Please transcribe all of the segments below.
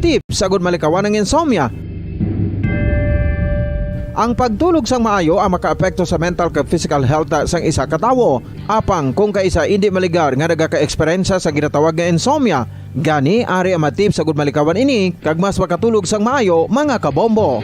tips sagud malikawan ng insomnia. Ang pagtulog sang maayo ang makaapekto sa mental kag physical health sang isa ka tawo. Apang kung kaisa hindi maligar nga nagaka-eksperyensya sa ginatawag nga insomnia, gani ari ang matip sagud malikawan ini kag mas makatulog sang maayo mga kabombo.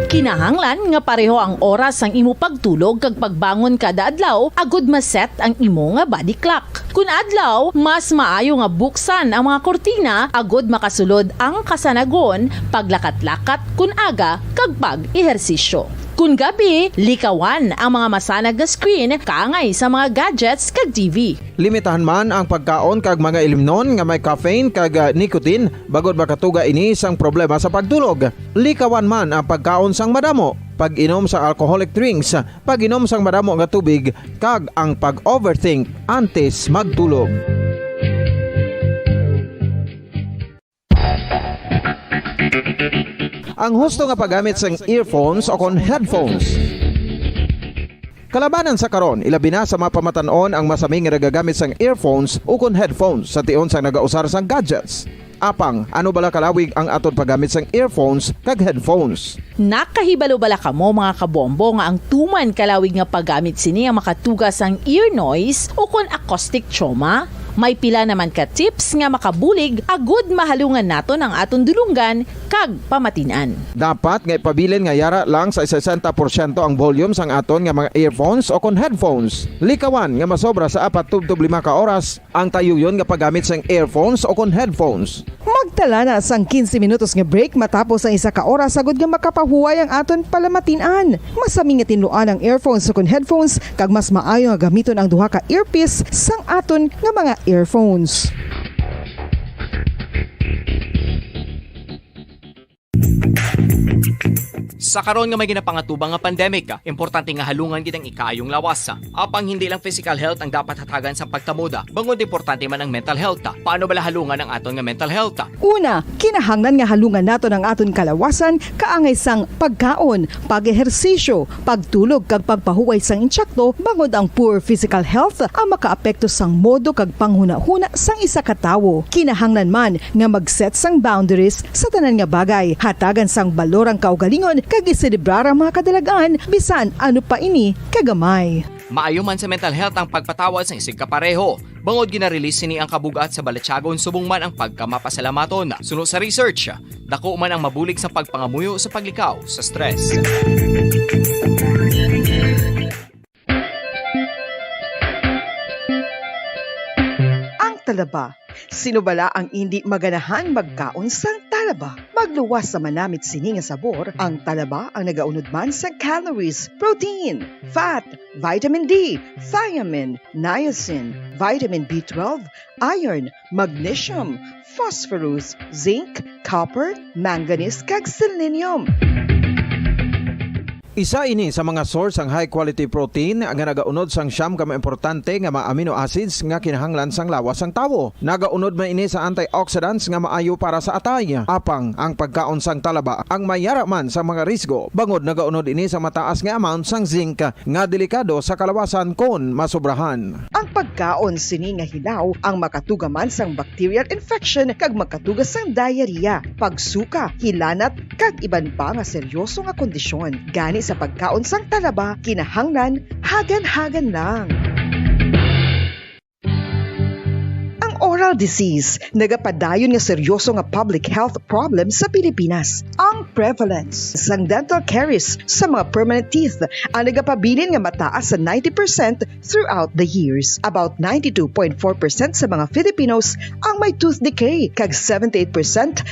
Kinahanglan nga pareho ang oras ang imo pagtulog kag pagbangon kada adlaw agud maset ang imo nga body clock. Kun adlaw, mas maayo nga buksan ang mga kortina agud makasulod ang kasanagon, paglakat-lakat kun aga kag pag-ehersisyo. Kun gabi, likawan ang mga masanag nga screen kaangay sa mga gadgets kag TV. Limitahan man ang pagkaon kag mga ilimnon nga may caffeine kag nicotine bagod makatuga ini sang problema sa pagtulog. Likawan man ang pagkaon sang madamo, pag-inom sa alcoholic drinks, pag-inom sang madamo nga tubig kag ang pag-overthink antes magtulog. Ang husto nga paggamit sang earphones o kon headphones. Kalabanan sa karon, ilabi na sa mga pamatanon ang masaming nga nagagamit sang earphones o kon headphones sa tion sang nagausar sang gadgets. Apang, ano bala kalawig ang aton paggamit sang earphones kag headphones? Nakahibalo bala kamo mga kabombo nga ang tuman kalawig nga paggamit sini ang makatugas ang ear noise o kon acoustic trauma? May pila naman ka tips nga makabulig agud mahalungan naton ang aton dulunggan kag pamatinan. Dapat nga ipabilin nga yara lang sa 60% ang volume sang aton nga mga earphones o kon headphones. Likawan nga masobra sa 4 to 5 ka oras ang tayuyon nga paggamit sang earphones o kon headphones. Magtala na sang 15 minutos nga break matapos ang 1 ka oras sagud nga makapahuway ang aton palamatinan. Masami nga tinluan ang earphones o kon headphones kag mas maayo nga gamiton ang duha ka earpiece sang aton nga mga earphones. Sa karon nga may ginapangatubang nga pandemic, importante nga halungan gid ang ikayong lawas. Apang hindi lang physical health ang dapat hatagan sa pagtamuda, bangod importante man ang mental health. Paano bala halungan ang aton nga mental health? Una, kinahanglan nga halungan naton ang aton kalawasan kaangay sang pagkaon, pag-ehersisyo, pagtulog kag pagpahuway sang insyakto bangod ang poor physical health ang makaapekto sang modo kag panghuna-huna sang isa ka tawo. Kinahanglan man nga mag-set sang boundaries sa tanan nga bagay, hatagan sang balorang kaugalingon kag iselebrar ang mga kadalagaan bisan ano pa ini kagamay. Maayo man sa mental health ang pagpatawad sa isig kapareho. Bangod gina-release sini ang kabugat sa balatsagon subong man ang pagkamapasalamaton. Sunod sa research, dako man ang mabulig sa pagpangamuyo sa paglikaw sa stress. Ang talaba. Sino bala ang hindi maganahan magkaon sang talaba? Magluwas sa manamit sini nga sabor, ang talaba ang nagaunod man sa calories, protein, fat, vitamin D, thiamine, niacin, vitamin B12, iron, magnesium, phosphorus, zinc, copper, manganese kag selenium. Isa ini sa mga source ang high quality protein nga nagaunod sang siyam ka importante nga mga amino acids nga kinahanglan sang lawas sang tawo. Nagaunod man ini sa antioxidants nga maayo para sa atay. Apang ang pagkaon sang talaba ang mayara man sa mga risgo. Bangod nagaunod ini sa mataas nga amount sang zinc nga delikado sa kalawasan kon masobrahan. Ang pagkaon sini nga hilaw ang makatuga man sang bacterial infection kag makatuga sang diarrhea, pagsuka, hilanat kag iban pa nga seryoso nga kondisyon. Gani sa pagkaon sang talaba, kinahanglan hagan-hagan lang. Oral disease, nagapadayon nga seryoso nga public health problem sa Pilipinas. Ang prevalence sang dental caries sa mga permanent teeth ang nagapabilin nga mataas sa 90% throughout the years. About 92.4% sa mga Filipinos ang may tooth decay, kag 78%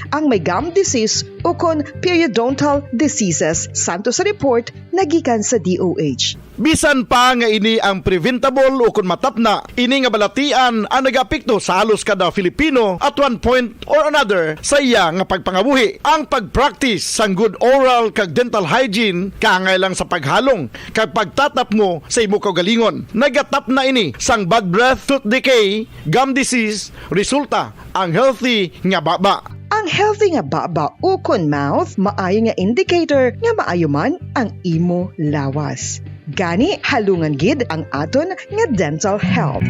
ang may gum disease o kon periodontal diseases, santo sa report nagikan sa DOH. Bisan pa nga ini ang preventable o kung matapna, ini nga balatian ang nagapikto sa halos kada Filipino at one point or another sa iya nga pagpangabuhi. Ang pagpractice sang good oral kag dental hygiene kaangay lang sa paghalong kag pagtatap mo sa imo kaugalingon. Nagatap na ini sang bad breath, tooth decay, gum disease, resulta ang healthy nga baba. Ang healthy nga baba o kon mouth, maayo nga indicator nga maayo man ang imo lawas. Gani halungan gid ang aton nga dental health.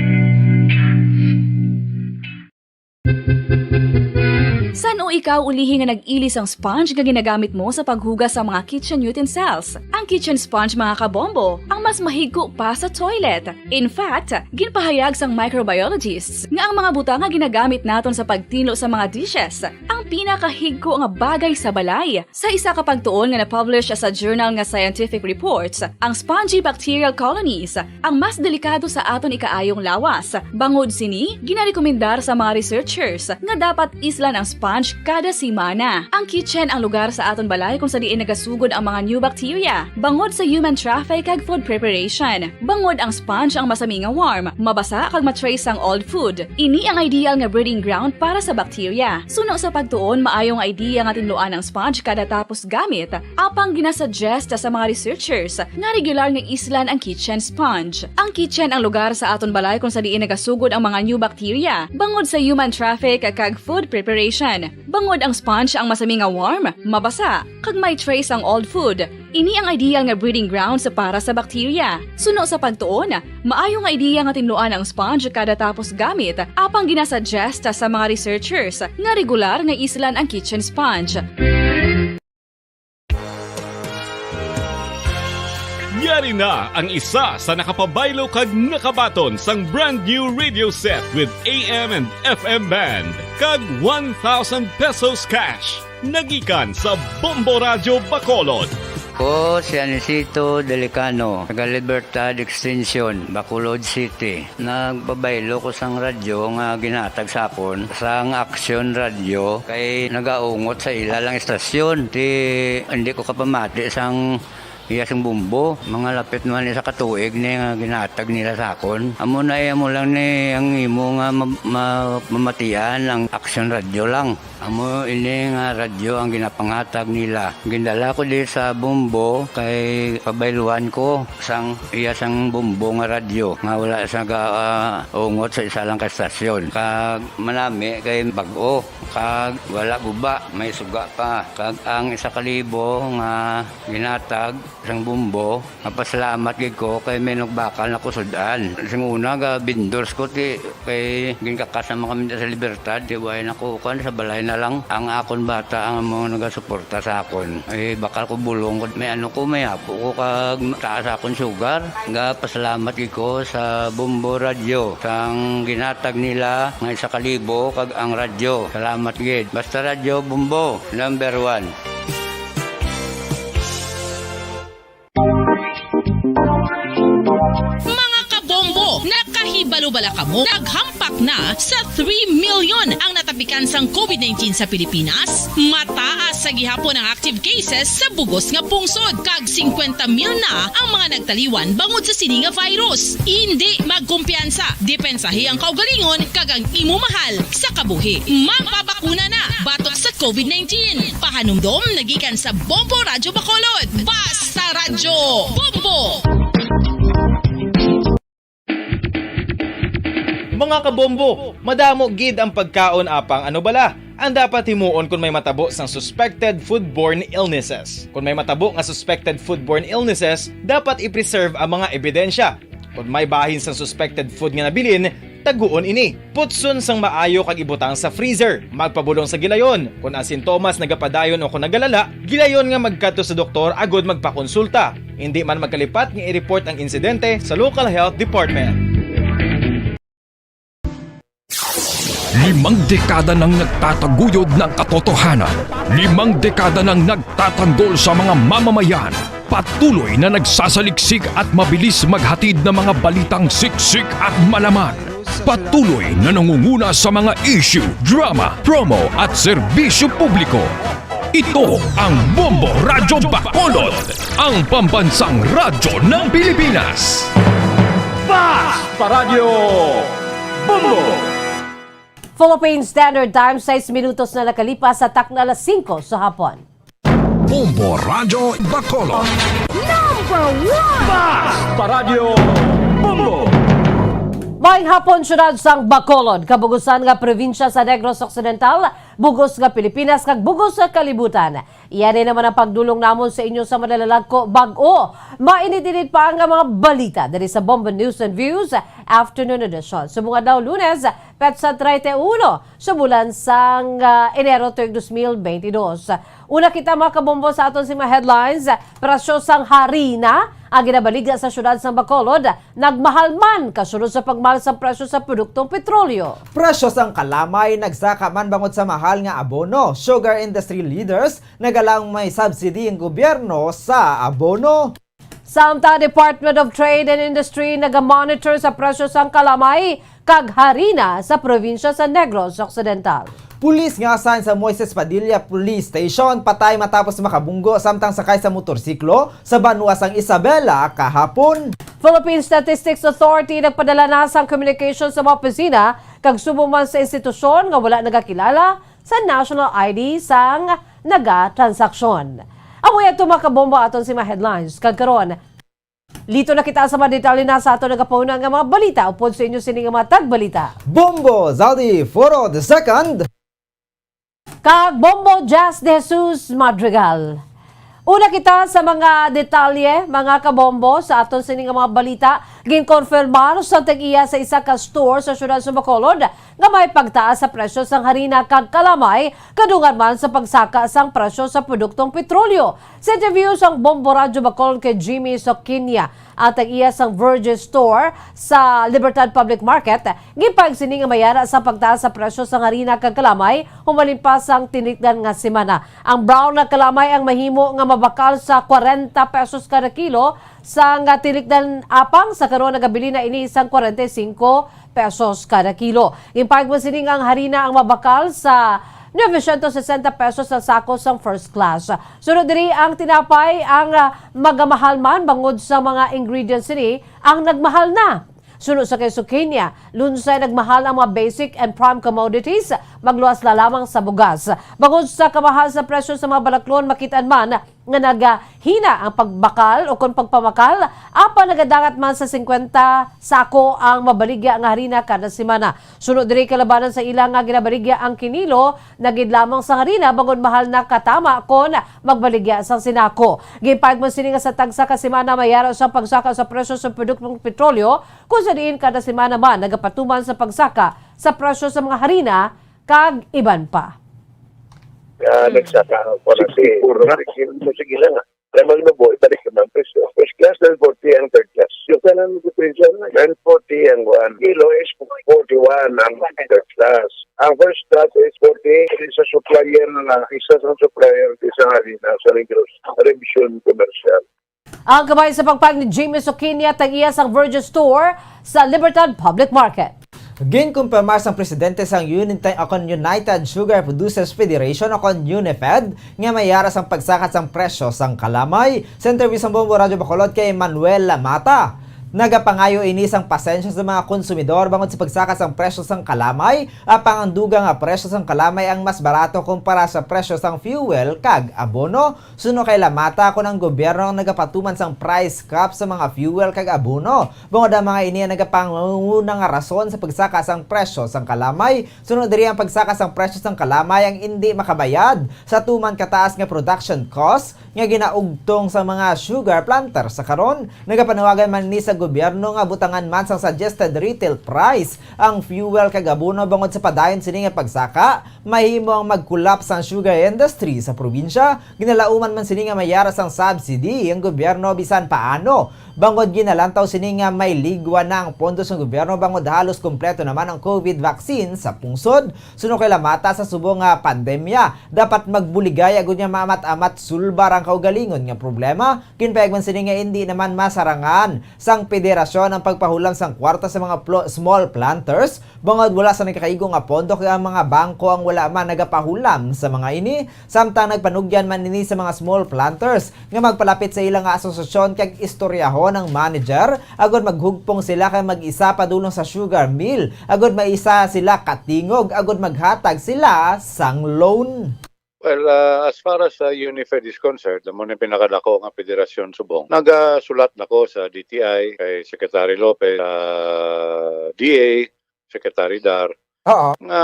San o ikaw ulihi nga nag-ilis ang sponge nga ginagamit mo sa paghugas sa mga kitchen utensils? Ang kitchen sponge mga kabombo, ang mas mahigko pa sa toilet. In fact, ginpahayag sang microbiologists nga ang mga butang nga ginagamit naton sa pagtino sa mga dishes ang pinakahigko nga bagay sa balay. Sa isa ka pagtuon nga na-publish sa journal nga Scientific Reports, ang spongy bacterial colonies ang mas delikado sa aton ikaayong lawas. Bangod sini, ginarekomendar sa mga researchers nga dapat islan ang sponge kada simana. Ang kitchen ang lugar sa aton balay kung sa diin nagasugod ang mga new bacteria. Bangod sa human traffic kag food preparation. Bangod ang sponge ang masami nga warm, mabasa kag matrace ang old food. Ini ang ideal nga breeding ground para sa bacteria. Suno sa pagtuon, maayong idea nga tinluan ang sponge kada tapos gamit. Apang ginasuggest sa mga researchers nga regular nga islan ang kitchen sponge. Ang kitchen ang lugar sa aton balay kung sa diin nagasugod ang mga new bacteria. Bangod sa human traffic kag food preparation. Bangod ang sponge ang masami nga warm, mabasa, kag may trace ang old food. Ini ang ideal nga breeding ground sa para sa bacteria. Suno sa pagtuon, maayo nga idea nga tinluan ang sponge kada tapos gamit. Apang ginasuggest sa mga researchers nga regular nga islan ang kitchen sponge. Yari na ang isa sa nakapabaylo kag nakabaton sang brand new radio set with AM and FM band kag 1,000 pesos cash. Nagikan sa Bombo Radio Bacolod. Ko si Anisito Delicano, taga Libertad Extension, Bacolod City. Nagbabaylo ko sang radyo nga ginatag sapon sang Action Radio kay nagaungot sa ilalang estasyon. Hindi ko kapamati sang iyasang bumbo, mga lapit naman sa katuig ni nga ginatag nila sa akon. Amo na mo lang ni ang imo nga mamatian ang Action Radio lang. Amo ini nga radyo ang ginapangatag nila. Gindala ko di sa bumbo kay pabayluan ko sang iyasang bumbo nga radyo nga wala sa ungot sa isa lang ka estasyon. Kag manami kay bag-o, kag wala guba, may suga pa. Kag ang 1,000 nga ginatag sang bumbo, mapasalamat gid ko kay may nagbakal na kusudan. Sing una ga bindors ko ti kay ginkakasama kami sa Libertad, di way nako kan sa balay na lang ang akon bata ang mga nagasuporta sa akon. Ay bakal ko bulong ko may ano ko may apo ko kag taas akon sugar. Ga pasalamat gid ko sa Bombo Radio sang ginatag nila nga 1,000 kag ang radyo. Salamat gid. Basta Radio Bombo number 1. Mga kabombo, nakahibalo-bala ka mo, naghampak na sa 3 million ang natapikan sang COVID-19 sa Pilipinas. Mataas sa gihapon ang active cases sa bugos nga pungsod, kag 50 mil na ang mga nagtaliwan bangod sa sini nga virus. Hindi magkumpiyansa, depensahi ang kaugalingon kag ang imo mahal sa kabuhi. Magpabakuna na batok sa COVID-19. Pahanumdom nagikan sa Bombo Radio Bacolod. Basta Radyo Bombo! Mga kabombo, madamo gid ang pagkaon apang ano bala. Ang dapat himuon kung may matabo sang suspected foodborne illnesses. Kung may matabo nga suspected foodborne illnesses, dapat i-preserve ang mga ebidensya. Kung may bahin sang suspected food nga nabilin, taguon ini. Putson sang maayo kag ibutang sa freezer. Magpabulong sa gilayon. Kung ang sintomas nagapadayon o kung nagalala, gilayon nga magkadto sa doktor agod magpakonsulta. Hindi man magkalipat nga i-report ang insidente sa local health department. 5 dekada nang nagtataguyod ng katotohanan. 5 dekada nang nagtatanggol sa mga mamamayan. Patuloy na nagsasaliksik at mabilis maghatid ng mga balitang siksik at malaman. Patuloy na nangunguna sa mga issue, drama, promo at serbisyo publiko. Ito ang Bombo Radio Bacolod, ang pambansang radyo ng Pilipinas. Basta Radio Bombo! Philippine Standard Time, 6 minutos na nakalipas sa takna alas 5 sa hapon. Bombo Radio Bacolod. Number 1! Basta Radio Bombo! Maayong hapon, syudad sang Bacolod, kabugusan nga probinsya sa Negros Occidental, bugos nga Pilipinas, kag bugos sa kalibutan. Iyan din naman ang pagdulong namon sa inyo sa madalalagko bag-o. Mainit-init pa ang mga balita dari sa Bomba News and Views Afternoon Edition. Subunga daw Lunes, petsa 31 sa bulan sang Enero 2022. Una kita mga kabombo sa aton si mga headlines. Presyo sang harina ang ginabaliga sa syudad sang Bacolod, nagmahal man kasunod sa pagmahal sa presyo sa produktong petrolyo. Presyo sang kalamay nagsaka man bangod sa mahal nga abono. Sugar industry leaders nagalang may subsidy ang gobyerno sa abono. Samtang Department of Trade and Industry nagamonitor sa presyo sang kalamay kag harina sa probinsya sa Negros Occidental. Pulis nga asan sa Moises Padilla Police Station patay matapos makabunggo samtang sakay sa motorsiklo sa banwa sang Isabela kahapon. Philippine Statistics Authority nagpadala na sang communication sa mga opisina kag subong man sa institusyon nga wala nagakilala sa national ID sang naga-transaksyon. Amoy ato makabomba aton si mga headlines kag karon. Lito na kita sa mga detalye na sa ato nagapuna nga mga balita upod sa inyo sining mga tagbalita. Bombo Zaldi Foro II Kag Bombo Jazz de Jesus Madrigal. Una kita sa mga detalye, mga kabombo, sa aton sining mga balita. Ginkonfirmar sa tag-iya sa isa ka store sa syudad sa Bacolod nga may pagtaas sa presyo sang harina kag kalamay kadungan man sa pagsaka sang presyo sa produktong petrolyo. Sa interview sang Bombo Radyo Bacolod kay Jimmy Sokinya at tag-iya sang Virgin Store sa Libertad Public Market, gipag sini nga mayara sa pagtaas sa presyo sang harina kag kalamay humalin pa sang tinikdan nga semana. Ang brown na kalamay ang mahimo nga mabakal sa 40 pesos kada kilo sang tinikdan apang sa karon nagabili na ini isang 45 pesos kada kilo. Impag mo sining ang harina ang mabakal sa 960 pesos sa sako sang first class. Sunod diri ang tinapay ang magamahal man bangod sa mga ingredients ni ang nagmahal na. Sunod sa kay Sukinya, lunsay nagmahal ang mga basic and prime commodities, magluwas na lamang sa bugas. Bangod sa kamahal sa presyo sa mga balaklon, makitaan man nga nagahina ang pagbakal o kung pagpamakal, apa nagadangat man sa 50 sako ang mabaligya nga harina kada semana. Sunod diri kalabanan sa ilang nga ginabaligya ang kinilo, nagid lamang sa harina bangod mahal na katama kon magbaligya sa sinako. Gipag mo sini nga sa tagsa ka semana mayara sa pagsaka sa presyo sa produktong petrolyo, kung sa diin kada semana man nagapatuman sa pagsaka sa presyo sa mga harina kag iban pa. Nagsaka ko na si sige lang. Alam mo po, ibalik naman presyo. First class, 940 ang third class. Yung kailan mo presyo na 940 ang 1 kilo is 41 ang third class. Ang first class is 40 sa supplier na isa sa supplier sa harina sa Negros Revision Commercial. Ang kabay sa pagpag ni Jimmy Sokinya tag-iya sang Virgin Store sa Libertad Public Market. Ginkumpirmar sang presidente sang United Sugar Producers Federation akon UNIFED nga mayara sang pagsakat sang presyo sang kalamay. Sa interview sang Bombo Radyo Bacolod kay Manuel Lamata, nagapangayo ini sang pasensya sa mga konsumidor bangod sa pagsakas ang presyo sang kalamay. Apang ang duga nga presyo sang kalamay ang mas barato kumpara sa presyo sang fuel kag abono. Suno kay Lamata kun ang gobyerno ang nagapatuman sang price cap sa mga fuel kag abono. Bangod ang mga ini ang nagapanguna nga rason sa pagsakas ang presyo sang kalamay. Sunod diri ang pagsakas ang presyo sang kalamay ang hindi makabayad sa tuman kataas nga production cost nga ginaugtong sa mga sugar planter sa karon. Nagapanawagan man ni sa gobyerno nga butangan man sang suggested retail price ang fuel kag abono bangod sa padayon sini nga pagsaka mahimo ang mag-collapse ang sugar industry sa probinsya. Ginalauman man sini nga mayara sang subsidy ang gobyerno bisan paano bangod ginalantaw sini nga may ligwa na ang pondo sa gobyerno bangod halos kompleto naman ang COVID vaccine sa pungsod. Suno kay Lamata sa subong nga pandemya dapat magbuligay agud nga maamat-amat sulbar ang kaugalingon nga problema. Kinpayag man sini nga hindi naman masarangan sang federasyon ang pagpahulam sang kwarta sa mga small planters bangod wala sa nagkakaigo nga pondo kaya ang mga bangko ang wala man nagapahulam sa mga ini. Samtang nagpanugyan man ini sa mga small planters nga magpalapit sa ilang nga asosasyon kag istoryahon ng manager agod maghugpong sila kay mag-isa padulong sa sugar mill agod maisa sila katingog agod maghatag sila sang loan. Well, as far as UNIFED is concerned, mo na pinakadako nga Federasyon Subong. Nagasulat nako sa DTI kay Secretary Lopez, DA, Secretary Dar. Oo. Nga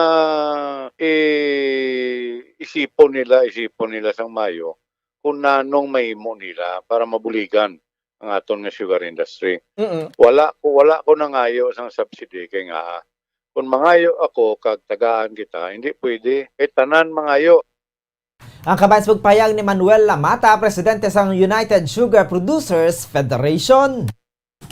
isipon nila sang Mayo kung nanong mahimo nila para mabuligan ang aton nga sugar industry. Wala ko nangayo sang subsidy kay nga kung mangayo ako kag tagaan kita, hindi pwede. Tanan mangayo. Ang kabansbog payag ni Manuel Lamata, presidente sa United Sugar Producers Federation.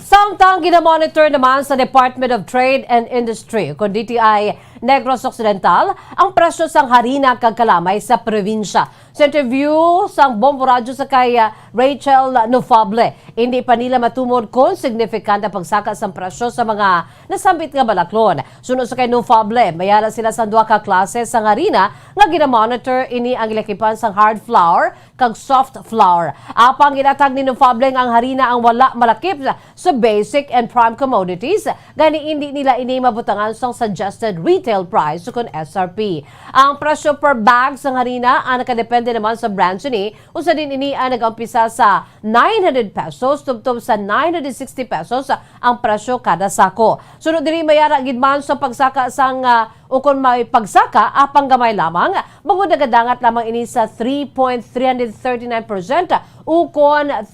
Samtang ginamonitor naman sa Department of Trade and Industry o DTI Negros Occidental ang presyo sang harina kag kalamay sa probinsya. Sa interview sang Bombo Radyo sa kay Rachel Nofable, hindi pa nila matumod kung significant ang pagsaka sang presyo sa mga nasambit nga balaklon. Sunod sa kay Nofable, mayara sila sa duha ka klase sang harina nga ginamonitor ini ang ilakipan sang hard flour kag soft flour. Apang ginatag ni Nofable ang harina ang wala malakip sa basic and prime commodities, gani hindi nila ini mabutangan sang suggested retail price kung SRP. Ang presyo per bag sang harina ang nakadepende naman sa branch ni, usa din ini ang nag-umpisa sa 900 pesos tubtob sa 960 pesos ang presyo kada sako. Sunod diri mayara gid man sa pagsaka sang o kung may pagsaka apang gamay lamang, bangod nagadangat lamang ini sa 3.339% o kung 30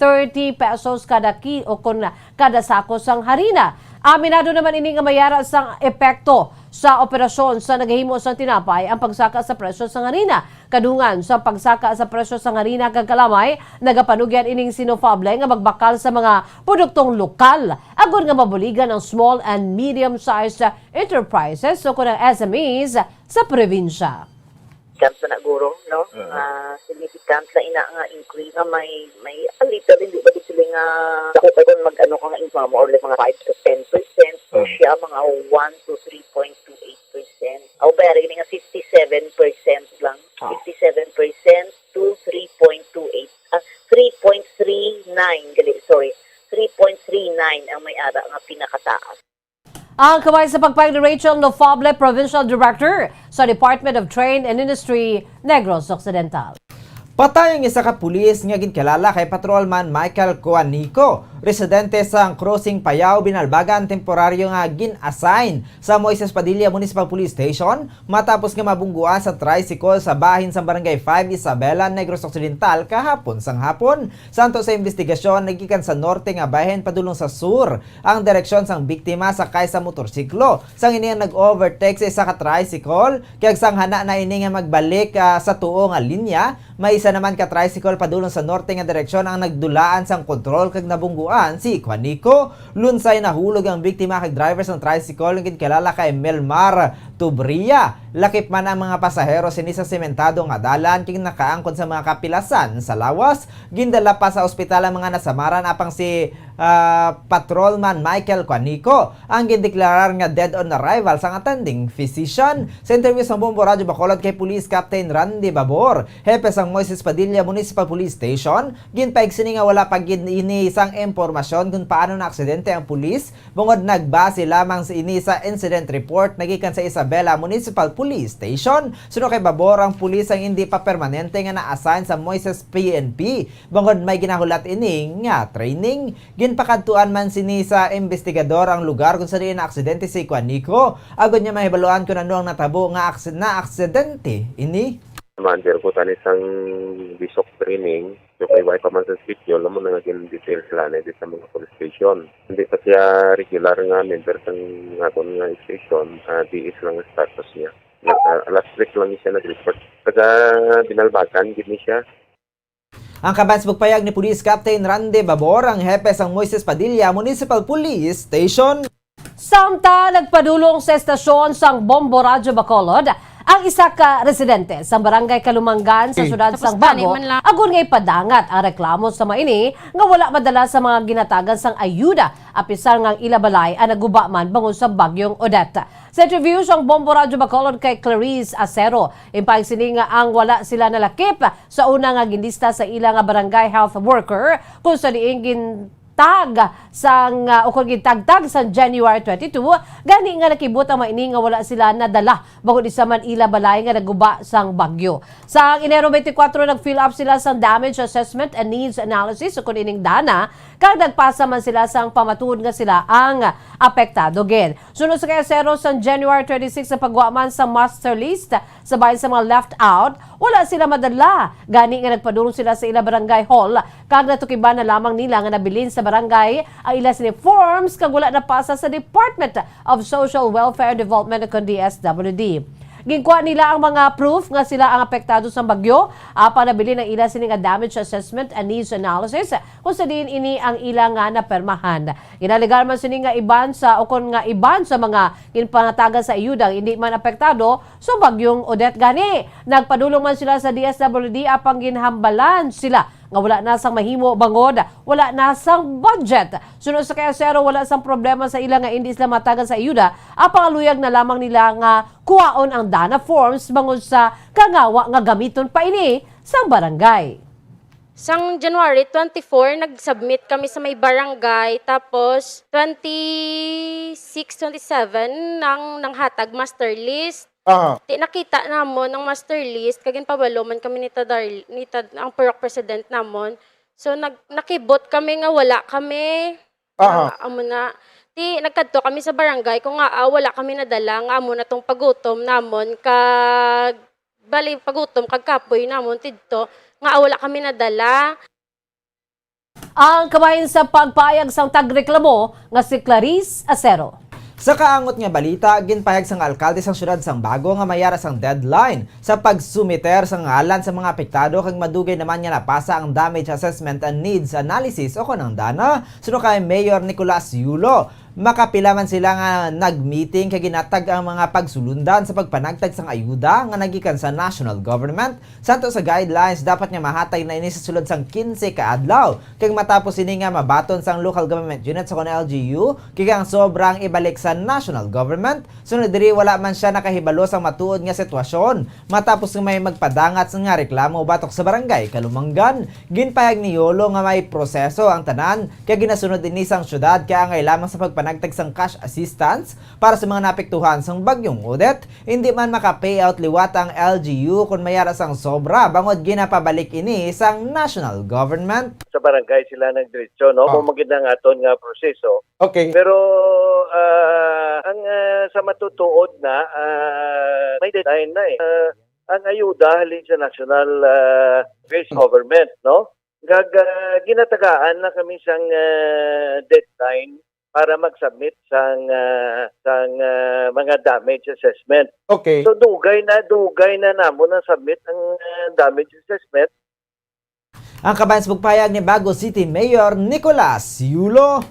pesos kada o kung kada sako sang harina. Aminado naman ini nga mayara sang epekto sa operasyon sa naghihimo sa tinapay ang pagsaka sa presyo sa harina. Kadungan sa pagsaka sa presyo sa harina kag kalamay, nagapanugyan ining Sinofable nga magbakal sa mga produktong lokal agud nga mabuligan ang small and medium-sized enterprises o kung ang SMEs sa probinsya. Significant na guro, no? Significant na ina nga increase na may a little, hindi ba sila nga dapat kung mag-ano ka nga income or like mga 5 to 10%, so siya mga 1 to 3.28%. O ba, rin nga 57% lang. 57% to 3.29, sorry, 3.39 ang may ara nga pinakataas. Ang kamay sa pagpayag ni Rachel Nofable, Provincial Director sa Department of Trade and Industry, Negros Occidental. Patay ang isa ka pulis nga ginkalala kay Patrolman Michael Coanico, residente sa Crossing Payao, binalbagan temporaryo nga gin-assign sa Moises Padilla Municipal Police Station matapos nga mabungguan sa tricycle sa bahin sa Barangay 5 Isabela, Negros Occidental kahapon sang hapon. Santo sa investigasyon nagikan sa norte nga bahin padulong sa sur ang direksyon sang biktima sakay sa motorsiklo. Sang ini nag-overtake sa isa ka tricycle kag sang hana na ini nga magbalik sa tuo nga linya, may isa naman ka tricycle padulong sa norte nga direksyon ang nagdulaan sang kontrol kag nabungguan si Coanico. Lunsay nahulog ang biktima kag driver sang tricycle nga kilala kay Melmar Tubria. Lakip man ang mga pasahero sini sa sementado nga dalan king nakaangkon sa mga kapilasan sa lawas. Gindala pa sa ospital ang mga nasamaran apang si Patrolman Michael Coanico ang gindeklarar nga dead on arrival sang attending physician. Sa interview sa Bombo Radyo Bacolod kay Police Captain Randy Babor, hepe sang Moises Padilla Municipal Police Station, ginpaigsini nga wala pag ini sang impormasyon kung paano na aksidente ang pulis, bungod nagbase lamang sa ini sa incident report nagikan sa Isabela Municipal Police Station. Suno kay Babor, ang pulis ang hindi pa permanente nga na-assign sa Moises PNP, bungod may ginahulat ini nga training. Ginpakadtuan man sini sa investigador ang lugar kung saan na aksidente si Coanico. Agad niya mahibaluan kung ano ang natabo nga aksidente ini. Manager ko tani sang bisok training, so kay way pa man sa sitio, lamang na naging details lang sa mga police station. Hindi pa siya regular nga member sang aton nga station, DS lang ang status niya. Last week lang siya nag-report. Kaya binalbakan, gini siya. Ang kabansbog payag ni Police Captain Randy Babor, ang hepe sang Moises Padilla Municipal Police Station. Samta nagpadulong sa estasyon sang Bombo Radyo Bacolod ang isa ka residente sa barangay Kalumangan sa syudad sang Bago, agon ngay padangat ang reklamo sa maini nga wala madala sa mga ginatagan sang ayuda apisar ngang ilabalay ang naguba man bangon sa bagyong Odette. Sa interview sang Bombo Radyo Bacolod kay Clarice Acero, impayag sini nga ang wala sila nalakip sa una nga ginlista sa ilang barangay health worker kung sa diing tag sang ukon gitagtag sa January 22 gani nga nakibot ang maini nga wala sila nadala bangod isa man ila balay nga naguba sang bagyo. Sa Enero 24 nag-fill up sila sang damage assessment and needs analysis ukon ining dana kag nagpasa man sila sang pamatuod nga sila ang apektado gid. Sunod sa kasero sa January 26 sa pagwaman sa master list sa bahin sa mga left out, wala sila madala. Gani nga nagpadulong sila sa ila barangay hall kag natukiban na lamang nila nga nabilin sa barangay ang ila sini forms kag wala napasa sa Department of Social Welfare and Development ng DSWD. Ginkuha nila ang mga proof nga sila ang apektado sa bagyo apan nabili ng ila sini nga damage assessment and needs analysis kung sa din ini ang ila nga napermahan. Ginaligar man sini nga iban sa mga ginpangatagan sa ayuda hindi man apektado sa bagyong Odette gani. Nagpadulong man sila sa DSWD apang ginhambalan sila nga wala na sang mahimo bangod, wala na sang budget. Sunod sa kasero wala sang problema sa ila nga hindi sila matagan sa ayuda, apang aluyag na lamang nila nga kuhaon ang dana forms bangod sa kangawa nga gamiton pa ini sa barangay. Sang January 24, nag-submit kami sa may barangay. Tapos, 26, 27, nang hatag master list. Nakita namon ng master list, kagin pabaloman kami ang Purok President namon. So, nakibot kami nga wala kami. Amo na. Nagkadto kami sa barangay kung nga wala kami nadala nga amo na tong pagutom namon kag bali pagutom kag kapoy namon tidto nga wala kami nadala. Ang kabahin sa pagpayag sang tagreklamo nga si Clarice Acero. Sa kaangot nga balita, ginpayag sang alkalde sang syudad sang Bago nga mayara sang deadline sa pagsumiter sang ngalan sa mga apektado kag madugay naman nga napasa ang damage assessment and needs analysis o konang dana. Suno kay Mayor Nicolas Yulo. Makapila man sila nga nag-meeting kay ginatag ang mga pagsulundan sa pagpanagtag sang ayuda nga nagikan sa national government. Santo sa guidelines dapat nga mahatag na ini sa sulod sang 15 ka adlaw kay matapos ini nga mabaton sang local government unit sa LGU kay ang sobrang ibalik sa national government. Sunod diri wala man siya nakahibalo sang matuod nga sitwasyon matapos nga may magpadangat sa nga reklamo batok sa barangay Kalumanggan. Ginpayag ni Yolo nga may proseso ang tanan kay ginasunod ini sang syudad kaya ang lamang sa pagpanagtag sang cash assistance para sa mga napektuhan sang bagyong Odette. Hindi man maka-payout liwat ang LGU kung mayara sang sobra bangod ginapabalik ini sang national government. Sa barangay sila nagdiretso, no? Kung magandang aton nga proseso. Okay. Pero ang sa matutuod na may deadline na eh. Ang ayuda halin sa national based government, no? Ginatagaan na kami sang deadline para mag-submit sang mga damage assessment. Okay. So dugay na namo na submit ang damage assessment. Ang kabayan sa pagpayag ni Bago City Mayor Nicolas Yulo.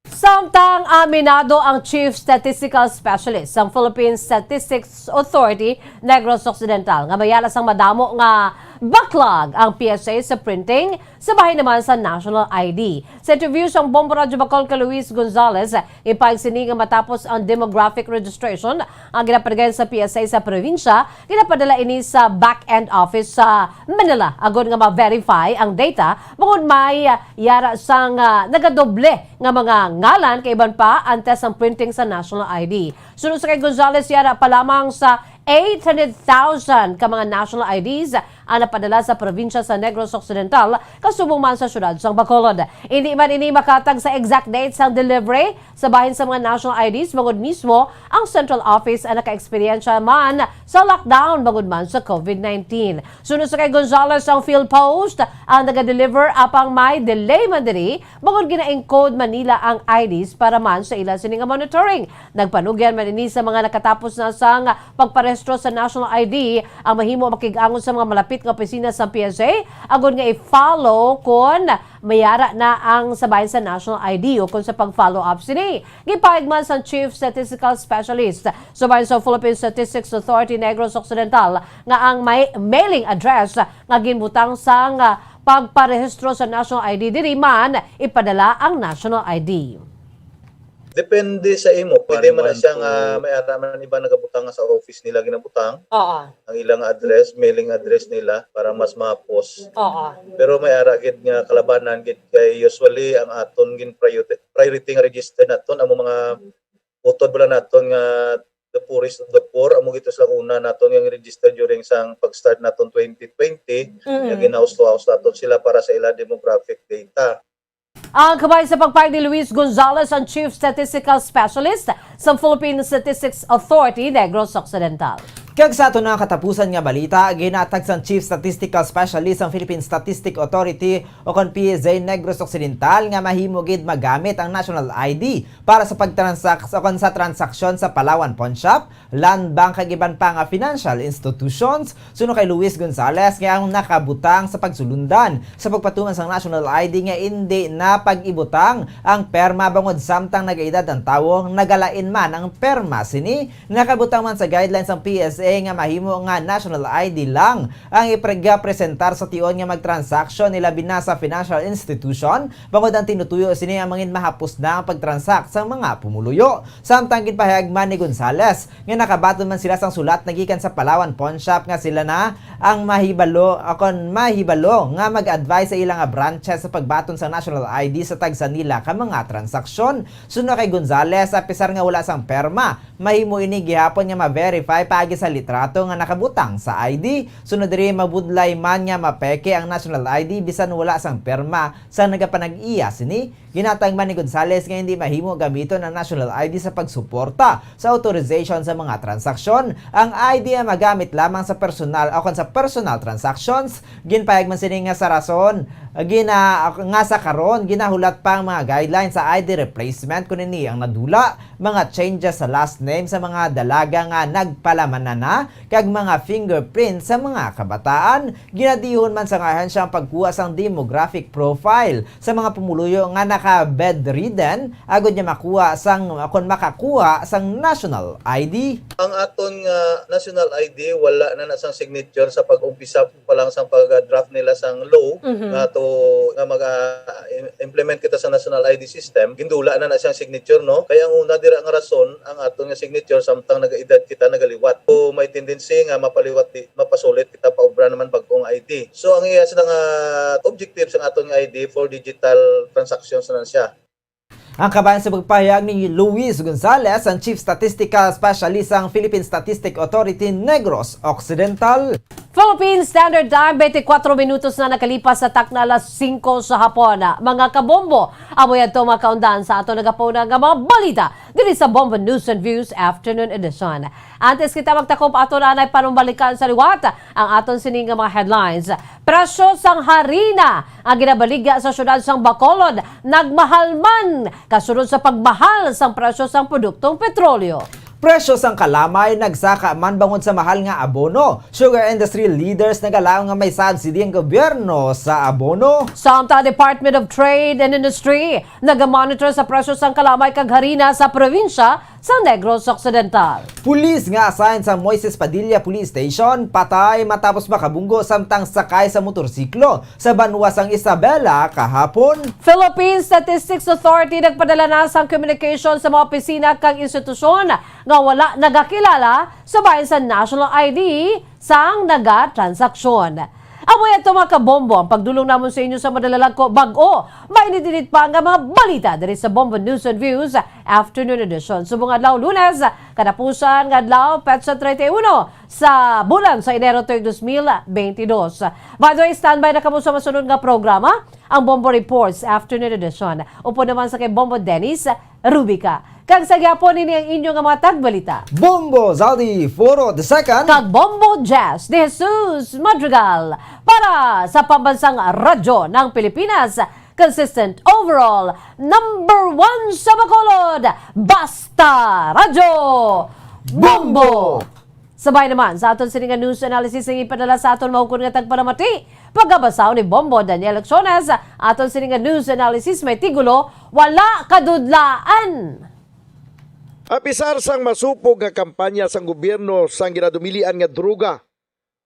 Samtang aminado ang Chief Statistical Specialist ng Philippine Statistics Authority Negros Occidental nga mayala sang madamo nga backlog ang PSA sa printing sa bahay naman sa National ID. Sa interview sa Bombo Radyo Bacol kay Luis Gonzalez, ipagsining nga matapos ang demographic registration ang ginapadagayan sa PSA sa probinsya, ginapadala ini sa back-end office sa Manila agod nga ma-verify ang data bukod may yara sang nagadoble nga mga ngalan kay iban pa antes ang printing sa National ID. Sunod sa kay Gonzalez, yara pa lamang sa 800,000 ka mga national IDs ang napadala sa probinsya sa Negros Occidental kasubong man sa syudad sa Bacolod. Hindi man ini makatag sa exact dates ng delivery sa bahin sa mga national IDs bangod mismo ang central office ang naka-eksperyensya man sa lockdown bangod man sa COVID-19. Sunod sa kay Gonzales ang field post ang naga-deliver apang may delay man diri bangod gina-encode Manila ang IDs para man sa ilang sining monitoring. Nagpanugyan man ini sa mga nakatapos na sang pagparehistro sa national ID ang mahimo makig-angon sa mga malapit nga opisina sa PSA agud nga i-follow kon mayara na ang sabayan sa national ID o kung sa pag-follow up sini. Gipahig man sa Chief Statistical Specialist sabayan sa Philippine Statistics Authority Negros Occidental nga ang may mailing address nga ginbutang sang pagparehistro sa national ID diri man ipadala ang national ID. Depende sa imo. Pwede man na siyang may araman iba nagabutang sa office nila ginabutang. Oo. Ang ilang address, mailing address nila para mas ma-post. Oo. Pero may ara gid nga kalabanan gid kay usually ang aton gin priority nga register naton amo mga utod bala naton nga the poorest of the poor amo gito sa una naton nga register during sang pag-start naton 2020 nga ginaus-to-house naton sila para sa ila demographic data. Ang kabay sa pagpayag ni Luis Gonzales, ang Chief Statistical Specialist sa Philippine Statistics Authority, Negros Occidental. Kag sa ato na katapusan nga balita, ginatag sang Chief Statistical Specialist ang Philippine Statistic Authority o kon PSA Negros Occidental nga mahimo gid magamit ang National ID para sa pagtransact o kon sa transaksyon sa Palawan Pawn Shop, Land Bank kag iban pa nga financial institutions. Suno kay Luis Gonzales nga ang nakabutang sa pagsulundan sa pagpatuman sang National ID nga hindi na pag-ibutang ang perma bangod samtang nagaedad ang tawo, nagalain man ang perma sini, nakabutang man sa guidelines ng PSA nga mahimo nga national ID lang ang ipresentar sa tion nga magtransaksyon nila binasa financial institution bangod ang tinutuyo sini ang mangin mahapos na ang pagtransact sa mga pumuluyo. Samtang ginpahayag man ni Gonzales nga nakabaton man sila sang sulat nagikan sa Palawan Pawn Shop nga sila na ang mahibalo nga mag-advise sa ilang branches sa pagbaton sa national ID sa tagsa nila ka mga transaksyon. Suno kay Gonzales, apisar nga wala sang perma, mahimo ini gihapon nga ma-verify paagi sa litrato nga nakabutang sa ID. Sunod diri mabudlay man nga mapeke ang national ID bisan wala sang perma sa nagapanag-iya sini. Ginatang man ni Gonzales nga hindi mahimo gamiton ang national ID sa pagsuporta sa authorization sa mga transaksyon. Ang ID ay magamit lamang sa personal o sa personal transactions. Ginpayag man sini nga sa rason nga sa karon ginahulat pa ang mga guidelines sa ID replacement kunin ni ang nadula mga changes sa last name sa mga dalaga nga nagpalaman na kag mga fingerprint sa mga kabataan. Ginadihon man sa ahensya ang pagkuha sang demographic profile sa mga pumuluyo nga naka-bedridden agod niya makuha sang kon makakuha sang national ID. Ang aton nga national ID wala na sang signature sa pag-umpisa pa lang sang pag-draft nila sang law nga to nga mag-implement kita sa national ID system. Gindula na siyang signature no. Kaya ang una dira nga rason ang aton nga signature samtang nagaedad kita nagaliwat. So may tendency nga mapasulit kita paubra naman bagong ID. So ang iya sa nga objective sa aton nga ID for digital transactions na siya. Ang kabayan sa pagpahayag ni Luis Gonzales, ang Chief Statistical Specialist ng Philippine Statistic Authority, Negros Occidental. Philippine Standard Time, 24 minutos na nakalipas sa takna alas 5 sa hapon. Mga kabombo, amoy ato makaundan sa ato nagapuna nga mga balita diri sa Bombo News and Views Afternoon Edition. Antes kita magtakop ato na ay panumbalikan sa liwat ang aton sining nga mga headlines. Presyo sang harina ang ginabaliga sa syudad sang Bacolod, nagmahal man kasunod sa pagmahal sang presyo sang produktong petrolyo. Presyo sang kalamay nagsaka man bangod sa mahal nga abono. Sugar industry leaders nagalaw nga may subsidy ang gobyerno sa abono. Samtang Department of Trade and Industry nagamonitor sa presyo sang kalamay kag harina sa probinsya sa Negros Occidental. Pulis nga assign sa Moises Padilla Police Station patay matapos makabunggo samtang sakay sa motorsiklo sa banwa sang Isabela kahapon. Philippine Statistics Authority nagpadala na sang communication sa mga opisina kag institusyon nga wala nagakilala sa bahin sa national ID sang nagatransaksyon. Amoy ito mga kabombo, ang pagdulong namon sa inyo sa madalalag ko bago, mainit-init pa ang mga balita dari sa Bombo News and Views Afternoon Edition. Subong adlaw Lunes, katapusan ng adlaw Petsa 31 sa bulan sa Enero 2022. By the way, standby na kamo sa masunod nga programa, ang Bombo Reports Afternoon Edition. Upo naman sa kay Bombo Dennis Rubica. Kag sa gyapon ini ang inyo nga mga tagbalita. Bombo Zaldi Foro II kag Bombo Jazz de Jesus Madrigal para sa pambansang radyo ng Pilipinas. Consistent overall number 1 sa Bacolod, Basta Radyo Bombo. Sabay naman sa aton sininga news analysis ang ipadala sa aton mahukon nga tagpalamati. Pagkabasaw ni Bombo Daniel Acciones, aton sininga news analysis may tigulo, wala kadudlaan. Apisar sang masupog nga kampanya sang gobyerno sang ginadumilian nga druga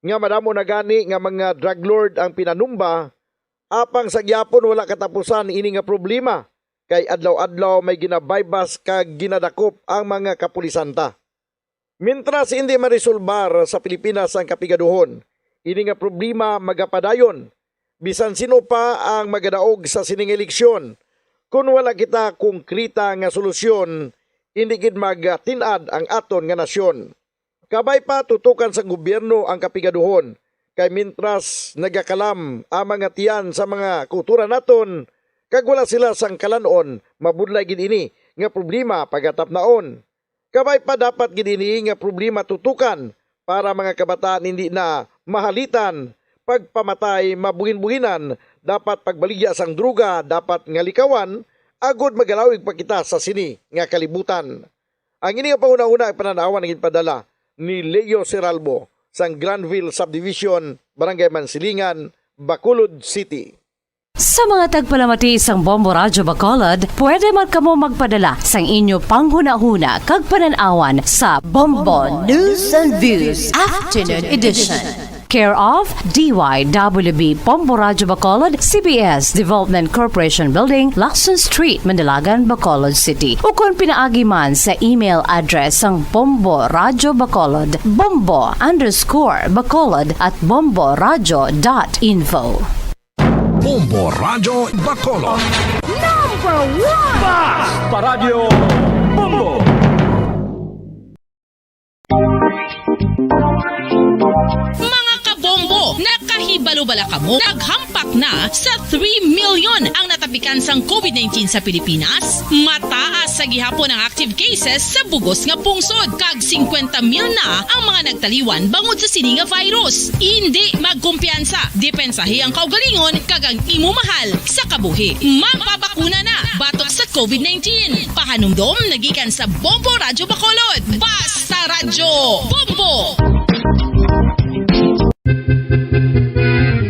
nga madamo na gani nga mga drug lord ang pinanumba apang sa gyapon wala katapusan ini nga problema kay adlaw-adlaw may ginabaybas kag ginadakop ang mga kapulisanta. Mintras hindi marisolbar sa Pilipinas ang kapigaduhon, ini nga problema magapadayon. Bisan sino pa ang magadaog sa sining eleksyon. Kung wala kita konkreta nga solusyon, hindi gid magtinad ang aton nga nasyon. Kabay pa tutukan sa gobyerno ang kapigaduhon, kay mintras nagakalam ang mga tiyan sa mga kultura naton, kag wala sila sang kalanon, mabudlay gid ini nga problema pagatap naon. Kabay pa dapat gid ini nga problema tutukan para mga kabataan hindi na mahalitan, pagpamatay mabuhin-buhinan, dapat pagbaligya sang druga, dapat nga likawan, agod magalawig pa kita sa sini nga kalibutan. Ang ini nga panguna-una ay pananawan naging padala ni Leo Seralbo sang Granville Subdivision, Barangay Mansilingan, Bacolod City. Sa mga tagpalamati isang Bombo Radyo Bacolod, pwede man kamo magpadala sang inyo panghuna-huna kag pananawan sa Bombo News and Views Afternoon Edition. Care of DYWB Bombo Radyo Bacolod, CBS Development Corporation Building, Lacson Street, Mandalagan, Bacolod City. O kung pinaagi man sa email address ang Bombo Radyo Bacolod, bombo_bacolod@bomboradyo.info. Bombo Radyo Bacolod. Number 1! Basta Radio Bombo! Mga kabombo, nakahibalo-bala ka mo? Naghampak na sa 3 million ang natapikan sang COVID-19 sa Pilipinas? Mataas sa gihapon ang active cases sa bugos nga pungsod. Kag 50 mil na ang mga nagtaliwan bangod sa sini nga virus. Hindi magkumpiyansa. Depensahe ang kaugalingon kag ang imo mahal sa kabuhi. Magpabakuna na batok sa COVID-19. Pahanumdom nagikan sa Bombo Radyo Bacolod. Basta Radyo Bombo!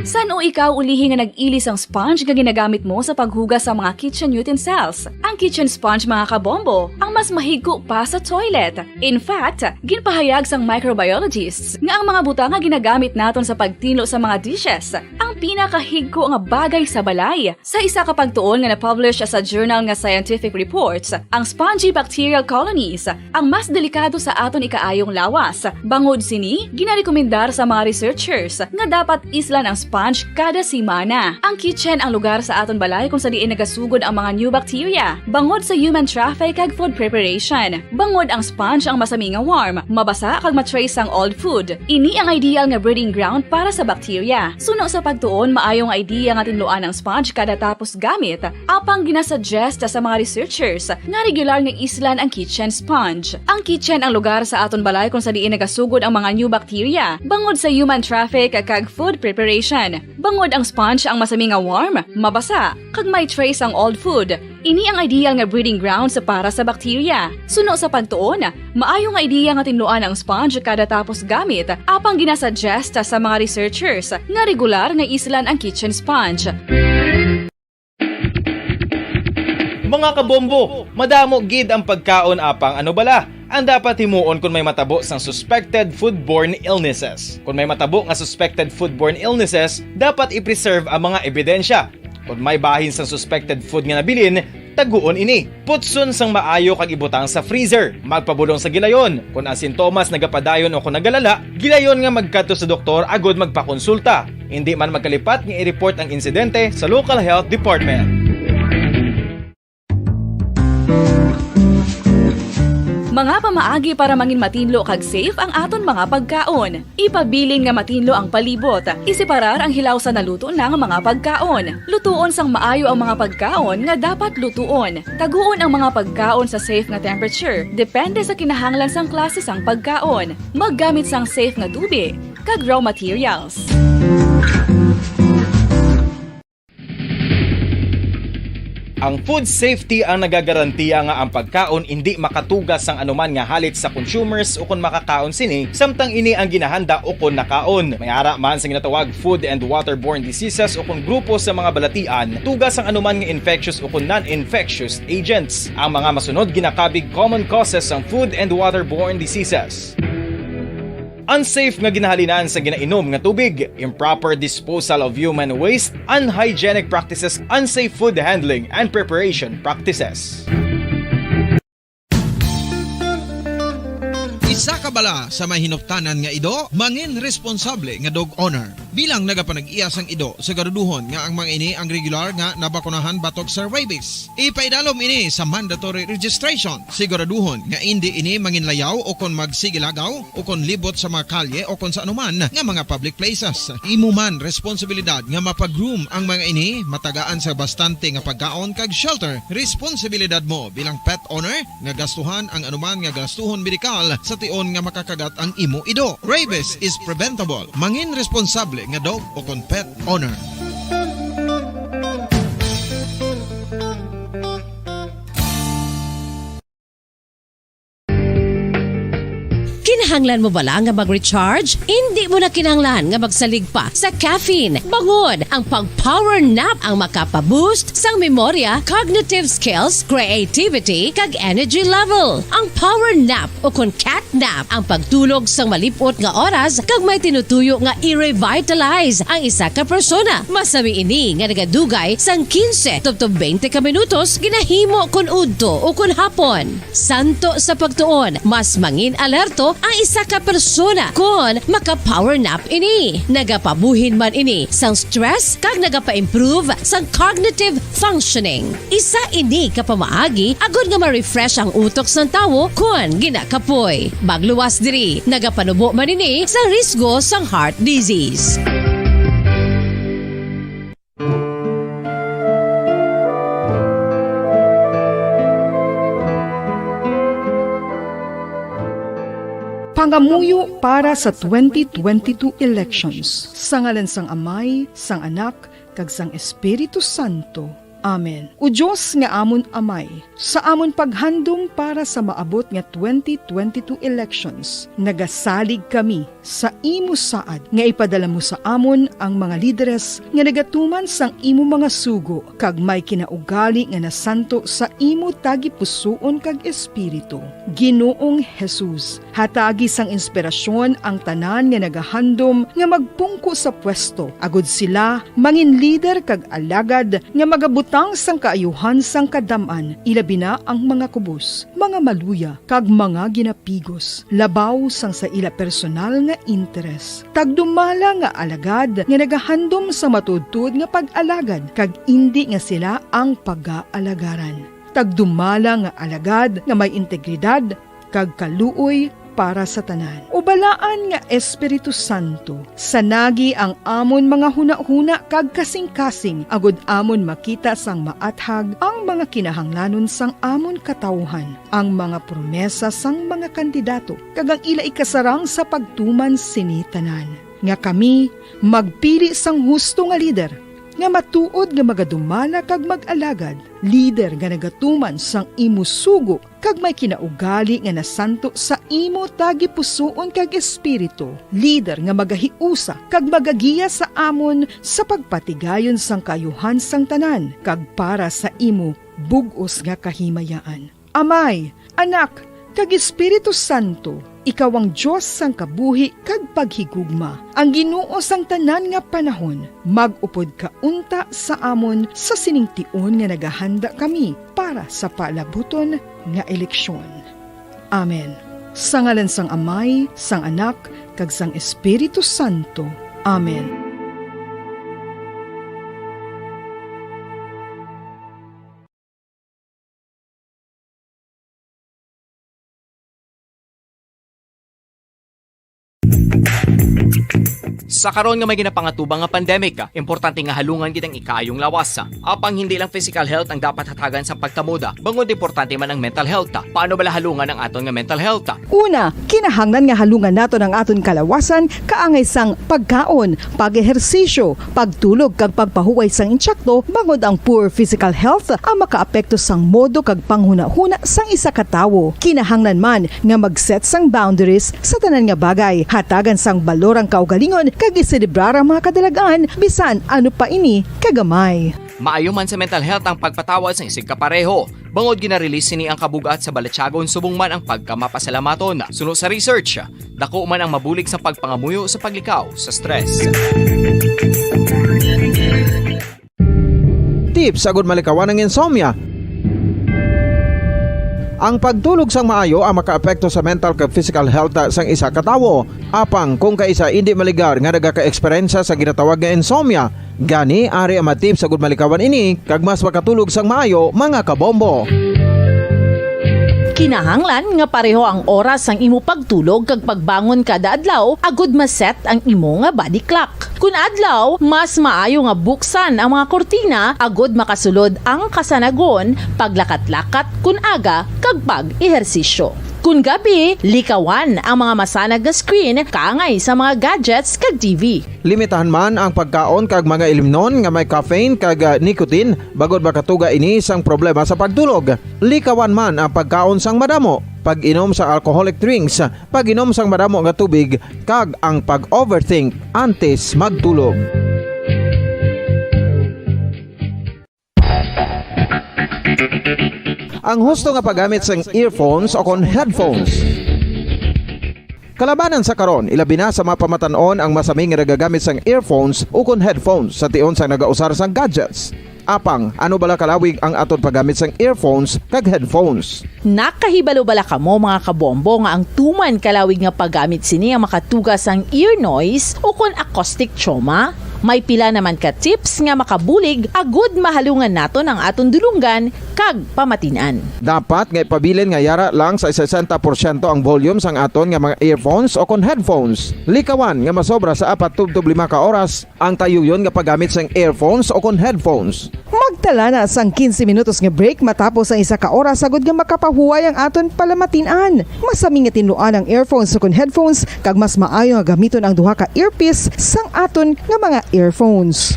San o ikaw ulihi nga nag-ilis ang sponge nga ginagamit mo sa paghugas sa mga kitchen utensils? Ang kitchen sponge mga kabombo, ang mas mahigko pa sa toilet. In fact, ginpahayag sang microbiologists nga ang mga butang nga ginagamit naton sa pagtilo sa mga dishes ang pinakahigko nga bagay sa balay. Sa isa ka pagtuon nga na-publish sa journal nga Scientific Reports, ang spongy bacterial colonies ang mas delikado sa aton ikaayong lawas. Bangod sini, ginarekomendar sa mga researchers nga dapat islan ang sponge kada simana. Ang kitchen ang lugar sa aton balay kung sa diin nagasugod ang mga new bacteria. Bangod sa human traffic kag food preparation. Bangod ang sponge ang masami nga warm, mabasa kag matrace ang old food. Ini ang ideal nga breeding ground para sa bacteria. Suno sa pagtuon, maayong idea nga tinluan ang sponge kada tapos gamit. Apang ginasuggest sa mga researchers nga regular nga islan ang kitchen sponge. Ang kitchen ang lugar sa aton balay kung sa diin nagasugod ang mga new bacteria. Bangod sa human traffic kag food preparation. Bangod ang sponge ang masami nga warm, mabasa, kag may trace ang old food. Ini ang ideal nga breeding ground sa para sa bacteria. Suno sa pagtuon, maayo nga idea nga tinluan ang sponge kada tapos gamit, apang ginasuggest sa mga researchers nga regular nga islan ang kitchen sponge. Mga kabombo, madamo gid ang pagkaon apang ano bala. Ang dapat himuon kung may matabo sang suspected foodborne illnesses. Kung may matabo nga suspected foodborne illnesses, dapat i-preserve ang mga ebidensya. Kung may bahin sang suspected food nga nabilin, taguon ini. Putson sang maayo kag ibutang sa freezer. Magpabulong sa gilayon. Kung ang sintomas nagapadayon o kung nagalala, gilayon nga magkadto sa doktor agod magpakonsulta. Hindi man magkalipat nga i-report ang insidente sa local health department. Mga pamaagi para mangin matinlo kag safe ang aton mga pagkaon. Ipabilin nga matinlo ang palibot. Iseparar ang hilaw sa naluto ng mga pagkaon. Lutuon sang maayo ang mga pagkaon nga dapat lutuon. Taguon ang mga pagkaon sa safe nga temperature. Depende sa kinahanglan sang klase sang pagkaon. Maggamit sang safe nga tubig kag raw materials. Ang food safety ang nagagarantiya nga ang pagkaon hindi makatugas sang anuman nga halit sa consumers o kung makakaon sini, samtang ini ang ginahanda o kung nakaon. May ara man sa ginatawag food and waterborne diseases o kung grupo sa mga balatian, tugas ang anuman nga infectious o kung non-infectious agents. Ang mga masunod ginakabig common causes ng food and waterborne diseases. unsafe nga ginahalinaan sa ginainom nga tubig, improper disposal of human waste, unhygienic practices, unsafe food handling, and preparation practices. Isa ka bala sa may hinuptanan nga ido, mangin responsable nga dog owner. Bilang nagapanag-iya sang ido, siguraduhon nga ang mga ini ang regular nga nabakunahan batok sa rabies. Ipaidalom ini sa mandatory registration. Siguraduhon nga hindi ini manginlayaw o kon magsigilagaw o kon libot sa mga kalye o kon sa anuman nga mga public places. Imo man responsibilidad nga mapag-groom ang mga ini, matagaan sa bastante nga pagkaon kag shelter. Responsibilidad mo bilang pet owner nga gastuhan ang anuman nga gastuhon medikal sa tion nga makakagat ang imo ido. Rabies is preventable. Mangin responsable nga dog o kon pet owner. Kinahanglan mo bala nga mag-recharge? Hindi mo na kinahanglan nga magsalig pa sa caffeine. Bangod ang pag-power nap ang makapaboost sang memorya, cognitive skills, creativity, kag energy level. Ang power nap o kon cat nap ang pagtulog sang malipot nga oras kag may tinutuyo nga i-revitalize ang isa ka persona. Masabi ini nga nagadugay sang 15 tubtob 20 ka minutos ginahimo kun udto o kun hapon. Santo sa pagtuon, mas mangin alerto ang isa ka persona kung maka-power nap ini. Nagapabuhin man ini sang stress kag nagapa-improve sang cognitive functioning. Isa ini kapamaagi agud nga ma-refresh ang utok sang tawo kung ginakapoy. Magluwas diri, nagapanubo man ini sa risgo sang heart disease. Pangamuyo para sa 2022 elections. Sa ngalan sang Amay, sang Anak, kag sang Espiritu Santo. Amen. O Diyos nga amon Amay, sa amon paghandom para sa maabot nga 2022 elections, nagasalig kami sa imo saad nga ipadala mo sa amon ang mga lideres nga nagatuman sang imo mga sugo kag may kinaugali nga nasanto sa imo tagi pusoon kag espiritu. Ginoong Jesus, hatagi sang inspirasyon ang tanan nga nagahandom nga magpungko sa pwesto, agud sila mangin leader kag alagad nga magabutang sang kaayuhan sang kadaman, ilabi na ang mga kubos, mga maluya, kag mga ginapigos, labaw sang sa ila personal nga interes. Tagdumala nga alagad nga nagahandom sa matudtud nga pag-alagad, kag indi nga sila ang pag-aalagaran. Tagdumala nga alagad nga may integridad, kag kaluoy para sa tanan. Ubalaan nga Espiritu Santo, sanagi ang amon mga huna-huna kag kasing-kasing, agud amon makita sang maathag ang mga kinahanglanon sang amon katawhan, ang mga promesa sang mga kandidato, kag ang ila ikasarang sa pagtuman sini tanan. Nga kami magpili sang husto nga lider, nga matuod nga magadumala kag mag-alagad, lider nga nagatuman sang imo sugo kag may kinaugali nga nasanto sa imo tagi pusoon kag espiritu, lider nga magahiusa kag magagiya sa amon sa pagpatigayon sang kayuhan sang tanan kag para sa imo bug-os nga kahimayaan. Amay, Anak, kag Espiritu Santo, ikaw ang Diyos sang kabuhi kag paghigugma. Ang Ginoo sang tanan nga panahon, mag-upod ka unta sa amon sa siningtion nga nagahanda kami para sa palabuton nga eleksyon. Amen. Sa ngalan sang Amay, sang Anak, kag sang Espiritu Santo. Amen. Sa karon nga may ginapangatubang nga pandemic, importante nga halungan kitang ikayong lawas. Apang hindi lang physical health ang dapat hatagan sa pagkamuda, bangod importante man ang mental health. Paano bala halungan ang aton nga mental health? Una, kinahanglan nga halungan nato ang aton kalawasan kaangay sang pagkaon, pag-ehersisyo, pagtulog kag pagpahuway sang insyakto, bangod ang poor physical health ang makaapekto sang modo kag panghuna-huna sang isa ka tawo. Kinahanglan man nga mag-set sang boundaries sa tanan nga bagay, hatagan sang balorang kaugalingon kag iselebrar ang mga kadalagaan bisan ano pa ini kagamay. Maayo man sa mental health ang pagpatawad sa isig kapareho. Bangod ginarelease sini ang kabugat sa Balatyagon subong man ang pagkamapasalamaton. Suno sa research, dako man ang mabulig sa pagpangamuyo sa paglikaw sa stress. Tips agud malikawan ng insomnia. Ang pagtulog sang maayo ang makaapekto sa mental kag physical health sang isa ka tawo. Apang kung kaisa hindi maligar nga nagaka-eksperyensya sa ginatawag nga insomnia, gani ari ang matip sa gud malikawan ini kag mas makatulog sang maayo mga kabombo. Kinahanglan nga pareho ang oras sang imo pagtulog kag pagbangon kada adlaw agud maset ang imo nga body clock. Kun adlaw, mas maayo nga buksan ang mga kortina agud makasulod ang kasanagon, paglakat-lakat kun aga kag pag-ehersisyo. Kun gabi, likawan ang mga masanag nga screen kaangay sa mga gadgets kag TV. Limitahan man ang pagkaon kag mga ilimnon nga may caffeine kag nicotine bagod makatuga ini sang problema sa pagtulog. Likawan man ang pagkaon sang madamo, pag-inom sa alcoholic drinks, pag-inom sang madamo nga tubig kag ang pag-overthink antes magtulog. Ang husto nga paggamit sang earphones o kon headphones. Kalabanan sa karon, ilabi na sa mga pamatanon ang masaming nga nagagamit sang earphones o kon headphones sa tion sang nagausar sang gadgets. Apang, ano bala kalawig ang aton paggamit sang earphones kag headphones? Nakahibalo bala kamo mga kabombo nga ang tuman kalawig nga paggamit sini ang makatugas ang ear noise o kon acoustic trauma? May pila naman ka tips nga makabulig agud mahalungan naton ang aton dulunggan kag pamatinan. Dapat nga ipabilin nga yara lang sa 60% ang volume sang aton nga mga earphones o kon headphones. Likawan nga masobra sa 4-5 ka oras ang tayuyon nga paggamit sang earphones o kon headphones. Magtala na sang 15 minutos nga break matapos ang 1 ka oras sagud nga makapahuway ang aton palamatinan. Masami nga tinuan ang earphones o kon headphones kag mas maayo nga gamiton ang duha ka earpiece sang aton nga mga earphones.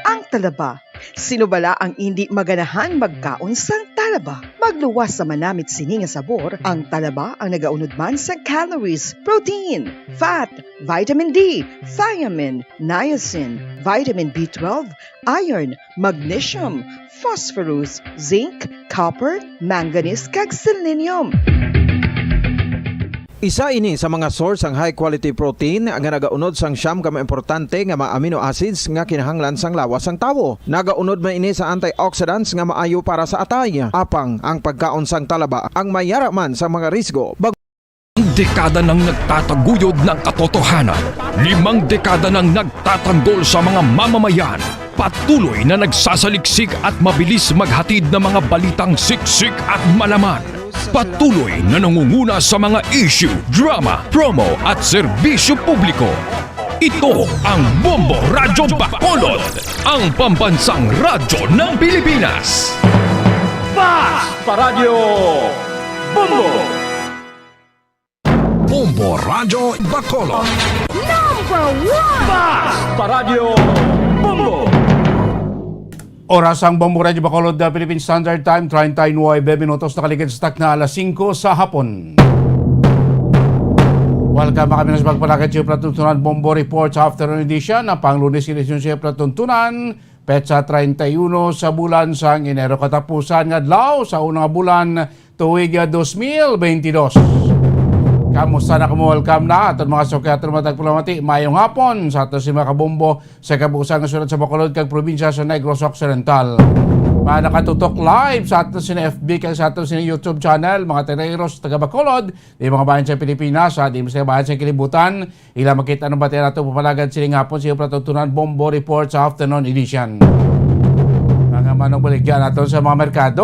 Ang talaba. Sino bala ang hindi maganahan magkaon sang talaba? Magluwas sa manamit sini nga sabor, ang talaba ang nagaunod man sa calories, protein, fat, vitamin D, thiamine, niacin, vitamin B12, iron, magnesium, phosphorus, zinc, copper, manganese kag selenium. Isa ini sa mga source ang high quality protein nga nagaunod sang siyam ka importante nga mga amino acids nga kinahanglan sang lawas sang tawo. Nagaunod man ini sa antioxidants nga maayo para sa atay. Apang ang pagkaon sang talaba ang mayara man sa mga risgo. Dekada nang nagtataguyod ng katotohanan. 5 dekada nang nagtatanggol sa mga mamamayan. Patuloy na nagsasaliksik at mabilis maghatid ng mga balitang siksik at malaman. Patuloy na nangunguna sa mga issue, drama, promo at serbisyo publiko. Ito ang Bombo Radyo Bacolod, ang pambansang radyo ng Pilipinas. Fast Paradyo Bombo! Bombo Radyo Bacolod. Number 1! Fast Paradyo Bombo! Oras ang Bombo Radyo Bacolod, Philippine Standard Time, 39 minutos nakaligid sa tak na alas 5 sa hapon. Welcome kami na sa pagpalakad siya Platuntunan Bombo Reports Afternoon Edition na pang-Lunes edisyon siya Platuntunan, petsa 31 sa bulan sang Enero, katapusan nga adlaw sa unang bulan tuig 2022. Kamusta na welcome na at mga sukyatron matagpulamati mayong hapon sa ato si mga kabombo sa kabuusan ng sulat sa Bacolod kag probinsya sa Negros Occidental. Mga nakatutok live sa ato si FB kag sa ato si YouTube channel, mga Tereros taga Bacolod, di mga bayan sa Pilipinas, di mga bayan sa kilibutan, ila makita ng batin nato pupalagad siling hapon sa Platuntunan Bombo Report sa Afternoon Edition. Mga manong baligyan natin sa mga merkado.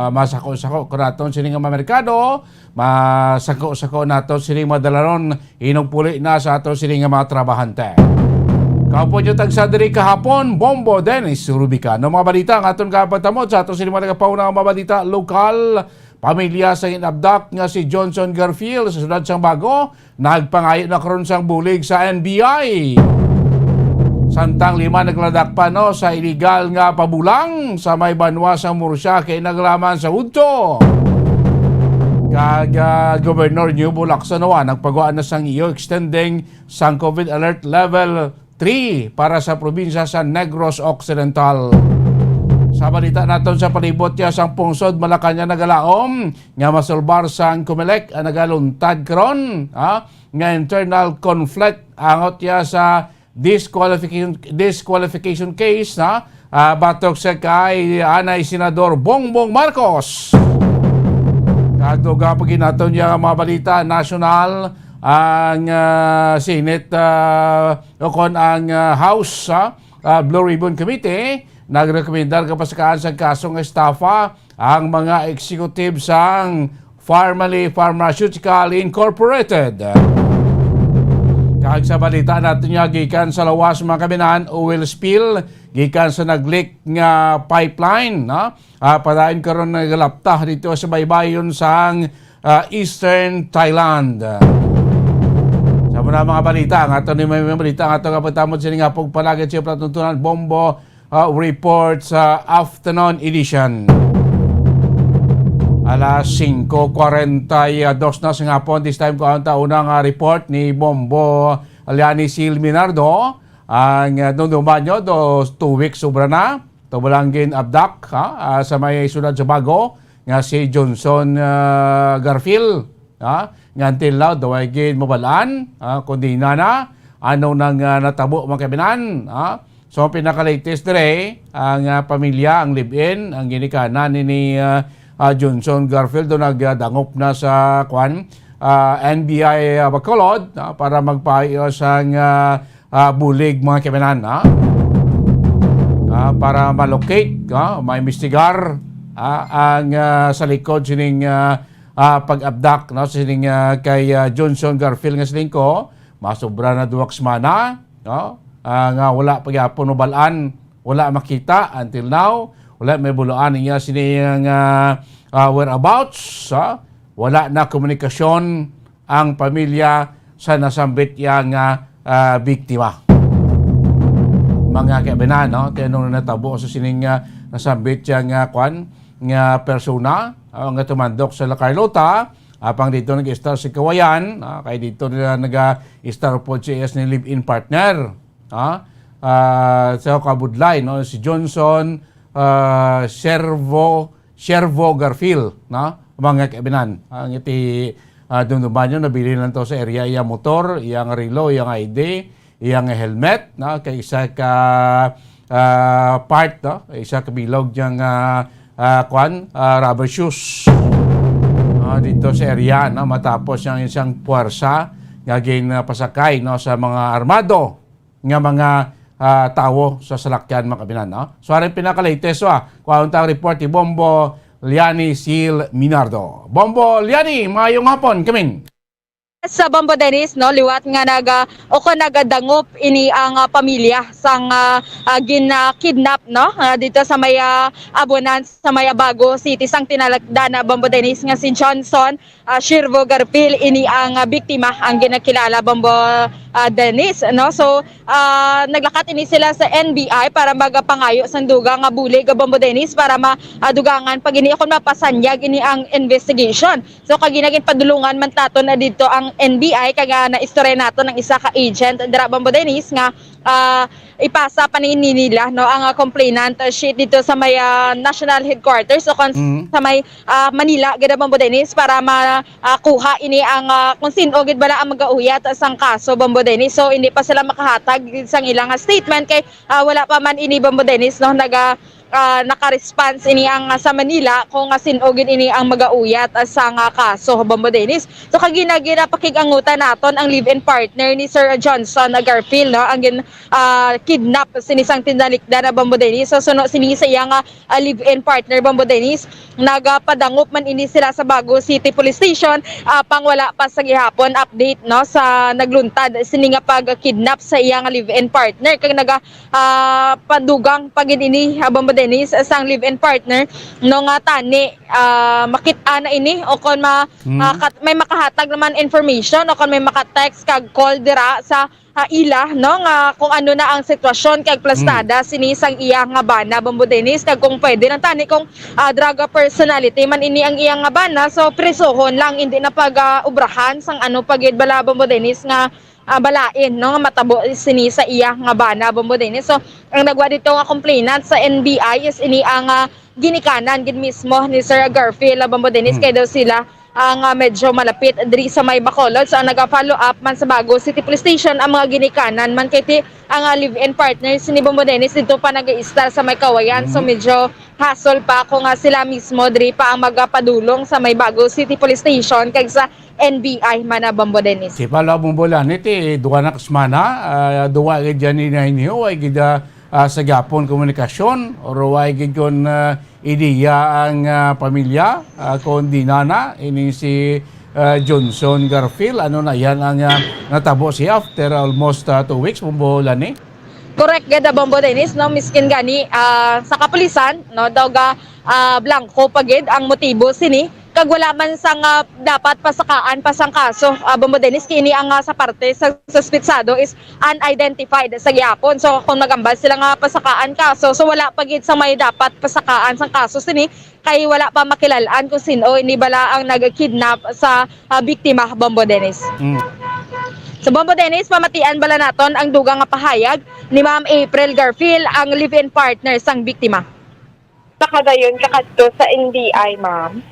Masako-sako ko natin sining mga merkado. Masako-sako natin sining madalaron. Inugpuli na sa ato sining mga trabahante. Kaupo nyo tagsadiri kahapon, Bombo Dennis Rubica. No mga balita ang aton kapatamod sa ato sining mga nagapauna mga balita lokal. Pamilya sa inabdak nga si Johnson Garfield sa Sudad sang Bago. Nagpangayo na karon sang bulig sa NBI. Santang 5 nagladak pa sa illegal nga pabulang sa may banwa sa Murcia kay naglaman sa udto. Kag Governor New Bulacson nagpagawa na sang iyo extending sang COVID alert level 3 para sa probinsya sa Negros Occidental. Sa balita naton sa palibot niya sang pungsod Malacañang nagalaom nga masulbar sang Comelec ang nagaluntad karon nga internal conflict angot niya sa disqualification case batok sa kay anay Senador Bongbong Marcos. Kagduga pagin naton niya mga balita national ang Senate o kon ang House Blue Ribbon Committee nagrekomendar kapasakaan sa kasong estafa ang mga executive sang Farmally Pharmaceutical Incorporated. Kag sa balita natin niya gikan sa lawas mga kabinan oil spill gikan sa nagleak nga pipeline padayon karon nagalaptah dito sa baybayon sang Eastern Thailand. Sa mga balita nga ato ni may balita nga ato kapatamod sini nga pagpalagad sa platuntunan Bombo report sa afternoon edition. Alas 5:42 na sa hapon, this time ko ang taunang report ni Bombo Liani Sil Minardo. Ang dumanyo 2 weeks sobra na. Tubulanggin abdak sa may sunod sa bago nga si Johnson Garfield. Nga until now, dawagin mabalaan, kundi na ano nang natabo mga kabinan. So pinaka-latest dire, ang pamilya, ang live-in, ang ginikanan ni Johnson Garfield do nagdangop na sa NBI Bacolod para magpaayos ang bulig mga kabinan para malocate, maimbestigar ang sa likod sining pag-abdak sining kay Johnson Garfield nga sining ko masobra na 2 semana nga wala pagyapon balaan, wala makita until now. Wala may buloan niya siniyang whereabouts. Wala na komunikasyon ang pamilya sa nasambit yang biktima. Mga kaibigan, tinong natabo sa sining nasambit yang nga persona nga tumandok sa La Carlota. Apang dito nag-star si Kawayan, kaya dito nila nag-star po si ni live-in partner. Sa kabudlay, si Johnson Shervo Garfield mga kaibigan ang iti dumduman nyo nabili lang to sa area iyang motor, iyang relo, iyang ID, iyang helmet kay isa ka part isa ka bilog diyang rubber shoes dito sa area matapos yung isang puwersa nga pasakay sa mga armado nga mga tao sa salakyan mga kabinan. So aring pinaka-latest kuha ang report ni Bombo Liani Sil Minardo. Bombo Liani, mayong hapon, kaming. Sa Bombo Dennis, liwat nga nagadangop ini ang pamilya sang kidnap dito sa may Abonan sa may Bago City sang tinalagda na Bombo Dennis nga si Johnson Shervo Garfield ini ang biktima ang ginakilala Bombo Dennis so naglakat ini sila sa NBI para magapangayo sang duga nga bulig Bombo Dennis para madugangan pag ini akon mapasanyag ini ang investigation. So kaginagin padulungan man taton na dito ang NBI kaya na istorya nato ng isa ka agent dira Bombo Dennis nga ipasa pa nila ang complainant sheet dito sa may national headquarters so sa may Manila gid Bombo Dennis para makuha ini ang kung sino gid bala ang magauyat sang kaso Bombo Dennis. So hindi pa sila makahatag sang ilang statement kay wala pa man ini Bombo Dennis naka-response ini ang sa Manila kung sinogin ini ang magauyat sa kaso Bombo Dennis. So kagina pakigangutan naton ang live-in partner ni Sir Johnson Garfield ang kidnap sinisang tinalikda na Bombo Dennis. So suno sini sa iyang live-in partner Bombo Dennis nagapadangop man ini sila sa Bago City Police Station pang wala pa sa gihapon update sa nagluntad sini nga pag-kidnap sa iyang live-in partner kag padugang pagin ini Bombo Dennis sang live-in partner nga tani makita na ini o kon may makahatag naman information o kon may maka-text kag call dira sa ila no nga kung ano na ang sitwasyon kag plastada sinisang iya nga bana Bombo Dennis kag kung pwede nang tani kung drug personality man ini ang iya nga bana so presohon lang hindi na pag-ubrahan sang ano pagid bala Bombo Dennis nga balain no nga matabo sini sa iya nga bana Bombo Dennis. So ang nagwa dito nga complainant sa NBI is ini ang ginikanan gid mismo ni Sir Garfield Bombo Dennis kay daw sila ang medyo malapit diri sa may Bacolod. So ang naga-follow up man sa Bago City Police Station ang mga ginikanan man kay ang live-in partners ni Bombo Dennis dito pa nag-i-star sa may Kawayan. So medyo hassle pa kung sila mismo diri pa ang magapadulong sa may Bago City Police Station kag sa NBI man na Bombo Dennis. Si pala Bombolan iti duwa na kasmana duwa gid yan inyo ay gid sa gapon komunikasyon or ay gid kon ideya ang pamilya kundi nana ini si Johnson Garfield ano na yan ang natabo siya after almost 2 weeks Bombolan ni. Correct gada Bombo Dennis no miskin gani sa kapulisan no daw ga blanco pagid ang motibo sini kag wala man sang dapat pasakaan pa sang kaso Bombo Dennis kini ang sa parte sa suspetsado is unidentified sa gyapon. So kung nagambal sila nga pasakaan kaso so wala pagid sa may dapat pasakaan sang kaso sini kay wala pa makilalaan kung sino ini bala ang nagkidnap sa biktima Bombo Dennis. So Bombo Dennis, pamatian bala naton ang dugang nga pahayag ni Ma'am April Garfield ang live-in partner sang biktima. Nakadayon kakadto sa NBI, ma'am.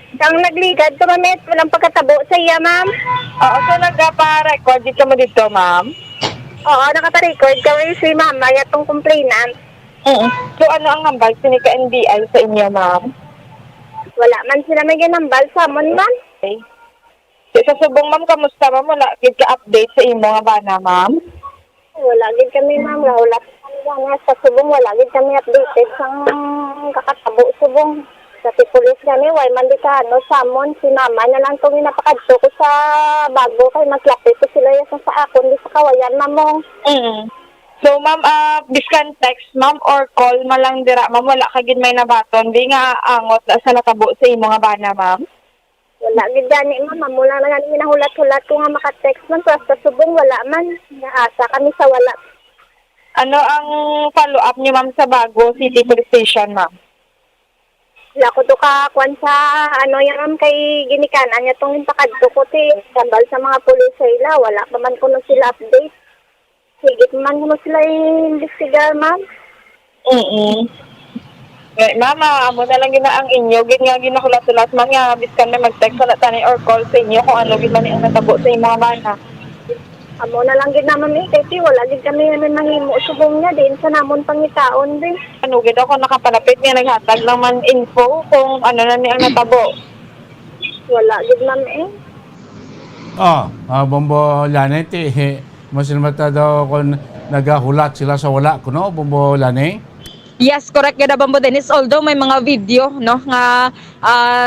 Ang nagligad ko, ma'am, walang pagkatabo sa iya, ma'am. Oo, so nagpa-record dito mo dito, ma'am? Oo, nakata-record ka rin si ma'am, ay atong complainant. So ano ang hambal sini ka NBI sa inyo, ma'am? Wala man sila may ginambal sa amon, ma'am. Okay. So, sa subong, ma'am, kamusta, ma'am? Wala gid ka update sa imo nga bana, ma'am? Wala gid kami, ma'am. Wala kami sa subong, wala gid kami updated sa kakatabo subong. Sa pulis kami, why man di ka, sa amon, si mama na lang itong napakadto ko sa Bago kay maglapit ko sila yung sa akon, di sa Kawayan, mamong. So, ma'am, biskan text, ma'am, or call malang dira, ma'am, wala ka gid may nabaton, di nga angot sa natabo sa imo nga bana, ma'am? Wala gid gani, ma'am, mula na nga minahulat-hulat ko nga makatext man, pero sa subong, wala man, naasa kami sa wala. Ano ang follow-up niyo, ma'am, sa Bago City Police Station, ma'am? Wala ko to ka kwan sa yan kay ginikanan niya tong impakadto ko gambal sa mga pulis sila wala pa man kuno sila update higit man kuno sila investigar ma'am. Mama, amo na lang gina ang inyo gid nga ginahulat-hulat man nga biskan may mag-text na tani or call sa inyo kung ano gid man ang natabo sa imong bana. Amo na lang gid naman kasi wala gid kami naman mahimo subong niya din sa namon pangitaon din. Ano gid ako nakapalapit nga naghatag lang man info kung ano na ni ang natabo. Wala gid ma'am Bombolan iti mas mata daw kung nagahulat sila sa wala kuno Bombolan Yes, correct gada Bombo Dennis. Although may mga video no nga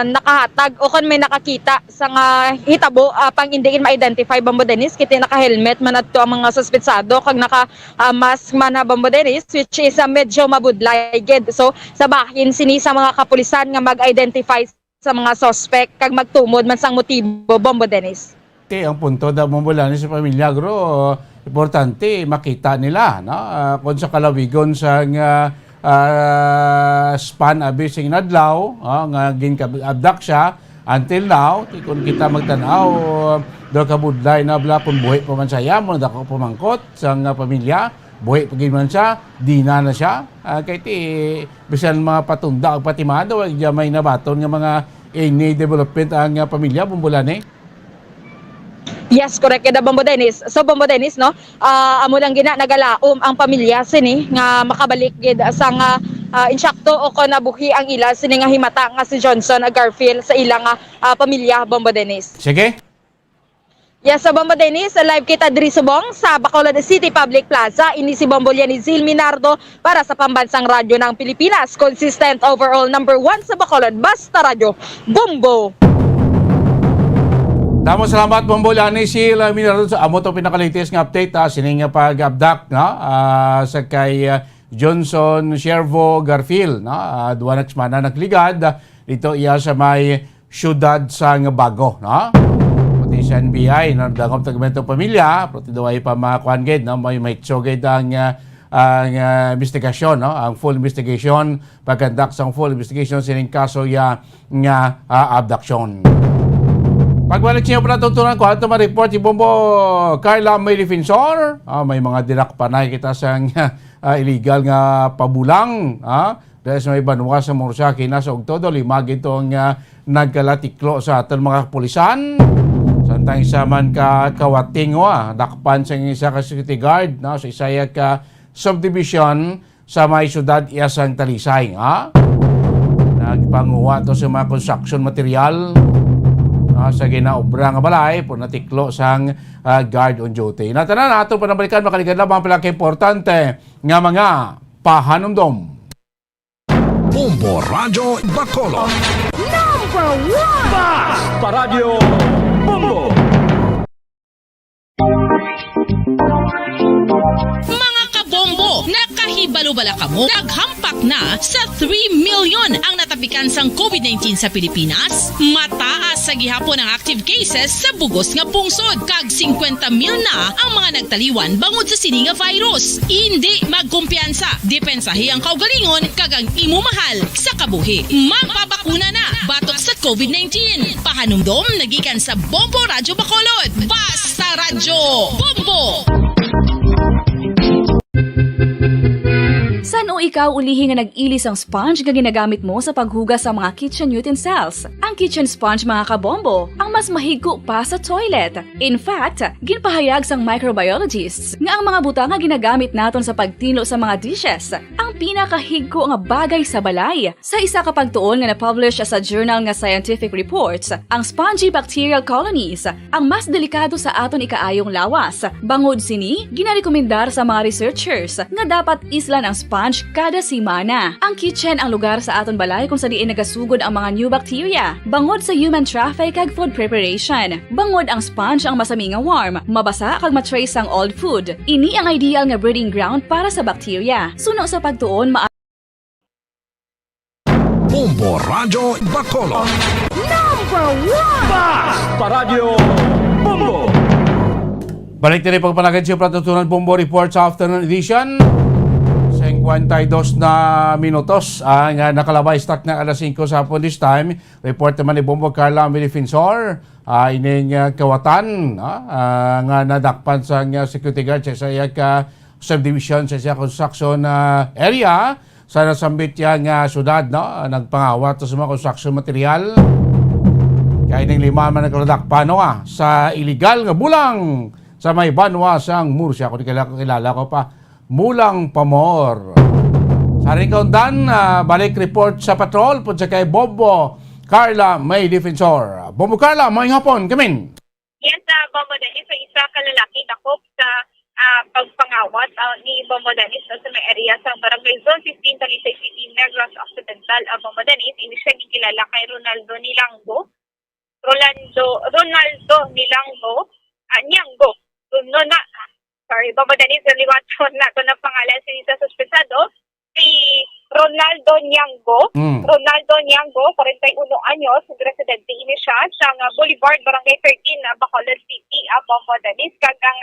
nakahatag o kon may nakakita sa nga hitabo pang hindi ma-identify Bombo Dennis kiti naka-helmet man adto ang mga suspetsado kag naka-mask man na Bombo Dennis which is medyo mabudlay gid. So sa bahin sini sa mga kapulisan nga mag-identify sa mga suspect kag magtumod man sang motibo Bombo Dennis. Ang punto da Bombolan sa pamilya gro importante makita nila no kung sa kalawigon sa span abising nadlaw nga ginabdak siya until now kung kita magtanaw do kabudlay na bla pun buhi pa man sa yamon dako pamangkot sa pamilya buhi pagin man siya di na siya kay ti bisan mga patunda og patimado wag may nabaton nga mga any development ang pamilya Bombolan Yes, correct kada Bombo Dennis. So Bombo Dennis no, amo lang gina nagalaom ang pamilya sini nga makabalik gid sa nga insyakto o kon nabuhi ang ila sini nga himata nga si Johnson Garfield sa ilang pamilya Bombo Dennis. Sige. Yes, sa Bombo Dennis, live kita diri subong sa Bacolod City Public Plaza. Ini si Bombolyan ni Zil Minardo para sa Pambansang Radyo ng Pilipinas. Consistent overall number 1 sa Bacolod. Basta Radyo, Bombo! Damo salamat Bombolan ni Zil Minardo sa amo to pinaka-latest nga update sining nga pag-abduct sa kay Johnson Shervo Garfield duwa na semana nagligad dito iya sa may syudad sa Bago pati sa NBI na dangop tagmentong pamilya pati daw ay pa makuan gid no may tsoged ang investigasyon no ang full investigation pagkandak sang full investigation sining kaso nga abduction. Pagbalik siya para tutunan ko ato ma-report si Bombo Carla May Defensor. May mga dinakpanay kita sang illegal nga pabulang. Dahil sa may banwa sa Morsaki na sa Ogtodo, limag itong nagkalatiklo sa aton mga pulisan. Santang isa man ka kawating dakpan sa isa ka security guard sa isaya ka subdivision sa may syudad Iyasang Talisay. Nagpanguha to sa mga construction material. Sa ginaobra nga balay po natiklo sang guard on duty. Natanan ato panabalikan makaligad lamang pila importante nga mga pahanumdom. Bombo Radyo Bacolod. Number 1! Bas Paradyo Bombo. Mga kabombo, nakahibalo-bala ka mo? Naghampak na sa 3 million ang natapikan sang COVID-19 sa Pilipinas? Mataas sa gihapon ang active cases sa bugos nga pungsod. Kag 50 mil na ang mga nagtaliwan bangod sa sini nga virus. Hindi magkumpiyansa. Depensahi ang kaugalingon kag ang imo mahal sa kabuhi. Magpabakuna na batok sa COVID-19. Pahanumdom nagikan sa Bombo Radyo Bacolod. Basta Radyo Bombo! San o ikaw ulihi nga nag-ilis ang sponge nga ginagamit mo sa paghugas sa mga kitchen utensils? Ang kitchen sponge mga kabombo, ang mas mahigko pa sa toilet. In fact, ginpahayag sang microbiologists nga ang mga butang nga ginagamit naton sa pagtilo sa mga dishes ang pinakahigko nga bagay sa balay. Sa isa ka pagtuon nga na-publish sa journal nga Scientific Reports, ang spongy bacterial colonies ang mas delikado sa aton ikaayong lawas. Bangod sini, ginarekomendar sa mga researchers nga dapat islan ang sponge kada simana. Ang kitchen ang lugar sa aton balay kung sa diin nagasugod ang mga new bacteria. Bangod sa human traffic kag food preparation. Bangod ang sponge ang masami nga warm, mabasa kag matrace ang old food. Ini ang ideal nga breeding ground para sa bacteria. Suno sa pagtuon Bombo Radyo Bacolod. Number 1! Bas Paradyo Bombo. Balik na rin pagpanagad siya Platutunan Bombo Report sa afternoon edition. 52 na minutos ang nakalabay start ng alas 5 sa hapon this time. Report naman ni Bombo Carla May Defensor. Ining kawatan nga nadakpan sa security guard sa iya ka subdivision sa iya construction area sa nasambit nga syudad nagpangawat sa mga construction material. Kaya ining 5 man nagladakpan sa illegal nga bulang sa may banwa sang Murcia. Kung kilala ko pa Mulang Pamor. Sa Rincondan, balik report sa patrol po sa kay Bombo Carla May Defensor. Bombo Carla, may hapon, kamin. Yes, Bombo Dennis, sa isa kalalaki dakop sa pagpangawat ni Bombo Dennis sa may area sa Barangay Zone 15, Talisay City, Negros Occidental. Bombo Dennis, ini siya gikilala kay Ronaldo Nilango. Bombo Dennis, liwaton na ito ng pangalan sa isa suspetsado. Si Ronaldo Niango. Ronaldo Niango, 41 anyos, residente ini siya sa Boulevard, Barangay 13, Bacolod City, Bombo Dennis. Kagang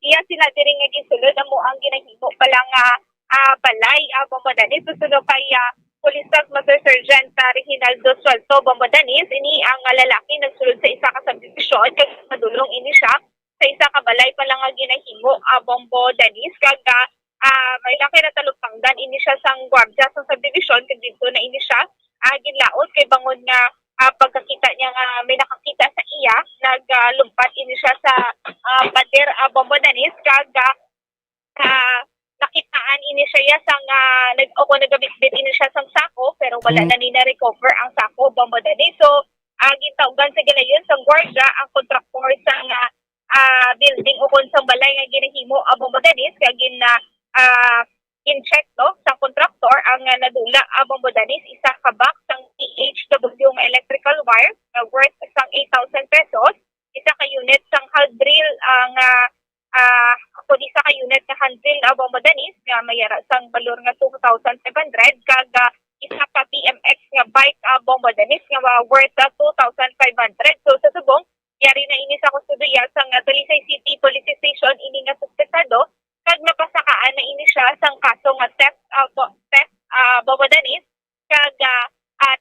iya sila diri nga gisulod mo ang ginahimo palang balay, Bombo Dennis. Susunod kay Police Staff Master Sergeant Reginaldo Suelto, Bombo Dennis. Ini ang lalaki nagsulod sa isa ka subdivision kag madulong ini siya sa isa ka balay palang nga ginahimo, Bombo Dennis. Kaga may laki na talupangdan ini siya sang gwardya sa subdivision kag dito na ini siya ginlaot kay bangon nga pagkakita niya nga may nakakita sa iya naglumpat ini siya sa pader, Bombo Dennis. Kaga nakitaan ini siya sang nagabitbit ini siya sang sako pero wala na ni na-recover ang sako, Bombo Dennis. So gintawgan sa ginayon sang gwardya ang contractor sang building o kung sang balay nga ginahimo, Bombo Dennis. Kaya in-check sa contractor ang nadula, Bombo Dennis, isa ka box sang PHW nga electrical wire worth sang 8,000 pesos, isa ka unit sang hand drill isa ka unit na hand drill, Bombo Dennis, nga mayara sang balor nga 2,500, kaga isa ka BMX nga bike, Bombo Dennis, nga worth 2,500. So sa subong Yari na ini sa kustudiya sa Talisay City Police Station ini nga suspetsado kag napasakaan na ini siya sang kaso nga theft bobodanis kag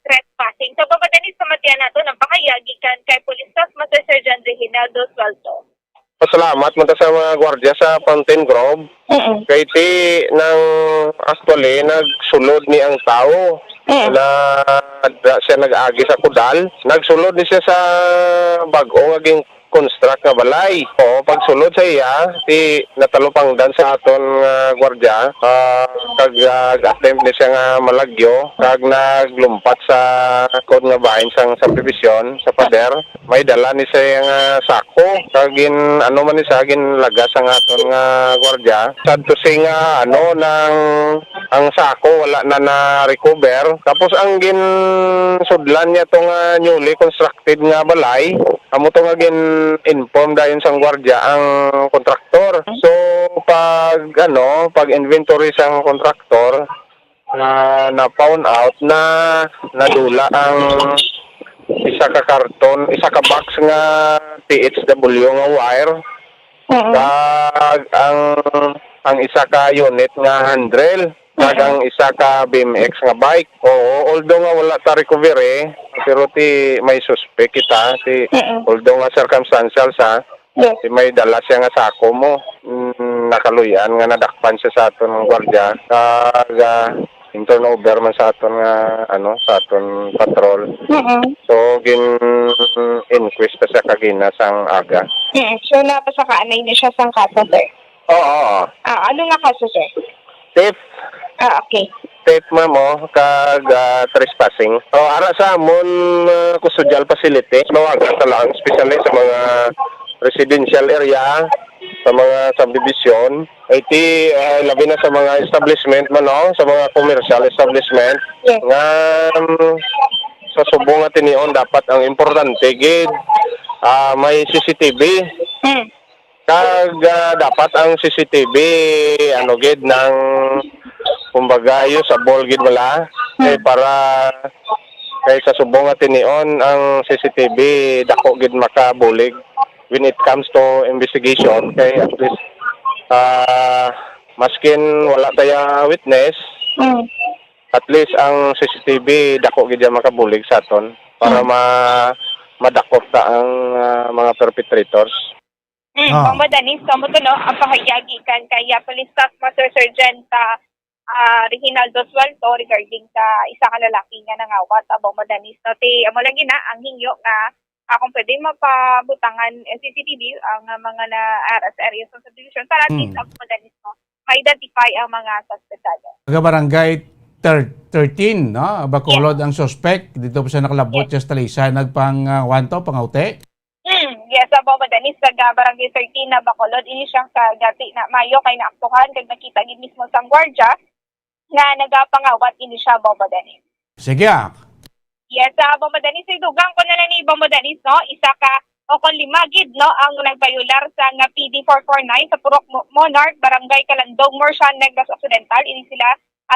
trespassing. So bobodanis kamatian nato ng pakayagi kan kay Police Staff Master Sergeant Reginaldo Sualto. Pasalamat mo sa mga gwardiya sa Fountain Grove. Kay ti nang actually nagsulod ni ang tao. Na siya nag-agi sa kudal. Nagsulod ni siya sa bag-o ngaging construct nga balay. O pagsulod sa iya, ti natalupangdan sa aton gwardiya. Kag attempt ni siya nga malagyo. Kag naglumpat sa kod nga bahin sang subdivision sa pader. May dala ni siya nga sako. Kag ano man ni siya ginlagas ang aton nga gwardiya. Sadto siya nga nang ang sako wala na na-recover. Tapos ang ginsudlan niya tong newly constructed nga balay. Amo to nga gin-inform dayon sang gwardiya ang kontraktor. So pag inventory sang kontraktor na found out na nadula ang isa ka karton, isa ka box nga PHW nga wire. Kag ang isa ka unit nga handrail. Kag ang isa ka BMX nga bike. Oo, although nga wala ta recovery, pero ti may suspect kita, although nga circumstantial sa, ti may dala siya nga sako mo, nakaluyan nga nadakpan siya sa aton ng gwardiya. Kag turnover man sa aton nga sa aton patrol. So inquest siya kagina sang aga. So napasakaan na ini siya sang kaso, sir? Oo. Ano nga kaso, sir? Theft. Okay. Theft mo kag trespassing. O ara sa amon custodial facility, mawaga lang especially sa mga residential area, sa mga subdivision, IT labi na sa mga establishment sa mga commercial establishment. Nga sa subong nga tinion dapat ang importante gid may CCTV. Kag dapat ang CCTV gid ng kumbaga sa ball gid wala para kay sa subong nga tinion ang CCTV dako gid makabulig when it comes to investigation kay at least maskin wala taya witness at least ang CCTV dako gid makabulig sa aton para madakop ta ang mga perpetrators. Pamadanis, kamo to ang pahayagi kan kay Police Staff Master Sergeant Reginaldo Sualto regarding sa isa ka lalaki nga nangawat abang madanis. No, amo lang na ang hingyo nga kung pwede mapabutangan CCTV ang mga sa areas of subdivision para at least abang madanis ma-identify ang mga suspetsado. Barangay 13, no? Bacolod ang suspect. Dito pa siya nakalabot sa Talisay. Nagpang-wanto, pangaute? Yes, abang madanis sa Barangay 13 na Bacolod. Ini siyang kagati na mayo kay naaktuhan kag nakita gid mismo sang gwardiya nga nagapangawat ini siya abang madanis. Sige. Yes, abang madanis ay dugang ko na ni abang madanis isa ka o kon limagid ang nagpayular sa nga PD 449 sa Purok Monarch, Barangay Kalandong, Morsan, Negros Occidental. Ini sila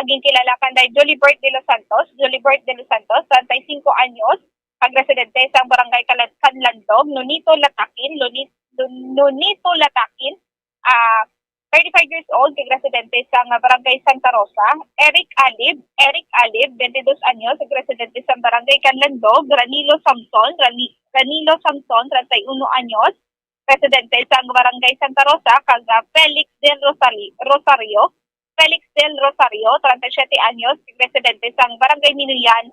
aging kilala kanday Jolibert de los Santos, 35 anyos. Ang residente sa Barangay Kanlandog, Nonito Latakin, 35 years old, kay residente sa Barangay Santa Rosa, Eric Alib, 22 anyos, kay residente sa Barangay Kanlandog, Ranilo Samson, 31 anyos, residente sa Barangay Santa Rosa, kag Felix del Rosario, 37 anyos, kay residente sa Barangay Minuyan,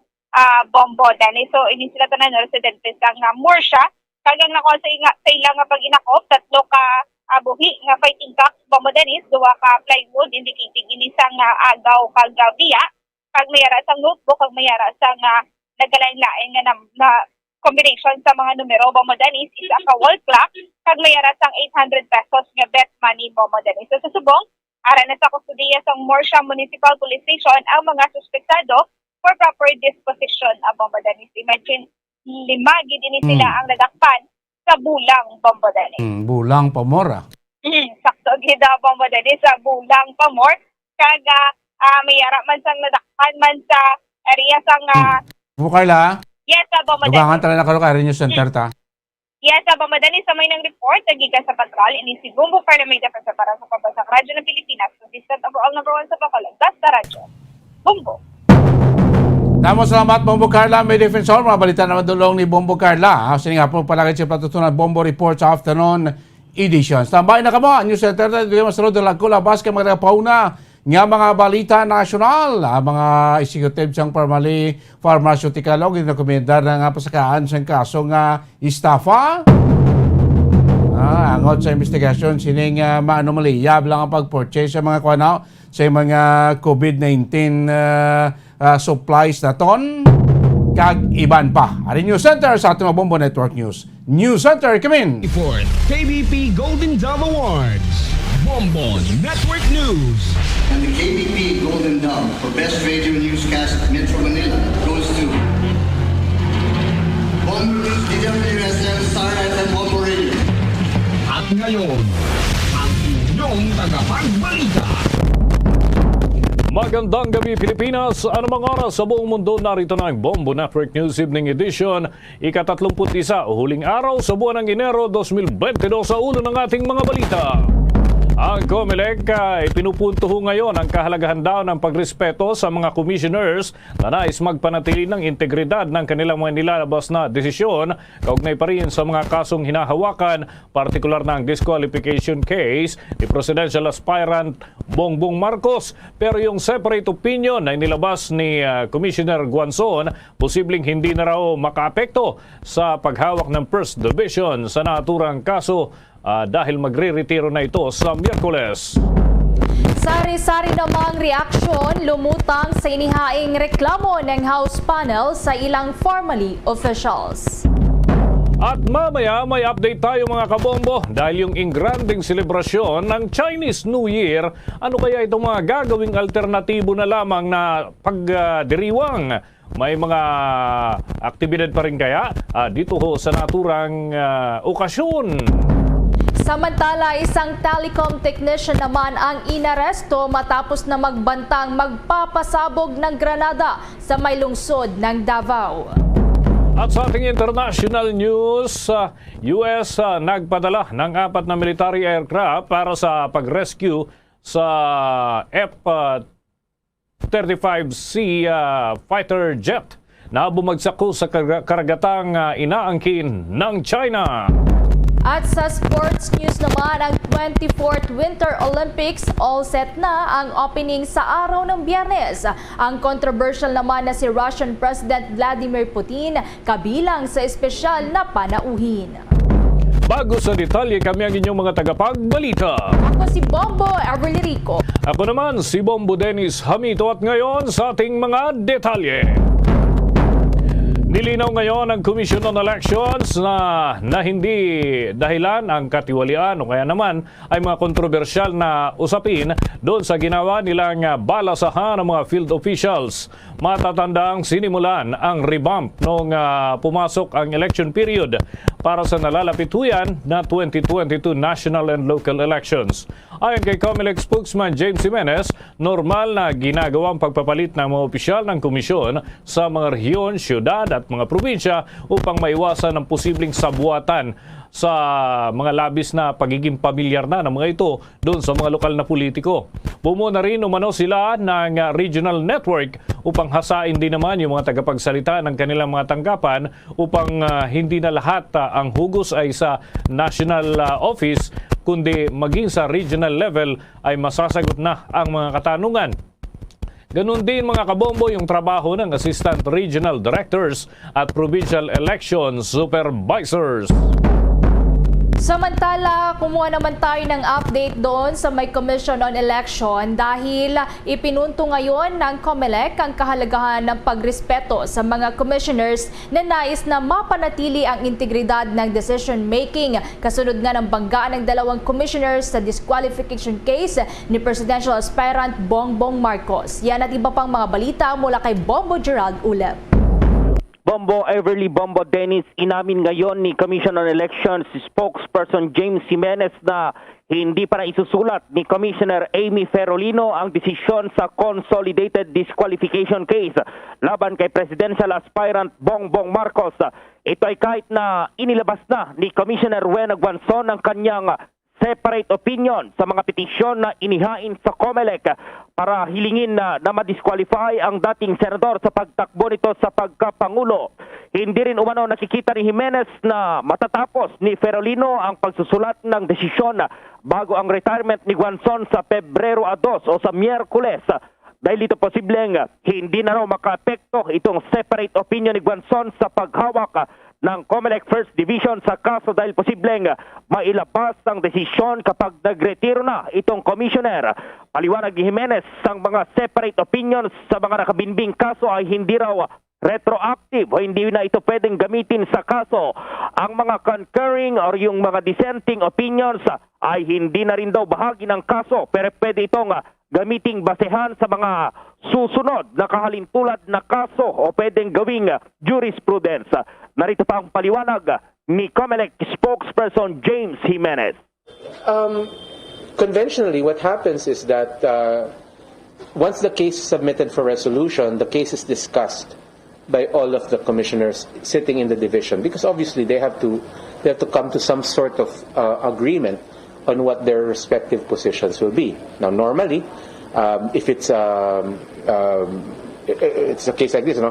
Bombo Dani. So ini sila tanan residente sang Morsha kagang nako sa ilang pag inakop tatlo ka buhi nga fighting cocks Bombo Dani, duwa ka plywood indicating ini sang agaw kag biya kag mayara sang notebook kag mayara sang nagalain-lain nga na combination sa mga numero Bombo Dani, isa ka wall clock kag mayara sang 800 pesos nga bet money Bombo Dani. So sa subong ara na sa kustudiya sang Morsha Municipal Police Station ang mga suspektado for proper disposition abang madanis. Imagine, 5 gid ini sila ang nadakpan sa bulang Bombodani. Bulang Pamor. Sakto gid abang madanis sa bulang Pamor. Kaga mayara man sang nadakpan man sa area sang Bukarla. Yes, abang madanis. Dugangan tala na kalukari niyo center ta. Yes, Bombo Dennis, sa may ng report, nagikan sa patrol, ini si Bumbo para may defensa para sa pabasang radyo ng Pilipinas. Consistent overall number 1 sa Bacolod. Basta radyo. Bumbo. Namo salamat Bombo Carla, may defensor. Mga balita naman dulong ni Bombo Carla. Sini nga po palagi siya patutunan Bombo Report sa afternoon editions. Tambay na kamo, News Center, dito masunod ng Lagkula, Basque, mga pauna nga mga balita nasyonal, mga executive sang formally pharmaceutical o ginakomendar na nga pasakaan sa kaso nga estafa. Angot sa investigasyon sining ma-anomalya lang ang pag-purchase sa mga kuwanaw sa mga COVID-19 supplies na ton kag iban pa. Ari News Center sa ating Bombo Network News. News Center, come in! For KBP Golden Dove Awards, Bombo Network News. And the KBP Golden Dove for Best Radio Newscast at Metro Manila goes to Bombo News, DWSM, Star FM, Bombo Radio. At ngayon, ang inyong tagapagbalita. Magandang gabi Pilipinas, anumang oras sa buong mundo, narito na ang Bombo Network News Evening Edition, ika-31, huling araw sa buwan ng Enero 2022 sa ulo ng ating mga balita. Ang COMELEC ay pinupuntuho ngayon ang kahalagahan daw ng pagrespeto sa mga commissioners na nais magpanatili ng integridad ng kanilang mga nilalabas na desisyon kaugnay pa rin sa mga kasong hinahawakan, partikular na ang disqualification case ni Presidential Aspirant Bongbong Marcos. Pero yung separate opinion na inilabas ni Commissioner Guanzon, posibleng hindi na raw makaapekto sa paghawak ng First Division sa naturang kaso dahil magre-retiro na ito sa Miyerkules. Sari-sari namang reaksyon lumutang sa inihaing reklamo ng House panel sa ilang formally officials. At mamaya may update tayo mga kabombo dahil yung ingranding selebrasyon ng Chinese New Year, ano kaya itong mga gagawing alternatibo na lamang na pagdiriwang? May mga aktibidad pa rin kaya dito ho sa naturang okasyon? Samantala, isang telecom technician naman ang inaresto matapos na magbantang magpapasabog ng granada sa may lungsod ng Davao. At sa ating international news, US nagpadala ng 4 na military aircraft para sa pag-rescue sa F-35C fighter jet na bumagsak sa karagatang inaangkin ng China. At sa sports news naman, ang 24th Winter Olympics all set na ang opening sa araw ng Biyernes. Ang controversial naman na si Russian President Vladimir Putin kabilang sa espesyal na panauhin. Bago sa detalye, kami ang inyong mga tagapagbalita. Ako si Bombo Everly Rico. Ako naman si Bombo Dennis Hamito at ngayon sa ating mga detalye. Nilinaw ngayon ng Commission on Elections na hindi dahilan ang katiwalian o kaya naman ay mga kontrobersyal na usapin doon sa ginawa nilang balasahan ng mga field officials. Matatandang sinimulan ang revamp noong pumasok ang election period para sa nalalapit huyan na 2022 national and local elections. Ayon kay COMELEC spokesman James Jimenez, normal na ginagawang pagpapalit ng mga opisyal ng komisyon sa mga rehiyon, syudad at mga probinsya upang maiwasan ang posibleng sabuatan sa mga labis na pagiging pamilyar na ng mga ito doon sa mga lokal na politiko. Bumuna rin umano sila ng regional network upang hasain din naman yung mga tagapagsalita ng kanilang mga tanggapan upang hindi na lahat ang hugos ay sa national office kundi maging sa regional level ay masasagot na ang mga katanungan. Ganun din mga kabombo yung trabaho ng Assistant Regional Directors at Provincial Election Supervisors. Samantala, kumuha naman tayo ng update doon sa may Commission on Election dahil ipinunto ngayon ng COMELEC ang kahalagahan ng pagrespeto sa mga commissioners na nais na mapanatili ang integridad ng decision-making kasunod nga ng banggaan ng 2 commissioners sa disqualification case ni Presidential Aspirant Bongbong Marcos. Yan at iba pang mga balita mula kay Bombo Gerald Ulep. Bombo Everly Bombo Dennis, inamin ngayon ni Commission on Elections spokesperson James Jimenez na hindi pa na isusulat ni Commissioner Amy Ferolino ang desisyon sa consolidated disqualification case laban kay presidential aspirant Bongbong Marcos. Ito ay kahit na inilabas na ni Commissioner Wen Aguanzon ang kanyang separate opinion sa mga petisyon na inihain sa COMELEC para hilingin na ma-disqualify ang dating senador sa pagtakbo nito sa pagkapangulo. Hindi rin umano nakikita ni Jimenez na matatapos ni Ferolino ang pagsusulat ng desisyon bago ang retirement ni Guanzon sa Pebrero 2 o sa Miyerkules. Dahil ito posibleng hindi na raw maka-apekto itong separate opinion ni Guanzon sa paghawak ng COMELEC First Division sa kaso dahil posibleng mailabas ang desisyon kapag nagretiro na itong commissioner. Paliwanag ni Jimenez, ang mga separate opinions sa mga nakabinbing kaso ay hindi raw retroactive o hindi na ito pwedeng gamitin sa kaso. Ang mga concurring or yung mga dissenting opinions ay hindi na rin daw bahagi ng kaso pero pwede itong gamiting basehan sa mga susunod na kahalintulad na kaso o pwedeng gawing jurisprudence. Narito pa ang paliwanag ni COMELEC spokesperson James Jimenez. Conventionally, what happens is that once the case is submitted for resolution, the case is discussed by all of the commissioners sitting in the division because obviously they have to come to some sort of agreement on what their respective positions will be. Now, normally, if it's a case like this,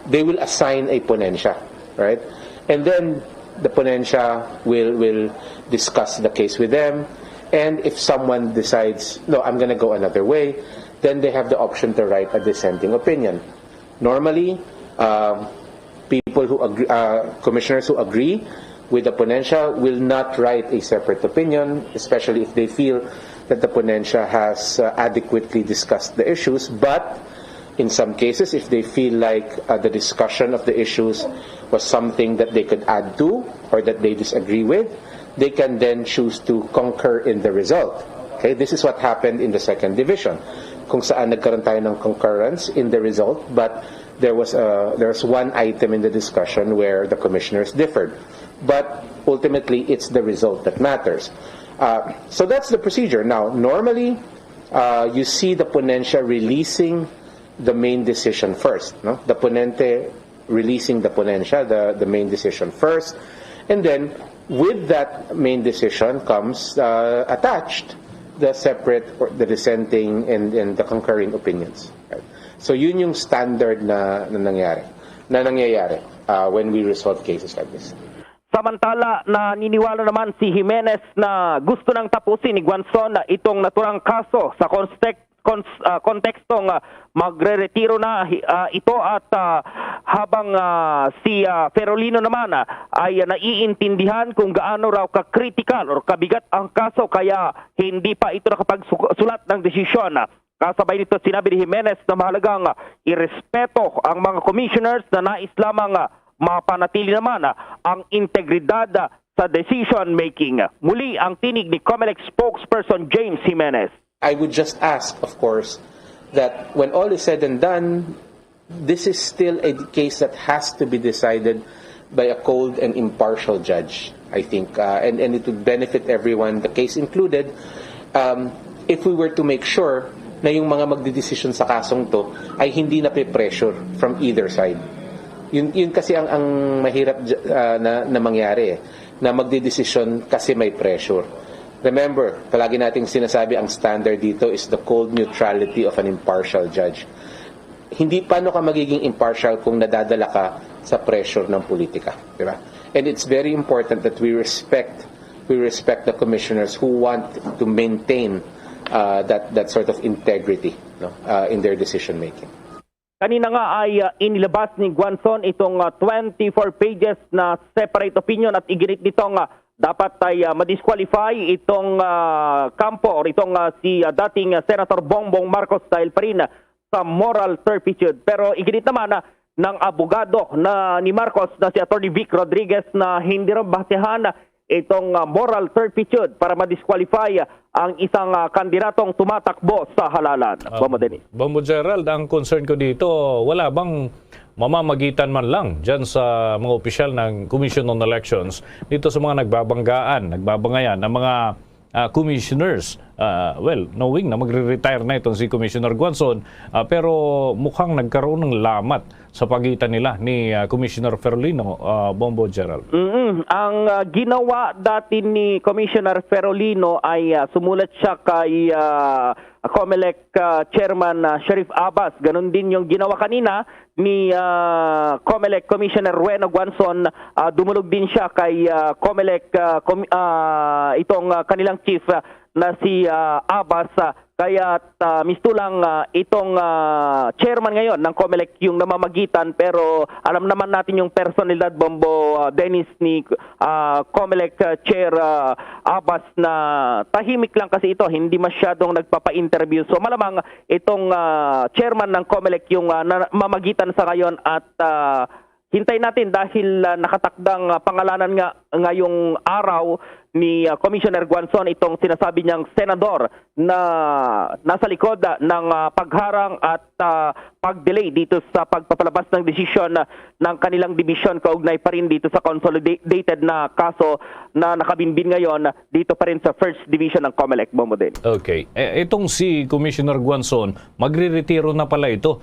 they will assign a ponencia, right? And then the ponencia will discuss the case with them. And if someone decides, no, I'm going to go another way, then they have the option to write a dissenting opinion. Normally, people who agree, commissioners who agree with the ponencia will not write a separate opinion, especially if they feel that the ponencia has adequately discussed the issues. But in some cases, if they feel like the discussion of the issues was something that they could add to or that they disagree with, they can then choose to concur in the result. Okay, this is what happened in the second division, kung saan nagkaroon tayo ng concurrence in the result, but there was one item in the discussion where the commissioners differed. But ultimately, it's the result that matters. So that's the procedure. Now, normally, you see the ponencia releasing the main decision first. No? The ponente releasing the ponencia, the main decision first. And then, with that main decision comes attached the separate, or the dissenting and the concurring opinions. Right? So yun yung standard na nangyayari when we resolve cases like this. Samantala, naniniwala naman si Jimenez na gusto nang tapusin ni Guanzon na itong naturang kaso sa kontekstong magre-retiro na ito at habang si Ferolino naman ay naiintindihan kung gaano raw ka-critical or kabigat ang kaso kaya hindi pa ito nakapagsulat ng desisyon. Kasabay nito sinabi ni Jimenez na mahalagang irespeto ang mga commissioners na nais lamang mapanatili naman ang integridad sa decision making. Muli ang tinig ni COMELEC spokesperson James Jimenez. I would just ask, of course, that when all is said and done, this is still a case that has to be decided by a cold and impartial judge, I think, and it would benefit everyone, the case included, if we were to make sure na yung mga magdidesisyon sa kasong to ay hindi na pe-pressure from either side. Yun kasi ang mahirap na mangyari na magdidesisyon kasi may pressure. Remember, palagi nating sinasabi ang standard dito is the cold neutrality of an impartial judge. Hindi paano ka magiging impartial kung nadadala ka sa pressure ng politika, di ba? And it's very important that we respect the commissioners who want to maintain that sort of integrity, no, in their decision making. Kanina nga ay inilabas ni Guanzon itong 24 pages na separate opinion at iginit nitong dapat ay ma-disqualify itong kampo or itong si dating Senator Bongbong Marcos dahil pa rin sa moral turpitude. Pero iginit naman ng abogado na ni Marcos na si Attorney Vic Rodriguez na hindi rin basehan itong moral turpitude para ma-disqualify ang isang kandidatong tumatakbo sa halalan. Bombo Dennis. Bombo Gerald, ang concern ko dito, wala bang mamamagitan man lang dyan sa mga opisyal ng Commission on Elections dito sa mga nagbabangayan ng mga commissioners. Knowing na magre-retire na itong si Commissioner Guanzon, pero mukhang nagkaroon ng lamat sa pagitan nila ni Commissioner Ferolino, Bombo Gerald. Ang ginawa dati ni Commissioner Ferolino ay sumulat siya kay COMELEC Chairman Sheriff Abbas. Ganon din yung ginawa kanina ni COMELEC Commissioner Rueno Guanzon. Dumulog din siya kay COMELEC itong kanilang chief na si Abbas. Kaya mistulang itong chairman ngayon ng COMELEC yung namamagitan, pero alam naman natin yung personalidad, Bombo Dennis, ni COMELEC Chair Abbas na tahimik lang kasi ito, hindi masyadong nagpapa-interview. So malamang itong chairman ng COMELEC yung namamagitan sa ngayon at hintay natin dahil nakatakdang pangalanan nga ngayong araw ni Commissioner Guanzon itong sinasabi niyang senador na nasa likod ng pagharang at pag-delay dito sa pagpapalabas ng desisyon ng kanilang division kaugnay pa rin dito sa consolidated na kaso na nakabinbin ngayon dito pa rin sa First Division ng COMELEC, Bombo din. Okay. Itong si Commissioner Guanzon, magre-retiro na pala ito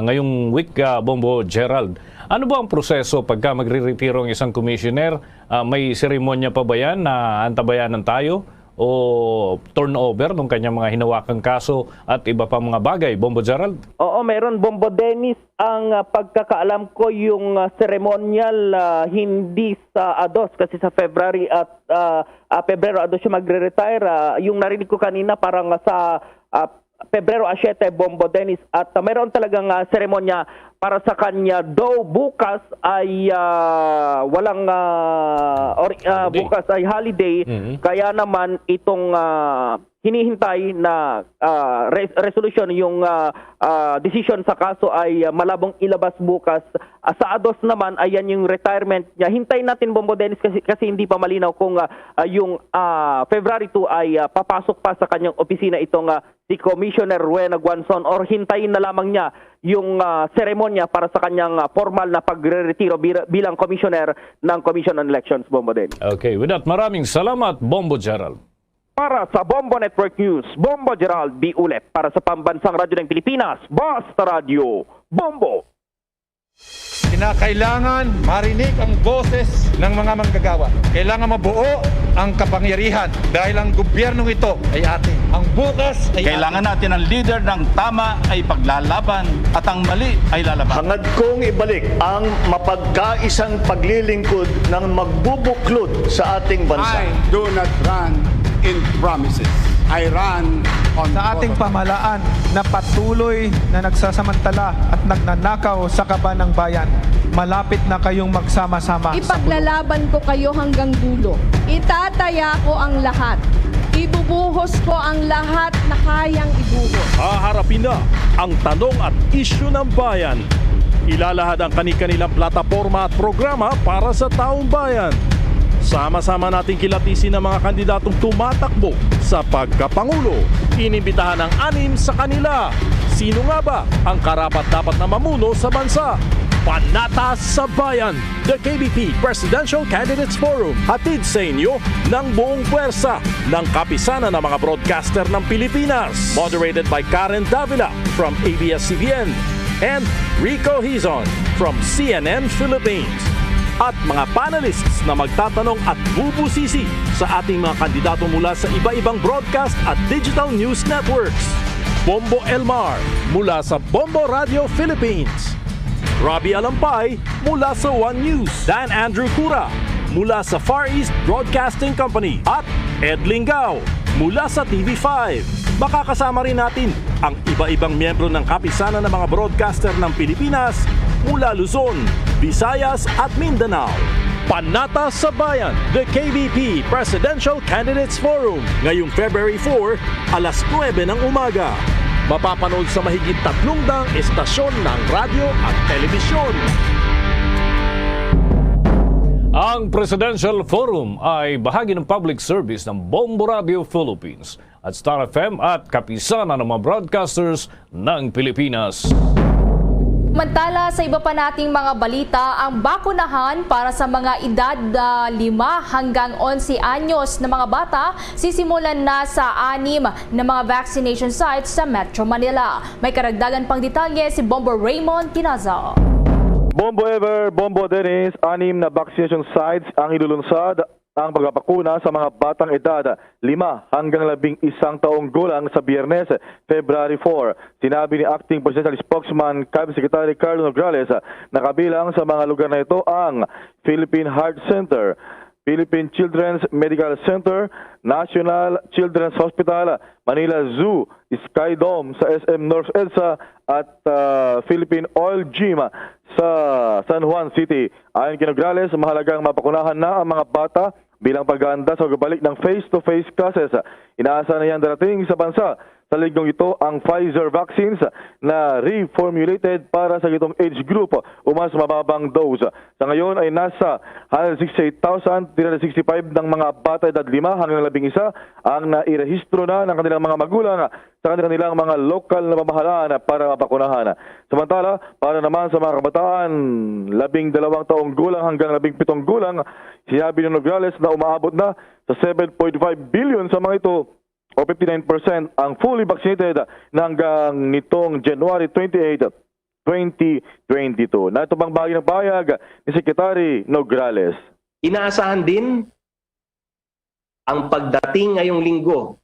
ngayong week, Bombo Gerald. Ano ba ang proseso pagka magre-retiro ang isang commissioner? May seremonya pa ba yan na antabayanan tayo? O turnover ng kanyang mga hinawakang kaso at iba pa mga bagay, Bombo Gerald? Oo, meron, Bombo Dennis. Ang pagkakaalam ko yung ceremonial hindi sa ADOS kasi sa February at Pebrero ADOS siya magre-retire. Yung narinig ko kanina parang sa Pebrero 7, Bombo Dennis, at mayroon talagang seremonya para sa kanya. Though bukas ay walang bukas ay holiday, kaya naman itong hinihintay na resolution, yung decision sa kaso ay malabong ilabas bukas. Sa ADOS naman, ayan yung retirement niya. Hintayin natin, Bombo Dennis, kasi hindi pa malinaw kung yung February 2 ay papasok pa sa kanyang opisina itong si Commissioner Rueno Guanzon, or hintayin na lamang niya yung seremonya para sa kanyang formal na pagre-retiro bilang commissioner ng Commission on Elections, Bombo Dennis. Okay, with that, maraming salamat, Bombo Gerald. Para sa Bombo Network News, Bombo Gerald D. Ulet. Para sa Pambansang Radyo ng Pilipinas, Basta Radio, Bombo. Kinakailangan marinig ang boses ng mga manggagawa. Kailangan mabuo ang kapangyarihan dahil ang gobyernong ito ay atin. Ang bukas ay kailangan natin ang leader ng tama ay paglalaban at ang mali ay lalaban. Hangad kong ibalik ang mapagkaisang paglilingkod ng magbubuklod sa ating bansa. I do not run in promises. I run on sa ating pamahalaan na patuloy na nagsasamantala at nagnanakaw sa kaban ng bayan. Malapit na kayong magsama-sama. Ipaglalaban ko kayo hanggang dulo. Itataya ko ang lahat. Ibubuhos ko ang lahat na kayang ibuhos. Haharapin na ang tanong at isyu ng bayan. Ilalahad ang kani-kanilang plataporma at programa para sa taong bayan. Sama-sama nating kilatisin ang mga kandidatong tumatakbo sa pagkapangulo. Inimbitahan ang 6 sa kanila. Sino nga ba ang karapat-dapat na mamuno sa bansa? Panatas sa Bayan, the KBP Presidential Candidates Forum. Hatid sa inyo ng buong puwersa ng kapisanan ng mga broadcaster ng Pilipinas. Moderated by Karen Davila from ABS-CBN and Rico Hizon from CNN Philippines. At mga panelists na magtatanong at bubusisi sa ating mga kandidato mula sa iba-ibang broadcast at digital news networks. Bombo Elmar mula sa Bombo Radio Philippines. Robbie Alampay mula sa One News. Dan Andrew Cura mula sa Far East Broadcasting Company. At Ed Lingao mula sa TV5. Makakasama rin natin ang iba-ibang miyembro ng kapisanan ng mga broadcaster ng Pilipinas mula Luzon, Visayas at Mindanao. Panatas sa Bayan, the KBP Presidential Candidates Forum. Ngayong February 4, alas 9 ng umaga. Mapapanood sa mahigit 300 estasyon ng radyo at telebisyon. Ang Presidential Forum ay bahagi ng public service ng Bombo Radio Philippines at Star FM at kapisanan ng mga broadcasters ng Pilipinas. Mantala sa iba pa nating mga balita, ang bakunahan para sa mga edad 5 hanggang 11 anyos na mga bata sisimulan na sa 6 na mga vaccination sites sa Metro Manila. May karagdagan pang detalye si Bombo Raymond Tinaza. Bombo Ever, Bombo Dennis, 6 na vaccination sites ang ilulunsad ang pagpapakuna sa mga batang edad 5 hanggang 11 taong gulang sa Biyernes, February 4. Sinabi ni Acting Presidential Spokesman Cabinet Secretary Carlo Nograles na kabilang sa mga lugar na ito ang Philippine Heart Center, Philippine Children's Medical Center, National Children's Hospital, Manila Zoo, Sky Dome sa SM North EDSA at Philippine Oil Gym sa San Juan City. Ayon kay Nograles, mahalagang mapakunahan na ang mga bata bilang paghahanda sa pagbabalik ng face-to-face classes. Inaasahan na yan darating sa bansa sa linggong ito ang Pfizer vaccines na reformulated para sa gitong age group o mas mababang dose. Sa ngayon ay nasa 168,365 ng mga bata edad 5 hanggang 11 ang nairehistro na ng kanilang mga magulang sa kanilang mga lokal na pamahalaan para mapakunahan. Samantala, para naman sa mga kabataan 12 taong gulang hanggang 17 gulang, sinabi ni Nograles na umaabot na sa 7.5 billion sa mga ito o 59% ang fully vaccinated na hanggang nitong January 28, 2022. Na ito bang bahagi ng pahayag ni Secretary Nograles. Inaasahan din ang pagdating ngayong linggo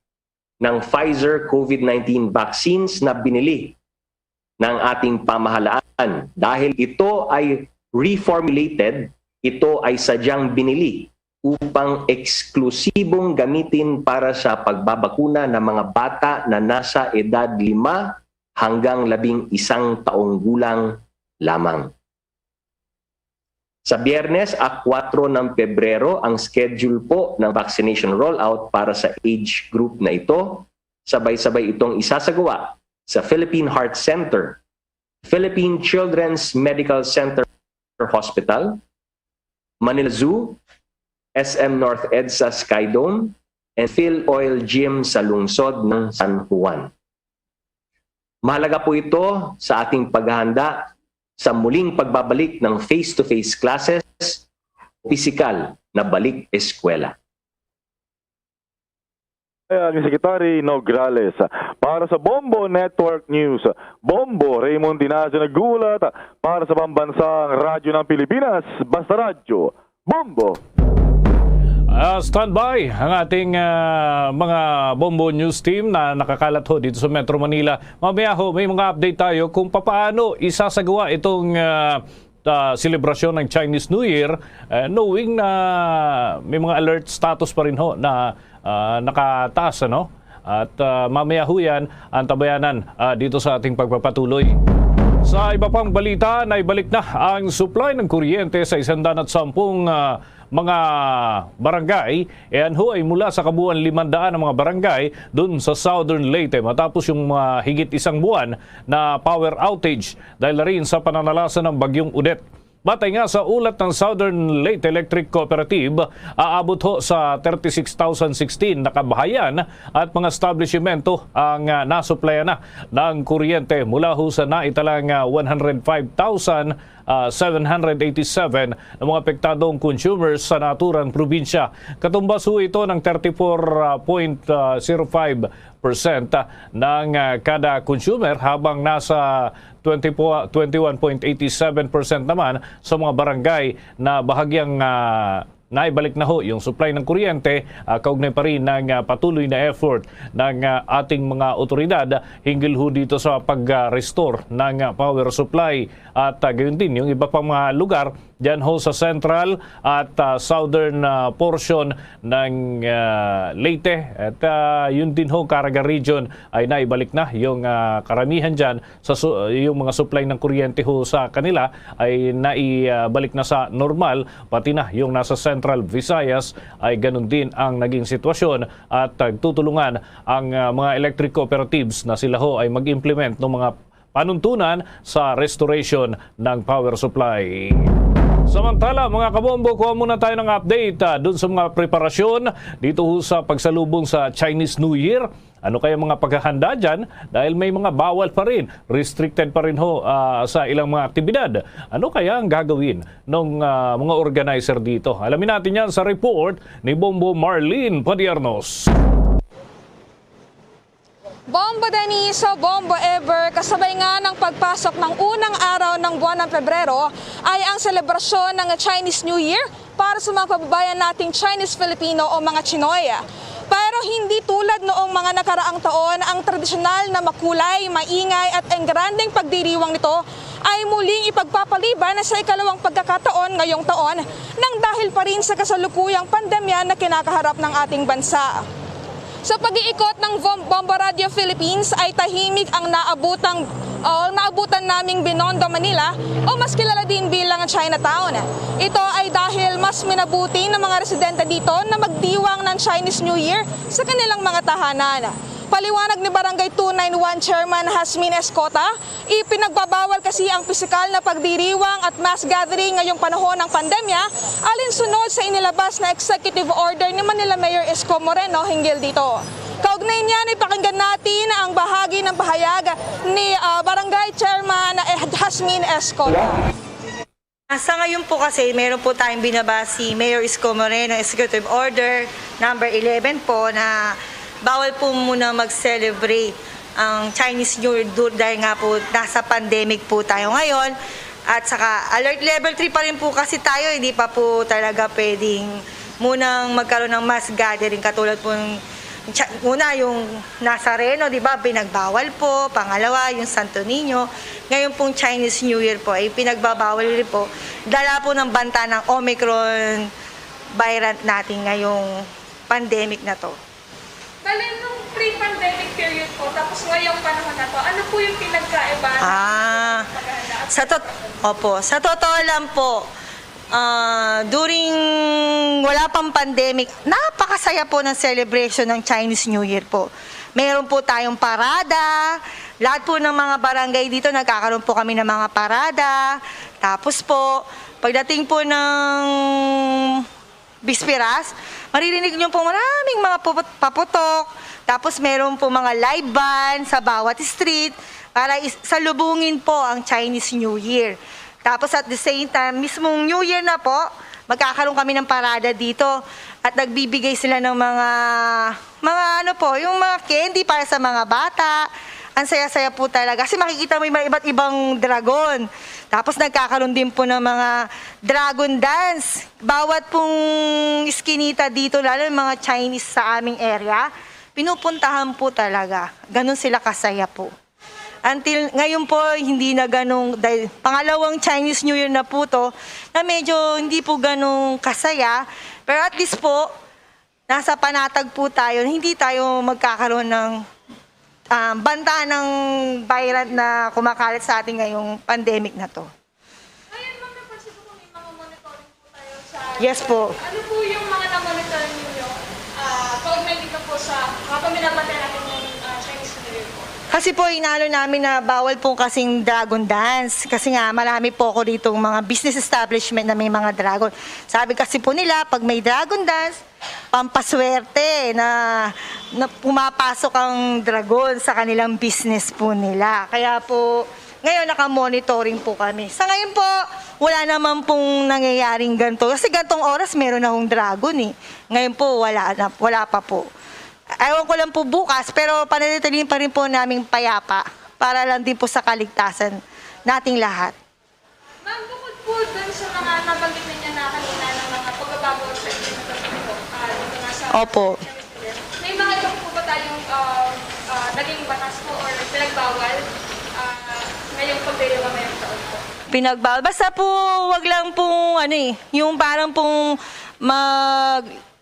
ng Pfizer COVID-19 vaccines na binili ng ating pamahalaan. Dahil ito ay reformulated, ito ay sadyang binili upang eksklusibong gamitin para sa pagbabakuna ng mga bata na nasa edad 5 hanggang 11 taong gulang lamang. Sa Biyernes at 4 ng Pebrero, ang schedule po ng vaccination rollout para sa age group na ito. Sabay-sabay itong isasagawa sa Philippine Heart Center, Philippine Children's Medical Center Hospital, Manila Zoo, SM North EDSA Sky Dome, and Phil Oil Gym sa lungsod ng San Juan. Mahalaga po ito sa ating paghahanda sa muling pagbabalik ng face-to-face classes, pisikal na balik eskwela. Ang Secretary Nograles. Para sa Bombo Network News, Bombo Raymond Tinaza nagulat para sa pambansang radyo ng Pilipinas, Basta Radyo, Bombo! Standby ang ating mga Bombo News team na nakakalat ho dito sa Metro Manila. Mamaya ho, may mga update tayo kung paano isasagawa itong selebrasyon ng Chinese New Year, knowing na may mga alert status pa rin ho na nakataas, ano? At mamaya ho yan ang tabayanan dito sa ating pagpapatuloy. Sa iba pang balita, naibalik na ang supply ng kuryente sa 110 mga barangay. Yan ho ay mula sa kabuuan 500 ng mga barangay dun sa Southern Leyte matapos yung higit isang buwan na power outage dahil na rin sa pananalasa ng bagyong Odette. Batay nga sa ulat ng Southern Leyte Electric Cooperative, aabot ho sa 36,016 na kabahayan at mga establishmento ang nasuplayan na ng kuryente mula ho sa naitalang 105,787 ng mga apektadong consumers sa naturang probinsya. Katumbas ho ito ng 34.05% ng kada consumer habang nasa 21.87% naman sa mga barangay na bahagyang naibalik na ho yung supply ng kuryente, kaugnay pa rin ng patuloy na effort ng ating mga otoridad hinggil ho dito sa pag-restore ng power supply at gayon din yung iba pang mga lugar dyan ho sa central at southern portion ng Leyte at yun din ho Caraga region ay naibalik na yung karamihan dyan sa yung mga supply ng kuryente ho sa kanila ay naibalik na sa normal, pati na yung nasa Central Visayas ay ganun din ang naging sitwasyon at tutulungan ang mga electric cooperatives na sila ho ay mag-implement ng mga panuntunan sa restoration ng power supply. Samantala, mga kabombo, kuha muna tayo ng update dun sa mga preparasyon dito ho sa pagsalubong sa Chinese New Year. Ano kaya mga paghahanda dyan? Dahil may mga bawal pa rin, restricted pa rin ho sa ilang mga aktibidad. Ano kaya ang gagawin ng mga organizer dito? Alamin natin yan sa report ni Bombo Marlene Padiernos. Bombo Dennis o Bombo Ever, kasabay nga ng pagpasok ng unang araw ng buwan ng Pebrero ay ang selebrasyon ng Chinese New Year para sa mga kababayan nating Chinese-Filipino o mga Chinoy. Pero hindi tulad noong mga nakaraang taon, ang tradisyonal na makulay, maingay at engrandeng pagdiriwang nito ay muling ipagpapaliban sa ikalawang pagkakataon ngayong taon nang dahil pa rin sa kasalukuyang pandemya na kinakaharap ng ating bansa. Sa pag-iikot ng Bombo Radio Philippines ay tahimik ang naabutan naming Binondo, Manila o mas kilala din bilang Chinatown. Ito ay dahil mas minabuti ng mga residente dito na magdiwang ng Chinese New Year sa kanilang mga tahanan. Paliwanag ni Barangay 291 Chairman Hasmin Escota, ipinagbabawal kasi ang pisikal na pagdiriwang at mass gathering ngayong panahon ng pandemya alinsunod sa inilabas na executive order ni Manila Mayor Isko Moreno hinggil dito. Kaugnay niyan ay pakinggan natin ang bahagi ng pahayag ni Barangay Chairman Hasmin Escota. Sa ngayon po kasi, meron po tayong binabasi Mayor Isko Moreno Executive Order number 11 po na bawal po muna mag-celebrate ang Chinese New Year dahil nga po nasa pandemic po tayo ngayon. At saka alert level 3 pa rin po kasi tayo, hindi pa po talaga pwedeng munang magkaroon ng mass gathering katulad po una yung Nazareno, di ba, pinagbawal po. Pangalawa, yung Santo Niño. Ngayon pong Chinese New Year po ay pinagbabawal rin po. Dala po ng banta ng Omicron variant natin ngayong pandemic na to. Bale, nung pre-pandemic period po, tapos ngayong panahon na to, ano po yung pinagkaiba? Sa totoo lang po, during wala pang pandemic, napakasaya po ng celebration ng Chinese New Year po. Meron po tayong parada, lahat po ng mga barangay dito, nagkakaroon po kami ng mga parada. Tapos po, pagdating po ng Bispiras, maririnig nyo po maraming mga paputok. Tapos meron po mga live band sa bawat street para salubungin po ang Chinese New Year. Tapos at the same time, mismong New Year na po, magkakaroon kami ng parada dito at nagbibigay sila ng mga yung mga candy para sa mga bata. Ang saya-saya po talaga kasi makikita mo yung mga iba't ibang dragon. Tapos nagkakaroon din po ng mga dragon dance. Bawat pong iskinita dito, lalo yung mga Chinese sa aming area, pinupuntahan po talaga. Ganon sila kasaya po. Until ngayon po, hindi na ganong, dahil pangalawang Chinese New Year na po to, na medyo hindi po ganong kasaya. Pero at least po, nasa panatag po tayo, hindi tayo magkakaroon ng banta ng virus na kumakalat sa atin ngayong pandemic na to. Ngayon, ma'am, napansin ko may mga monitoring po tayo sa... Yes po. Ano po yung mga na-monitor ninyo? Kaugnay dito po sa kapamilabatan natin ng Chinese New Year po. Kasi po, inalo namin na bawal po kasing dragon dance. Kasi nga, marami po ako dito mga business establishment na may mga dragon. Sabi kasi po nila, pag may dragon dance, pampaswerte na pumapasok ang dragon sa kanilang business po nila. Kaya po, ngayon naka-monitoring po kami. Sa ngayon po, wala naman pong nangyayaring ganito. Kasi gantong oras meron na akong dragon eh. Ngayon po, wala pa po. Ewan ko lang po bukas, pero pananatilihin pa rin po naming payapa para lang din po sa kaligtasan nating lahat. Ma'am, bukod po dun sa mga nabanggit ninyo na kanina ng mga pagbabago sa dito nga sa Opo. May mga iba po ba tayong naging batas po or pinagbawal ngayong pagdiriwang ngayong taon po? Pinagbawal. Basta po, wag lang pong yung parang pong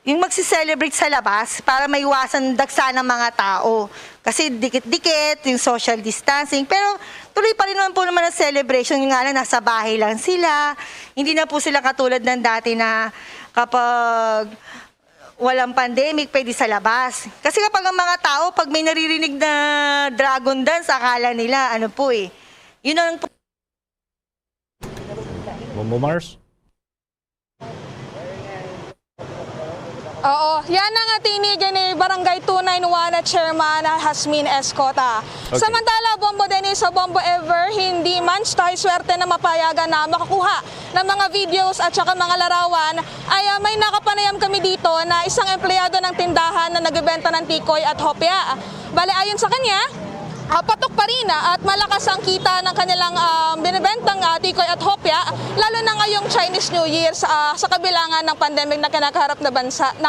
yung magsi-celebrate sa labas para maiwasan dagsa ng mga tao. Kasi dikit-dikit, yung social distancing. Pero tuloy pa rin naman po naman ang celebration. Yung nga lang, nasa bahay lang sila. Hindi na po sila katulad ng dati na kapag walang pandemic, pwede sa labas. Kasi kapag ang mga tao, pag may naririnig na dragon dance, akala nila, yun ang... Bombo Mars? Oo, yan ang tinigan ni Barangay 291 Chairman Hasmin Escota. Okay. Samantala, Bombo Dennis sa Bombo Ever, hindi man tayo swerte na mapayagan na makakuha ng mga videos at saka mga larawan, ay may nakapanayam kami dito na isang empleyado ng tindahan na nagbebenta ng tikoy at hopya. Bale, ayon sa kanya, patok pa rin at malakas ang kita ng kanilang binibentang tikoy at hopya, lalo na ngayong Chinese New Year sa kabilangan ng pandemic na kinakaharap ng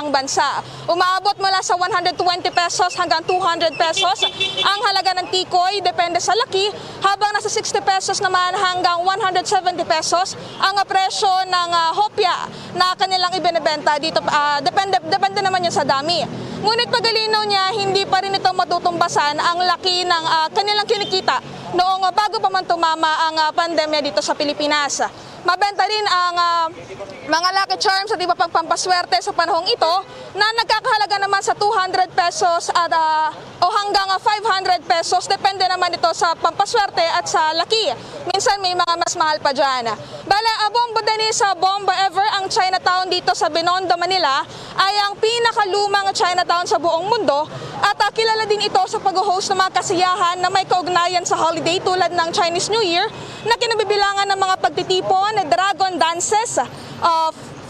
bansa. Umaabot mula sa 120 pesos hanggang 200 pesos ang halaga ng tikoy, depende sa laki, habang nasa 60 pesos naman hanggang 170 pesos ang presyo ng hopya na kanilang ibinibenta dito. Depende naman yun sa dami. Ngunit pagalinaw niya, hindi pa rin ito matutumbasan ang laki ng kanilang kinikita noong bago pa man tumama ang pandemya dito sa Pilipinas. Mabenta rin ang mga Lucky Charms at iba pang pampaswerte sa panahong ito na nagkakahalaga naman sa 200 pesos at, o hanggang 500 pesos. Depende naman ito sa pampaswerte at sa laki. Minsan may mga mas mahal pa dyan. Bala, Bombo Dennis sa Bombo Ever, ang Chinatown dito sa Binondo, Manila ay ang pinakalumang Chinatown sa buong mundo at kilala din ito sa pag-host ng mga kasiyahan na may kaugnayan sa holiday tulad ng Chinese New Year na kinabibilangan ng mga pagtitipon, dragon dances,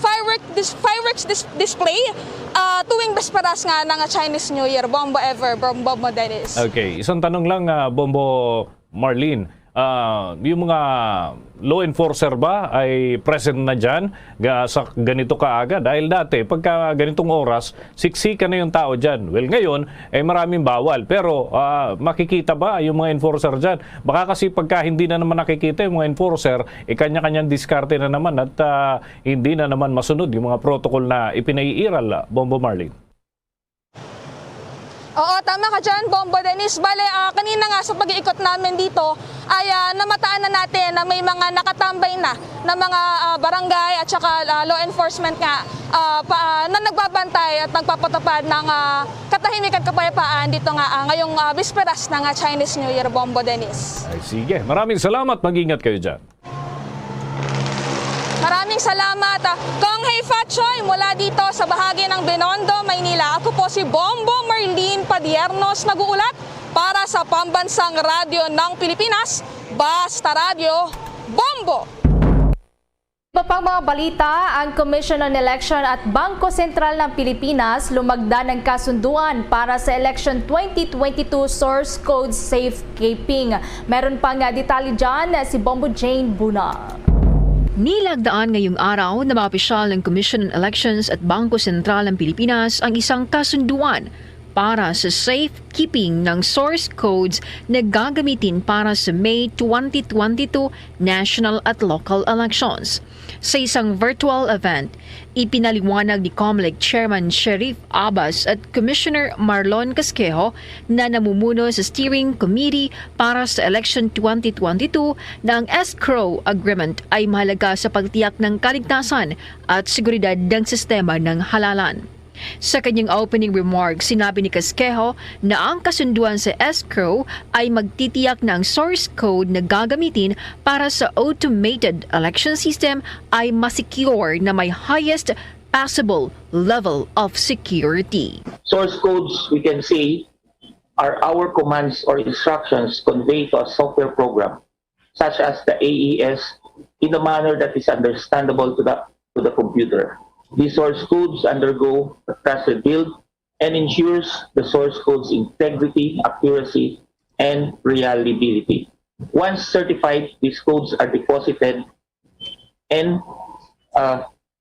fireworks display tuwing besperas nga ng Chinese New Year. Bombo Ever, Bombo Dennis. Okay, isang tanong lang, Bombo Marlene. Yung mga law enforcer ba ay present na dyan sa ganito kaaga? Dahil dati, pagka ganitong oras, siksikan na yung tao dyan. Well, ngayon, maraming bawal. Pero makikita ba yung mga enforcer dyan? Baka kasi pagka hindi na naman nakikita yung mga enforcer, kanya-kanyang diskarte na naman at hindi na naman masunod yung mga protocol na ipinaiiral, Bombo Marlene. Oo, tama ka dyan, Bombo Dennis. Bale, kanina nga sa pag-iikot namin dito ay namataan na natin na may mga nakatambay na mga barangay at saka law enforcement nga na nagbabantay at nagpapatupad ng katahimikan kapayapaan dito nga ngayong bisperas ng Chinese New Year, Bombo Dennis. Ay, sige, maraming salamat. Mag-ingat kayo dyan. Maraming salamat, Kong Hei Fat Choi mula dito sa bahagi ng Binondo, Maynila. Ako po si Bombo Marlene Padiernos, nag-uulat para sa Pambansang Radyo ng Pilipinas, Basta Radio, Bombo! Iba pang mga balita, ang Commission on Election at Bangko Sentral ng Pilipinas lumagda ng kasunduan para sa Election 2022 Source Code Safekeeping. Meron pang detalye dyan si Bombo Jane Buna. Nilagdaan ngayong araw na mga opisyal ng Commission on Elections at Bangko Sentral ng Pilipinas ang isang kasunduan para sa safekeeping ng source codes na gagamitin para sa May 2022 national at local elections. Sa isang virtual event, ipinaliwanag ni COMELEC Chairman Sherif Abbas at Commissioner Marlon Casquejo na namumuno sa Steering Committee para sa Election 2022 na ang escrow agreement ay mahalaga sa pagtiyak ng kaligtasan at seguridad ng sistema ng halalan. Sa kanyang opening remarks, sinabi ni Casquejo na ang kasunduan sa escrow ay magtitiyak na ang source code na gagamitin para sa automated election system ay masecure na may highest possible level of security. Source codes, we can say, are our commands or instructions conveyed to a software program, such as the AES, in a manner that is understandable to the computer. These source codes undergo a trusted build and ensures the source code's integrity, accuracy, and reliability. Once certified, these codes are deposited and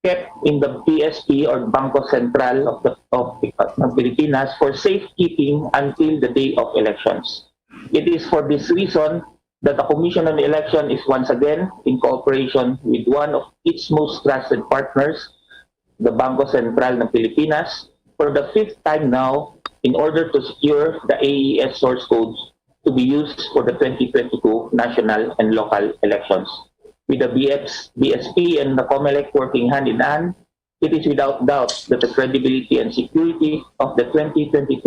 kept in the BSP or Bangko Sentral of Pilipinas for safekeeping until the day of elections. It is for this reason that the Commission on Election is once again in cooperation with one of its most trusted partners, the Bangko Sentral ng Pilipinas, for the 5th time now in order to secure the AES source codes to be used for the 2022 national and local elections. With the BSP and the COMELEC working hand in hand, it is without doubt that the credibility and security of the 2022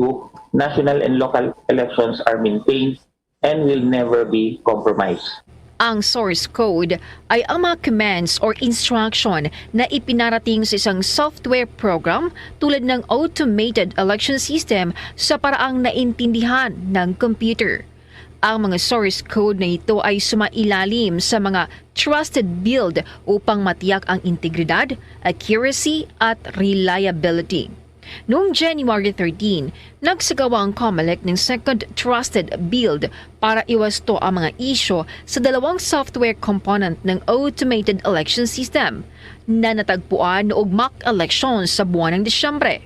national and local elections are maintained and will never be compromised. Ang source code ay ang mga commands or instruction na ipinarating sa isang software program tulad ng automated election system sa paraang naintindihan ng computer. Ang mga source code na ito ay sumailalim sa mga trusted build upang matiyak ang integridad, accuracy at reliability. Noong January 13, nagsagawa ang COMELEC ng second trusted build para iwasto ang mga isyo sa dalawang software component ng automated election system na natagpuan noong mock elections sa buwan ng Disyembre.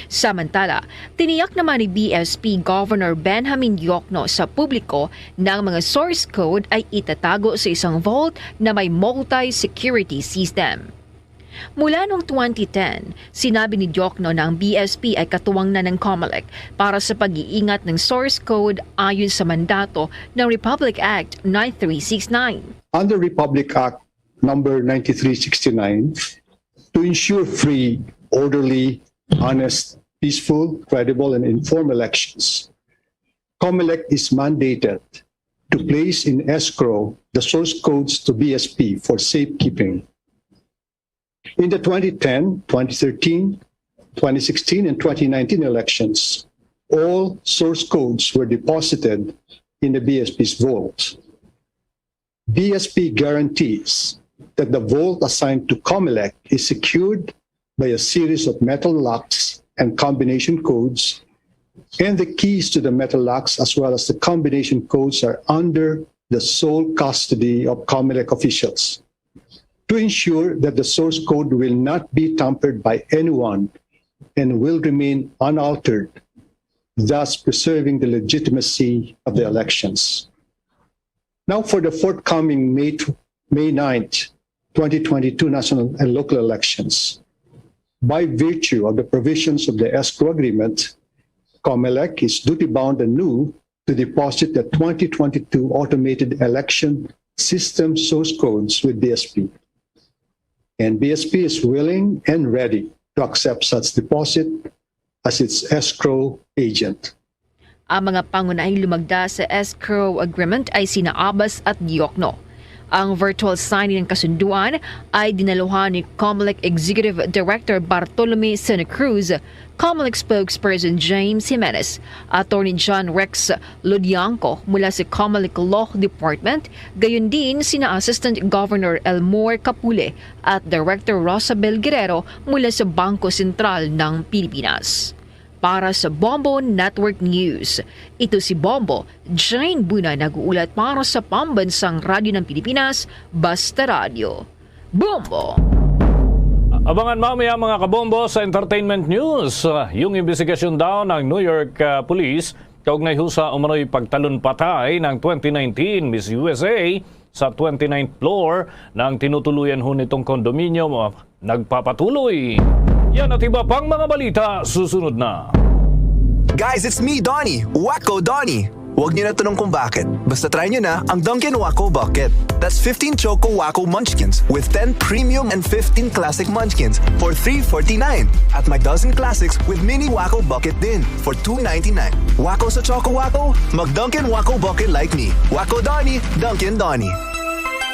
Samantala, tiniyak naman ni BSP Governor Benjamin Diokno sa publiko na ang mga source code ay itatago sa isang vault na may multi-security system. Mula noong 2010, sinabi ni Diokno na ang BSP ay katuwang na ng COMELEC para sa pag-iingat ng source code ayon sa mandato ng Republic Act 9369. Under Republic Act number 9369, to ensure free, orderly, honest, peaceful, credible, and informed elections, COMELEC is mandated to place in escrow the source codes to BSP for safekeeping. In the 2010, 2013, 2016, and 2019 elections, all source codes were deposited in the BSP's vault. BSP guarantees that the vault assigned to COMELEC is secured by a series of metal locks and combination codes, and the keys to the metal locks as well as the combination codes are under the sole custody of COMELEC officials, to ensure that the source code will not be tampered by anyone and will remain unaltered, thus preserving the legitimacy of the elections. Now for the forthcoming May 9th, 2022 national and local elections. By virtue of the provisions of the escrow agreement, COMELEC is duty-bound anew to deposit the 2022 automated election system source codes with BSP. And BSP is willing and ready to accept such deposit as its escrow agent. Ang mga pangunahing lumagda sa escrow agreement ay sina Abbas at Diokno. Ang virtual signing ng kasunduan ay dinaluhan ni COMELEC Executive Director Bartolome Sena Cruz, COMELEC spokesperson James Jimenez, Attorney John Rex Lodianco mula sa COMELEC Law Department, gayon din sina Assistant Governor Elmore Capule at Director Rosabel Guerrero mula sa Bangko Sentral ng Pilipinas. Para sa Bombo Network News, ito si Bombo, Jane Buna nag-uulat para sa Pambansang Radyo ng Pilipinas, Basta Radio. Bombo! Abangan mamaya mga kabombo sa entertainment news. Yung investigasyon daw ng New York Police kaugnay ho sa umano'y pagtalon-patay ng 2019 Miss USA sa 29th floor ng tinutuluyan ho nitong kondominyo nagpapatuloy. Yan at iba pang mga balita susunod na. Guys, it's me, Donnie. Wacko Donnie. Huwag niyo na tanong kung bakit. Basta try niyo na ang Dunkin' Wacko Bucket. That's 15 Choco Wacko Munchkins with 10 Premium and 15 Classic Munchkins for $3.49. At may dozen Classics with Mini Wacko Bucket din for $2.99. Wacko sa Choco Wacko? Mag Dunkin' Wacko Bucket like me. Wacko Donnie, Dunkin' Donnie.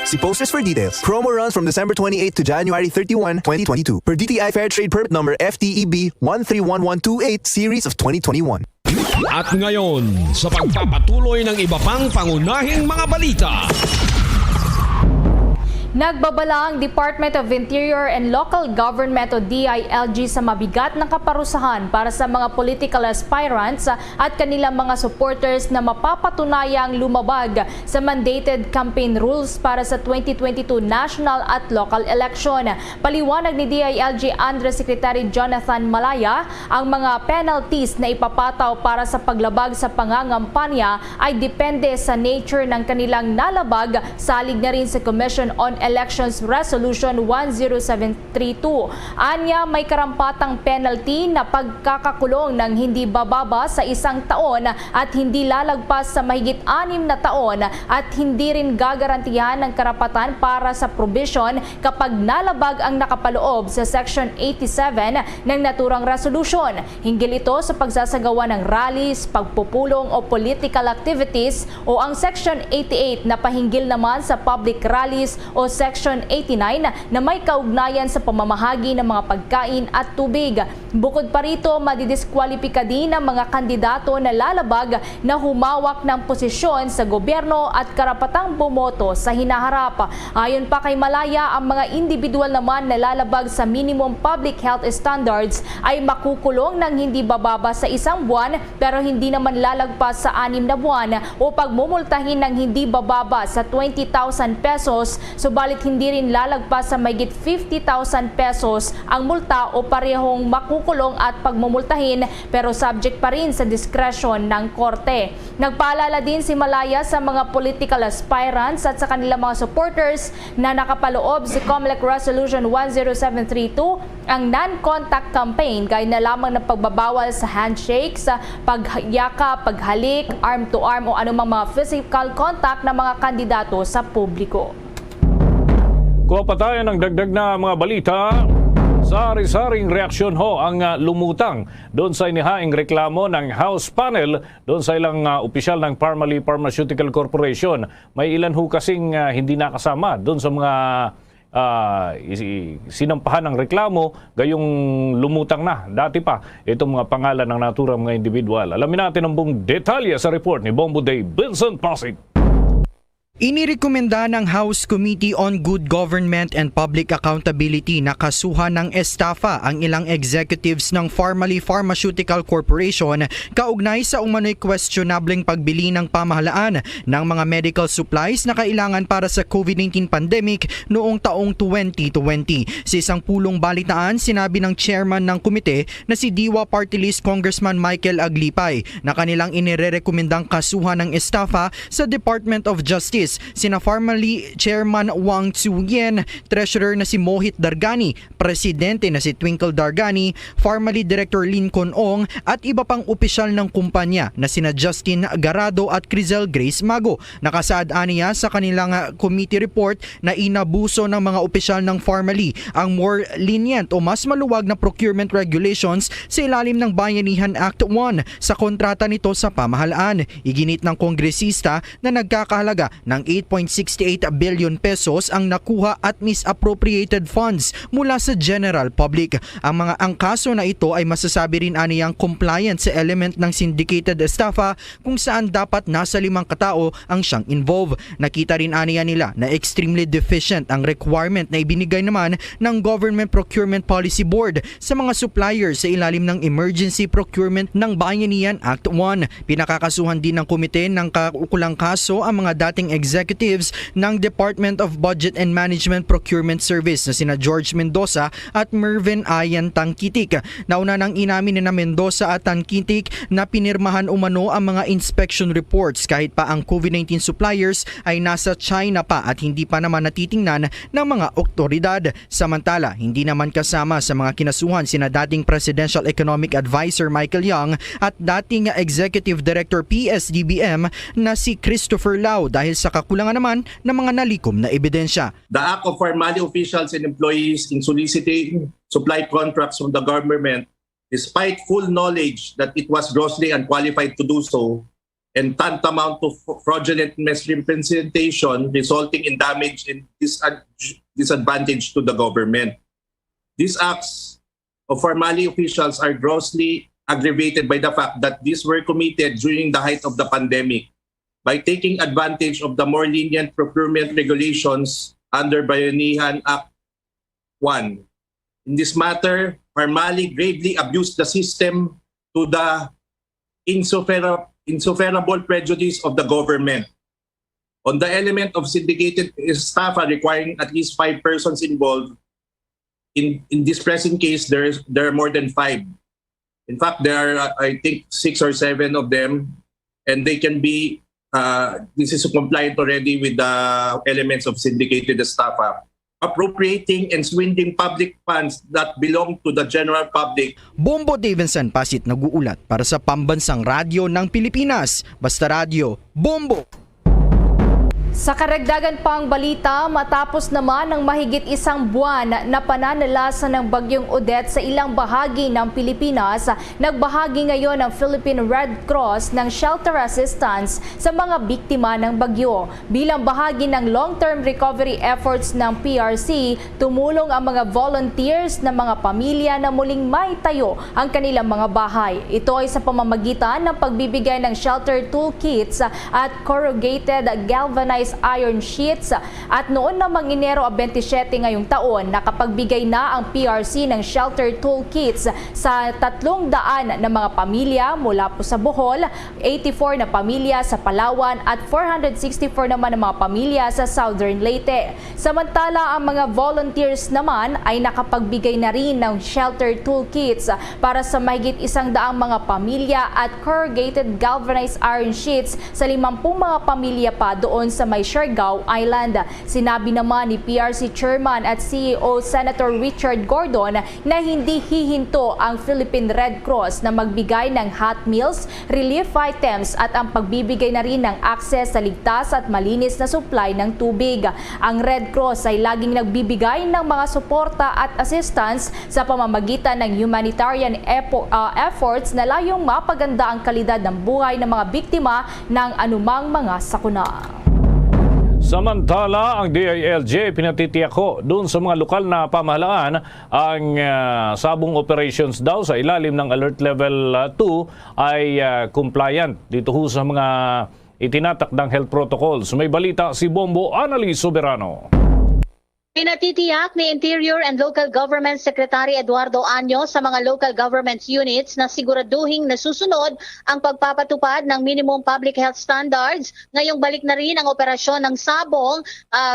See posters for details. Promo runs from December 28 to January 31, 2022. Per DTI Fair Trade Permit Number FTEB 131128 Series of 2021. At ngayon, sa pagpapatuloy ng iba pang pangunahing mga balita. Nagbabala ang Department of Interior and Local Government o DILG sa mabigat na kaparusahan para sa mga political aspirants at kanilang mga supporters na mapapatunayang lumabag sa mandated campaign rules para sa 2022 national at local election. Paliwanag ni DILG Undersecretary Jonathan Malaya, ang mga penalties na ipapataw para sa paglabag sa pangangampanya ay depende sa nature ng kanilang nalabag, salig na rin sa Commission on Elections Resolution 10732. Anya may karampatang penalty na pagkakakulong ng hindi bababa sa 1 taon at hindi lalagpas sa mahigit 6 na taon at hindi rin gagarantihan ng karapatan para sa provision kapag nalabag ang nakapaloob sa Section 87 ng naturang resolution. Hinggil ito sa pagsasagawa ng rallies, pagpupulong o political activities o ang Section 88 na pahinggil naman sa public rallies o Section 89 na may kaugnayan sa pamamahagi ng mga pagkain at tubig. Bukod pa rito, madidiskwalipika din ang mga kandidato na lalabag na humawak ng posisyon sa gobyerno at karapatang bumoto sa hinaharap. Ayon pa kay Malaya, ang mga individual naman na lalabag sa minimum public health standards ay makukulong ng hindi bababa sa 1 buwan pero hindi naman lalagpas sa 6 na buwan o pagmumultahin ng hindi bababa sa 20,000 pesos, subalit hindi rin lalagpas sa mahigit 50,000 pesos ang multa o parehong makukulong at pagmumultahin pero subject pa rin sa diskresyon ng korte. Nagpaalala din si Malaya sa mga political aspirants at sa kanilang mga supporters na nakapaloob si COMELEC Resolution 10732 ang non-contact campaign gaya na lamang ng pagbabawal sa handshake, sa pagyaka, paghalik, arm-to-arm o anumang mga physical contact ng mga kandidato sa publiko. Kuha pa tayo ng dagdag na mga balita. Sari-saring reaksyon ho ang lumutang doon sa inihaing reklamo ng House panel doon sa ilang opisyal ng Parmalee Pharmaceutical Corporation. May ilan ho kasing hindi nakasama doon sa mga sinampahan ng reklamo, gayong lumutang na dati pa itong mga pangalan ng naturang mga individual. Alamin natin ang buong detalye sa report ni Bombo Day Vincent Pasig. Inirekomenda ng House Committee on Good Government and Public Accountability na kasuhan ng estafa ang ilang executives ng Parmalee Pharmaceutical Corporation kaugnay sa umano'y questionableng pagbili ng pamahalaan ng mga medical supplies na kailangan para sa COVID-19 pandemic noong taong 2020. Sa isang pulong balitaan, sinabi ng chairman ng komite na si Diwa Party List Congressman Michael Aglipay na kanilang inirekomendang kasuhan ng estafa sa Department of Justice sina Parmalee Chairman Wang Tzu-yen, Treasurer na si Mohit Dargani, Presidente na si Twinkle Dargani, Parmalee Director Lincoln Ong at iba pang opisyal ng kumpanya na sina Justin Garado at Crizel Grace Mago. Nakasaad aniya sa kanilang committee report na inabuso ng mga opisyal ng Parmalee ang more lenient o mas maluwag na procurement regulations sa ilalim ng Bayanihan Act 1 sa kontrata nito sa pamahalaan. Iginit ng kongresista na nagkakahalaga ng 8.68 billion pesos ang nakuha at misappropriated funds mula sa general public. Ang mga angkaso na ito ay masasabi rin aniyang compliant sa element ng syndicated estafa kung saan dapat nasa 5 katao ang siyang involved. Nakita rin aniya nila na extremely deficient ang requirement na ibinigay naman ng Government Procurement Policy Board sa mga suppliers sa ilalim ng Emergency Procurement ng Bayanihan Act 1. Pinakakasuhan din ng komite ng kaukulang kaso ang mga dating executives ng Department of Budget and Management Procurement Service na sina George Mendoza at Mervin Ayan Tangkitik. Nauna nang inamin ni Mendoza at Tangkitik na pinirmahan umano ang mga inspection reports kahit pa ang COVID-19 suppliers ay nasa China pa at hindi pa naman natitingnan ng mga otoridad. Samantala, hindi naman kasama sa mga kinasuhan sina dating Presidential Economic Advisor Michael Young at dating Executive Director PSDBM na si Christopher Lau dahil sa kakulangan naman ng mga nalikom na ebidensya. The act of Parmalee officials and employees in soliciting supply contracts from the government despite full knowledge that it was grossly unqualified to do so and tantamount to fraudulent misrepresentation resulting in damage and disadvantage to the government. These acts of Parmalee officials are grossly aggravated by the fact that these were committed during the height of the pandemic by taking advantage of the more lenient procurement regulations under Bayanihan Act 1. In this matter, Parmalee gravely abused the system to the insufferable prejudice of the government. On the element of syndicated estafa requiring at least 5 persons involved, in this present case, there are more than 5. In fact, there are, I think, 6 or 7 of them, and they can be this is compliant already with the elements of syndicated estafa, appropriating and swindling public funds that belong to the general public. Bombo Davidson Pasit nag-uulat para sa Pambansang Radyo ng Pilipinas. Basta Radio, Bombo! Sa karagdagan pang balita, matapos naman ng mahigit isang buwan na pananalasa ng bagyong Odette sa ilang bahagi ng Pilipinas, nagbahagi ngayon ang Philippine Red Cross ng shelter assistance sa mga biktima ng bagyo. Bilang bahagi ng long-term recovery efforts ng PRC, tumulong ang mga volunteers na mga pamilya na muling maitayo ang kanilang mga bahay. Ito ay sa pamamagitan ng pagbibigay ng shelter toolkits at corrugated galvanized iron sheets, at noon namang Enero 27 ngayong taon, nakapagbigay na ang PRC ng shelter toolkits sa 300 na mga pamilya mula po sa Bohol, 84 na pamilya sa Palawan at 464 naman na mga pamilya sa Southern Leyte. Samantala, ang mga volunteers naman ay nakapagbigay na rin ng shelter toolkits para sa mahigit 100 mga pamilya at corrugated galvanized iron sheets sa 50 mga pamilya pa doon sa may Siargao Island. Sinabi naman ni PRC Chairman at CEO Senator Richard Gordon na hindi hihinto ang Philippine Red Cross na magbigay ng hot meals, relief items at ang pagbibigay na rin ng access sa ligtas at malinis na supply ng tubig. Ang Red Cross ay laging nagbibigay ng mga suporta at assistance sa pamamagitan ng humanitarian efforts na layong mapaganda ang kalidad ng buhay ng mga biktima ng anumang mga sakuna. Samantala, ang DILG pinatitiyak ko doon sa mga lokal na pamahalaan ang sabong operations daw sa ilalim ng Alert Level 2 ay compliant dito ho sa mga itinatakdang health protocols. May balita si Bombo Annalise Soberano. Pinatitiyak ni Interior and Local Government Secretary Eduardo Año sa mga local government units na siguraduhing nasusunod ang pagpapatupad ng minimum public health standards. Ngayong balik na rin ang operasyon ng sabong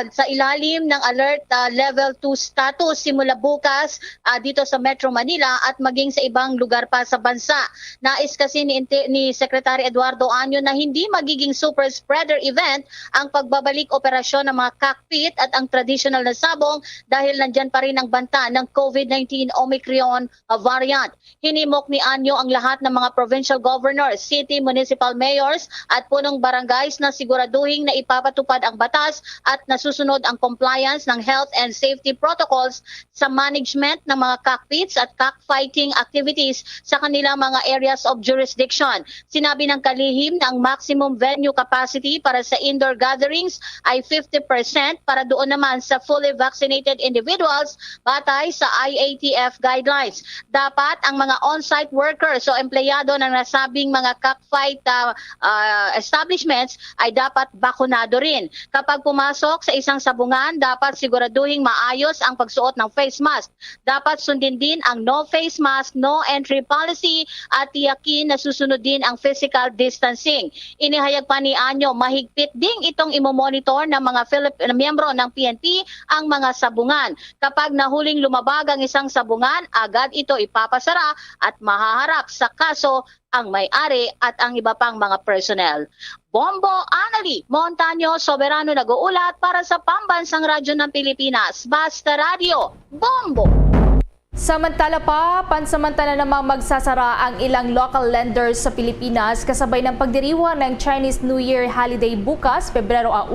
sa ilalim ng Alert Level 2 status simula bukas dito sa Metro Manila at maging sa ibang lugar pa sa bansa. Nais kasi ni Secretary Eduardo Año na hindi magiging super spreader event ang pagbabalik operasyon ng mga cockpit at ang traditional na sabong dahil nandyan pa rin ang banta ng COVID-19 Omicron variant. Hinimok ni Anyo ang lahat ng mga provincial governors, city, municipal mayors at punong barangays na siguraduhin na ipapatupad ang batas at nasusunod ang compliance ng health and safety protocols sa management ng mga cockpits at cockfighting activities sa kanilang mga areas of jurisdiction. Sinabi ng kalihim na ang maximum venue capacity para sa indoor gatherings ay 50%, para doon naman sa fully vaccinated individuals batay sa IATF guidelines. Dapat ang mga on-site workers o empleyado ng nasabing mga cockfight establishments ay dapat bakunado rin. Kapag pumasok sa isang sabungan, dapat siguraduhin maayos ang pagsuot ng face mask. Dapat sundin din ang no face mask, no entry policy at tiyakin na susunod din ang physical distancing. Inihayag pa ni Anyo, mahigpit ding itong imomonitor ng mga miyembro ng PNP ang mga sabungan. Kapag nahuling lumabag ang isang sabungan, agad ito ipapasara at mahaharap sa kaso ang may-ari at ang iba pang mga personnel. Bombo Annalise Montaño Soberano nag-uulat para sa Pambansang Radyo ng Pilipinas. Basta Radio, Bombo! Samantala pa, pansamantala namang magsasara ang ilang local lenders sa Pilipinas kasabay ng pagdiriwang ng Chinese New Year holiday bukas, Pebrero 1,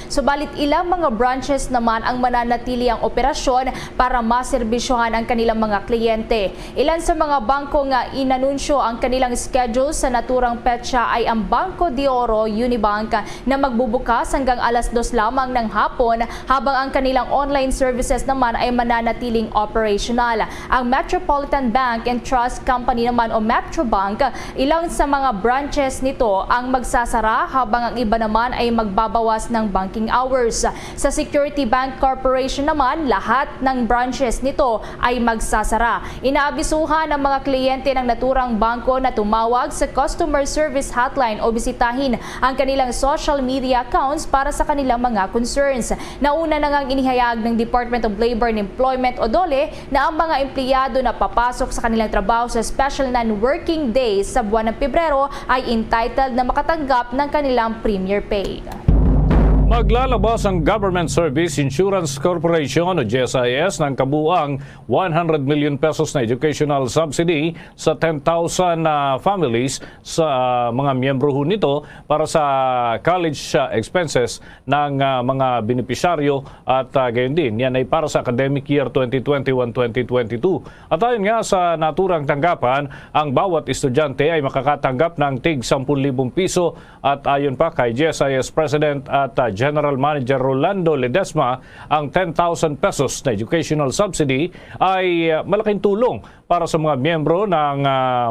subalit ilang mga branches naman ang mananatili ang operasyon para maserbisyohan ang kanilang mga kliyente. Ilan sa mga bangko nga inanunsyo ang kanilang schedule sa naturang petsa ay ang Banco de Oro Unibank na magbubukas hanggang alas 2 lamang ng hapon, habang ang kanilang online services naman ay mananatiling operational. Ang Metropolitan Bank and Trust Company naman o Metrobank, ilang sa mga branches nito ang magsasara, habang ang iba naman ay magbabawas ng banking hours. Sa Security Bank Corporation naman, lahat ng branches nito ay magsasara. Inaabisuhan ang mga kliyente ng naturang bangko na tumawag sa customer service hotline o bisitahin ang kanilang social media accounts para sa kanilang mga concerns. Nauna na ngang inihayag ng Department of Labor and Employment o DOLE na ang mga mga empleyado na papasok sa kanilang trabaho sa special non-working days sa buwan ng Pebrero ay entitled na makatanggap ng kanilang premier pay. Maglalabas ang Government Service Insurance Corporation o GSIS ng kabuuang 100 million pesos na educational subsidy sa 10,000 families sa mga miyembro ho nito para sa college expenses ng mga benepisyaryo at gayon din. Yan ay para sa academic year 2021-2022. At ayon nga sa naturang tanggapan, ang bawat estudyante ay makakatanggap ng tig 10,000 piso at ayon pa kay GSIS President at General Manager Rolando Ledesma, ang 10,000 pesos na educational subsidy ay malaking tulong para sa mga miyembro ng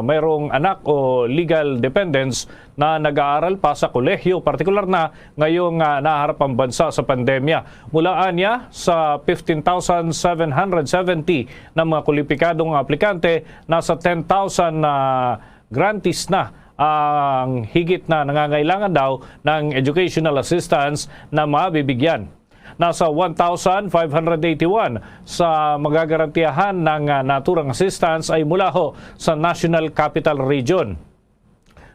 mayroong anak o legal dependents na nag-aaral pa sa kolehiyo, partikular na ngayong naharap ang bansa sa pandemya. Mula niya sa 15,770 na mga kwalipikadong aplikante, nasa 10,000 grantees na ang higit na nangangailangan daw ng educational assistance na mabibigyan. Nasa 1,581 sa magagarantiyahan ng naturang assistance ay mula ho sa National Capital Region.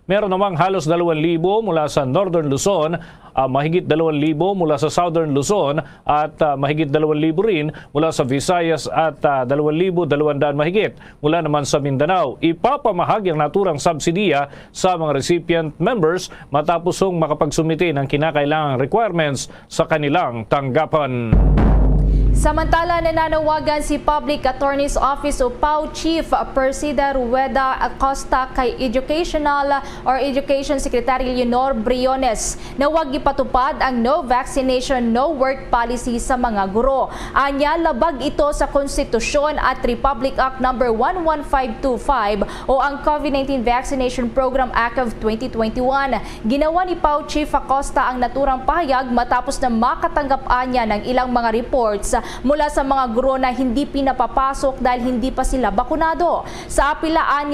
Meron namang halos 2,000 mula sa Northern Luzon, mahigit 2,000 mula sa Southern Luzon at mahigit 2,000 rin mula sa Visayas at 2,200 mahigit mula naman sa Mindanao. Ipapamahagi ang naturang subsidiya sa mga recipient members matapos makapagsumite ng kinakailangang requirements sa kanilang tanggapan. Samantala, nananawagan si Public Attorney's Office o PAO Chief Persida Rueda Acosta kay Education Secretary Leonor Briones na huwag ipatupad ang no vaccination, no work policy sa mga guro. Anya, labag ito sa Konstitusyon at Republic Act No. 11525 o ang COVID-19 Vaccination Program Act of 2021. Ginawa ni PAO Chief Acosta ang naturang pahayag matapos na makatanggap anya ng ilang mga reports mula sa mga guro na hindi pinapapasok dahil hindi pa sila bakunado. Sa apilaan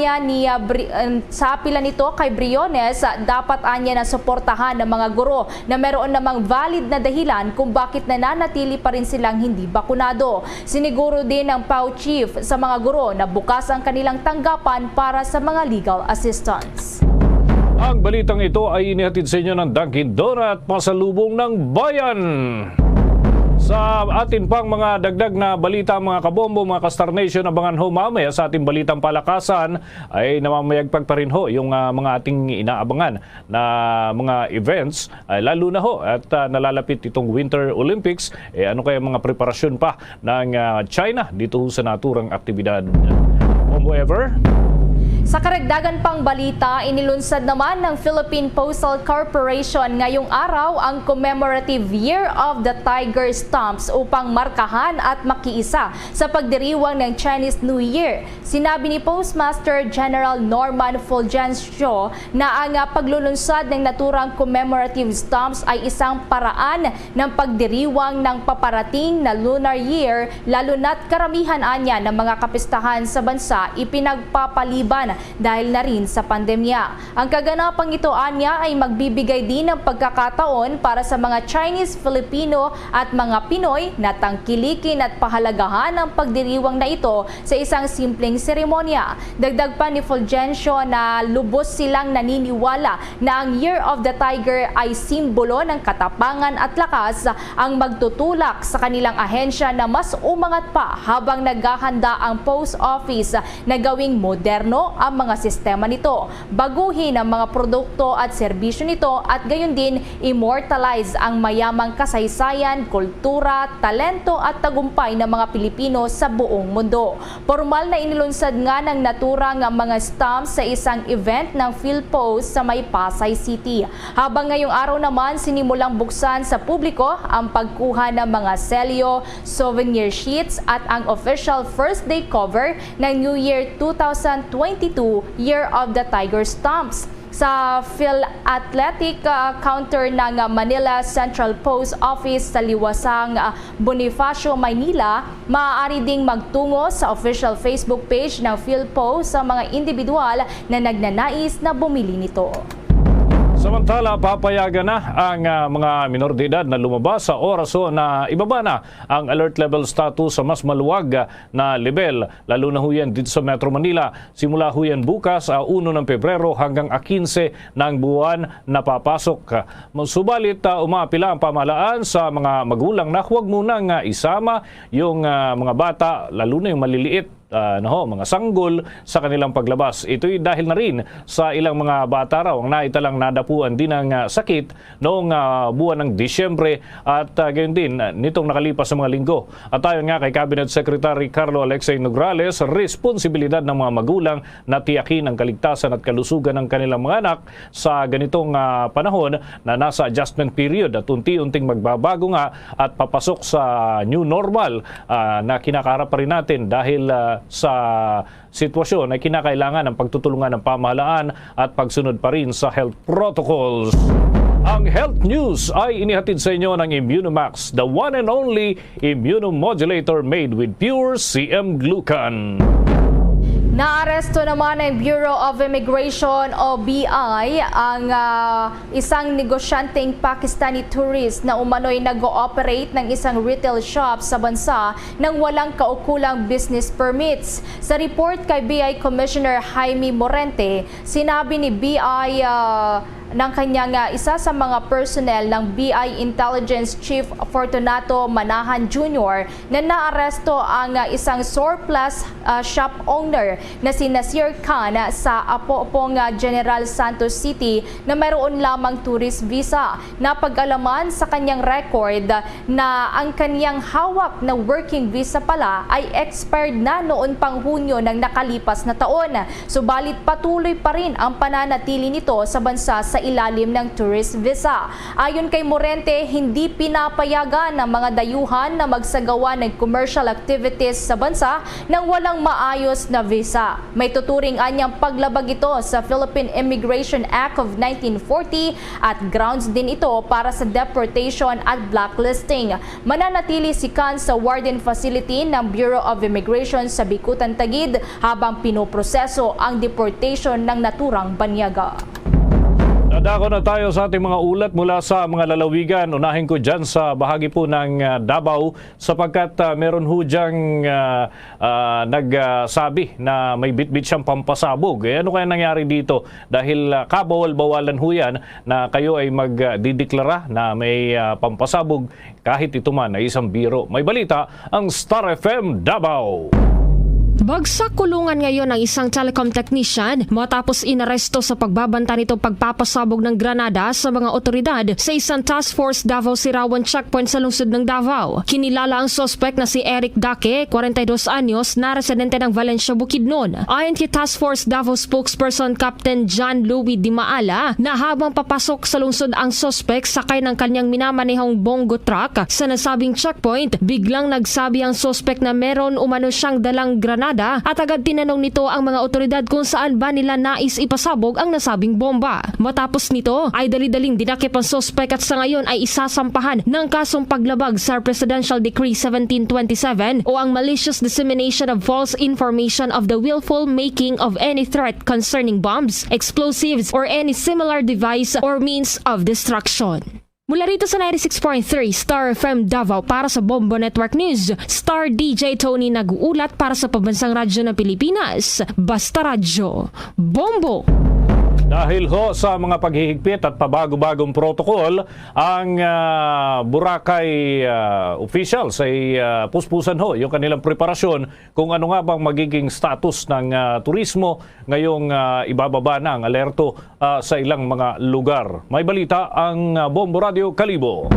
nito kay Briones, dapat anya na suportahan ng mga guro na meron namang valid na dahilan kung bakit nananatili pa rin silang hindi bakunado. Siniguro din ng PAO Chief sa mga guro na bukas ang kanilang tanggapan para sa mga legal assistance. Ang balitang ito ay inihatid sa inyo ng Dunkin Donut, pasalubong ng bayan. Sa atin pang mga dagdag na balita, mga kabombo, mga Kastar Nation, abangan ho mamaya sa ating balitang palakasan ay namamayagpag pa rin ho yung mga ating inaabangan na mga events, lalo na ho at nalalapit itong Winter Olympics. Ano kaya mga preparasyon pa ng China dito ho sa naturang aktibidad? However, sa karagdagan pang balita, inilunsad naman ng Philippine Postal Corporation ngayong araw ang commemorative Year of the Tiger Stamps upang markahan at makiisa sa pagdiriwang ng Chinese New Year. Sinabi ni Postmaster General Norman Fulgencio na ang paglulunsad ng naturang commemorative stamps ay isang paraan ng pagdiriwang ng paparating na Lunar Year, lalo na't karamihan anya ng mga kapistahan sa bansa ipinagpapaliban dahil na rin sa pandemya. Ang kaganapang ito anya ay magbibigay din ng pagkakataon para sa mga Chinese, Filipino at mga Pinoy na tangkilikin at pahalagahan ang pagdiriwang na ito sa isang simpleng seremonya. Dagdag pa ni Fulgencio na lubos silang naniniwala na ang Year of the Tiger ay simbolo ng katapangan at lakas ang magtutulak sa kanilang ahensya na mas umangat pa habang naghahanda ang post office na gawing moderno ang mga sistema nito, baguhin ang mga produkto at serbisyo nito at gayon din immortalize ang mayamang kasaysayan, kultura, talento at tagumpay ng mga Pilipino sa buong mundo. Formal na inilunsad nga ng naturang mga stamps sa isang event ng PhilPost sa may Pasay City. Habang ngayong araw naman sinimulang buksan sa publiko ang pagkuha ng mga selyo, souvenir sheets at ang official first day cover ng New Year 2022 Year of the Tiger Stamps. Sa Philathletic counter ng Manila Central Post Office sa Liwasang Bonifacio, Maynila, maaari ding magtungo sa official Facebook page ng PhilPost sa mga individual na nagnanais na bumili nito. Samantala, papayagan na ang mga minor de edad na lumabas sa oraso na ibaba na ang alert level status sa mas maluwag na level, lalo na huyan dito sa Metro Manila. Simula huyan bukas, 1 ng Pebrero hanggang 15 ng buwan na papasok. Subalit, umapila ang pamahalaan sa mga magulang na huwag munang isama yung mga bata, lalo na yung maliliit, mga sanggol sa kanilang paglabas. Ito'y dahil na rin sa ilang mga bata raw ang naitalang nadapuan din ng sakit noong buwan ng Disyembre at gayon din nitong nakalipas sa mga linggo. At ayon nga kay Cabinet Secretary Carlo Alexei Nograles, responsibilidad ng mga magulang na tiyakin ang kaligtasan at kalusugan ng kanilang mga anak sa ganitong panahon na nasa adjustment period at unti-unting magbabago nga at papasok sa new normal na kinakaharap pa rin natin dahil sa sitwasyon ay kinakailangan ng pagtutulungan ng pamahalaan at pagsunod pa rin sa health protocols. Ang health news ay inihatid sa inyo ng Immunomax, the one and only immunomodulator made with pure CM glucan. Naaresto naman ng Bureau of Immigration o BI ang isang negosyanteng Pakistani tourist na umano'y nag-ooperate ng isang retail shop sa bansa nang walang kaukulang business permits. Sa report kay BI Commissioner Jaime Morente, sinabi ni BI ng kanyang isa sa mga personnel ng BI Intelligence Chief Fortunato Manahan Jr. na naaresto ang isang surplus shop owner na si Nasir Khan sa Apopong General Santos City na mayroon lamang tourist visa. Napag-alaman sa kanyang record na ang kanyang hawak na working visa pala ay expired na noon pang Hunyo ng nakalipas na taon. Subalit patuloy pa rin ang pananatili nito sa bansa sa ilalim ng tourist visa. Ayon kay Morente, hindi pinapayagan ng mga dayuhan na magsagawa ng commercial activities sa bansa nang walang maayos na visa. May tuturing anyang paglabag ito sa Philippine Immigration Act of 1940 at grounds din ito para sa deportation at blacklisting. Mananatili si Khan sa warden facility ng Bureau of Immigration sa Bikutan, Taguig habang pinoproseso ang deportation ng naturang banyaga. Dadako na tayo sa ating mga ulat mula sa mga lalawigan. Unahin ko dyan sa bahagi po ng Davao sapagkat meron ho dyang nagsabi na may bitbit siyang pampasabog. Ano kaya nangyari dito? Dahil kabawal-bawalan ho yan na kayo ay magdideklara na may pampasabog kahit ito man ay isang biro. May balita ang Star FM Davao. Bagsak kulungan ngayon ang isang telecom technician matapos inaresto sa pagbabanta nito pagpapasabog ng granada sa mga otoridad sa isang Task Force Davao Sirawan checkpoint sa lungsod ng Davao. Kinilala ang suspect na si Eric Dake, 42 anyos, na residente ng Valencia, Bukidnon. Ayon kay Task Force Davao spokesperson Captain John Louis Di Maala na habang papasok sa lungsod ang suspect sakay ng kanyang minamanehong bongo truck sa nasabing checkpoint, biglang nagsabi ang suspect na meron umano siyang dalang granada at agad tinanong nito ang mga otoridad kung saan ba nila nais ipasabog ang nasabing bomba. Matapos nito ay dali-daling dinakip ang suspect at sa ngayon ay isasampahan ng kasong paglabag sa Presidential Decree 1727 o ang malicious dissemination of false information of the willful making of any threat concerning bombs, explosives, or any similar device or means of destruction. Mula rito sa 96.3 Star FM Davao para sa Bombo Network News, Star DJ Tony nag-uulat para sa Pambansang Radyo ng Pilipinas, Basta Radyo, Bombo! Dahil ho sa mga paghihigpit at pabago-bagong protokol, ang Boracay officials ay puspusan ho yung kanilang preparasyon kung ano nga bang magiging status ng turismo ngayong ibababa na ang alerto sa ilang mga lugar. May balita ang Bombo Radio Kalibo.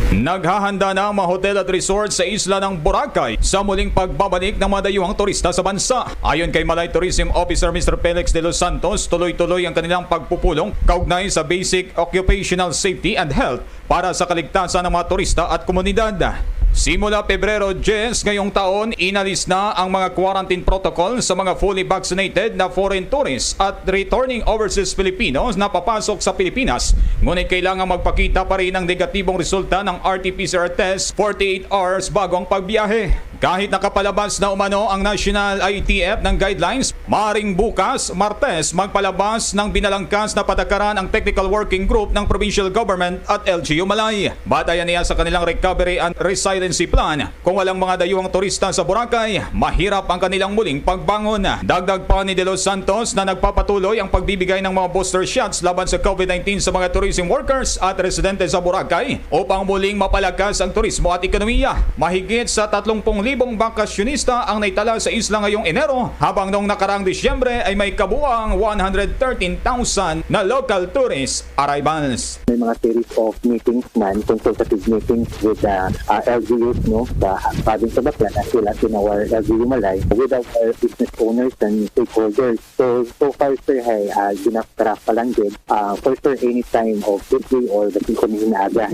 Naghahanda na ang mga hotel at resort sa isla ng Boracay sa muling pagbabalik ng mga dayuhang turista sa bansa. Ayon kay Malay Tourism Officer Mr. Felix de los Santos, tuloy-tuloy ang kanilang pagpupulong kaugnay sa basic occupational safety and health para sa kaligtasan ng mga turista at komunidad. Simula Pebrero 10 ngayong taon, inalis na ang mga quarantine protocol sa mga fully vaccinated na foreign tourists at returning overseas Filipinos na papasok sa Pilipinas. Ngunit kailangan magpakita pa rin ng negatibong resulta ng RT-PCR test 48 hours bago ang pagbiyahe. Kahit nakapalabas na umano ang National ITF ng guidelines, maaaring bukas, Martes, magpalabas ng binalangkas na patakaran ang Technical Working Group ng Provincial Government at LGU Malay. Batayan niya sa kanilang recovery and resiliency plan. Kung walang mga dayuhang turista sa Boracay, mahirap ang kanilang muling pagbangon. Dagdag pa ni De Los Santos na nagpapatuloy ang pagbibigay ng mga booster shots laban sa COVID-19 sa mga tourism workers at residente sa Boracay upang muling mapalakas ang turismo at ekonomiya. Mahigit sa 30,000 bakasyonista ang naitala sa isla ngayong Enero, habang noong nakaraang Disyembre ay may kabuang 113,000 na local tourist arrivals. May mga series of meetings man, consultative meetings with LGUs, no, sa province of Baclan as well as in our LGU Malay with our business owners and stakeholders. So far sir, ginap-craft pa lang din. For sure, any time of this day or the commission na aga,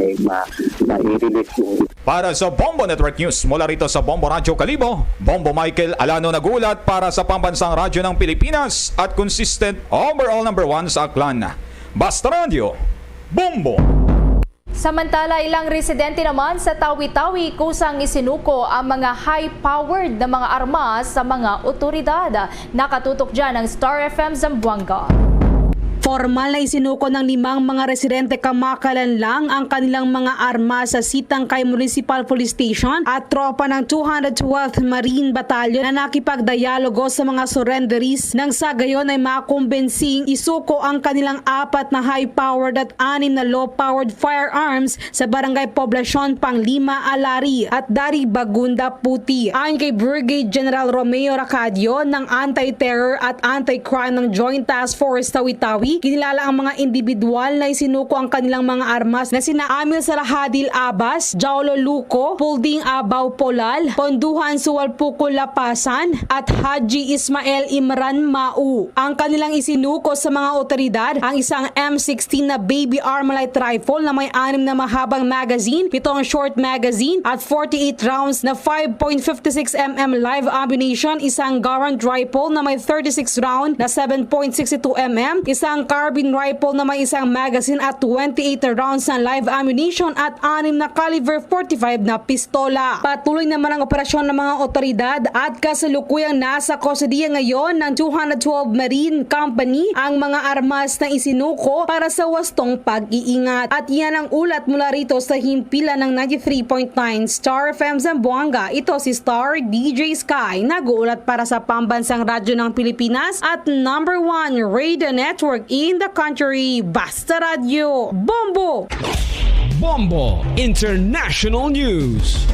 ma-release yung. Para sa Bombo Network News, mula rito sa Bombo Radio Kalibo, Bombo Michael Alano nagulat para sa pambansang radyo ng Pilipinas at consistent overall number 1 sa Aklan. Basta Radio, Bombo! Samantala, ilang residente naman sa Tawi-Tawi kusang isinuko ang mga high-powered na mga armas sa mga otoridad. Nakatutok dyan ang Star FM Zamboanga. Formal na isinuko ng 5 mga residente kamakalan lang ang kanilang mga armas sa Sitangkay Municipal Police Station at tropa ng 212th Marine Battalion na nakipagdialogo sa mga surrenderies nang sa gayon ay makumbensing isuko ang kanilang 4 na high-powered at 6 na low-powered firearms sa Barangay Poblacion Panglima, Alari at Dari Bagunda, Puti. Ayon kay Brigade General Romeo Racadio ng Anti-Terror at Anti-Crime ng Joint Task Force Tawi-Tawi, kinilala ang mga individual na isinuko ang kanilang mga armas na sina Amil Salahadil Abas, Jaulo Luco, Pulding Abaw Polal, Ponduhan Suwalpuko Lapasan at Haji Ismael Imran Mau. Ang kanilang isinuko sa mga otoridad ang isang M16 na Baby Armalite rifle na may 6 na mahabang magazine, 7 short magazine at 48 rounds na 5.56mm live ammunition, isang Garand rifle na may 36 round na 7.62mm, isang carbine rifle na may isang magazine at 28 rounds ng live ammunition at 6 na caliber 45 na pistola. Patuloy naman ang operasyon ng mga otoridad at kasalukuyang nasa kustodiya ngayon ng 212 Marine Company ang mga armas na isinuko para sa wastong pag-iingat. At yan ang ulat mula rito sa himpilan ng 93.9 Star FM Zamboanga. Ito si Star DJ Sky, nag-uulat para sa pambansang radyo ng Pilipinas at number 1 radio network in the country, Basta Radio, Bombo! Bombo International News.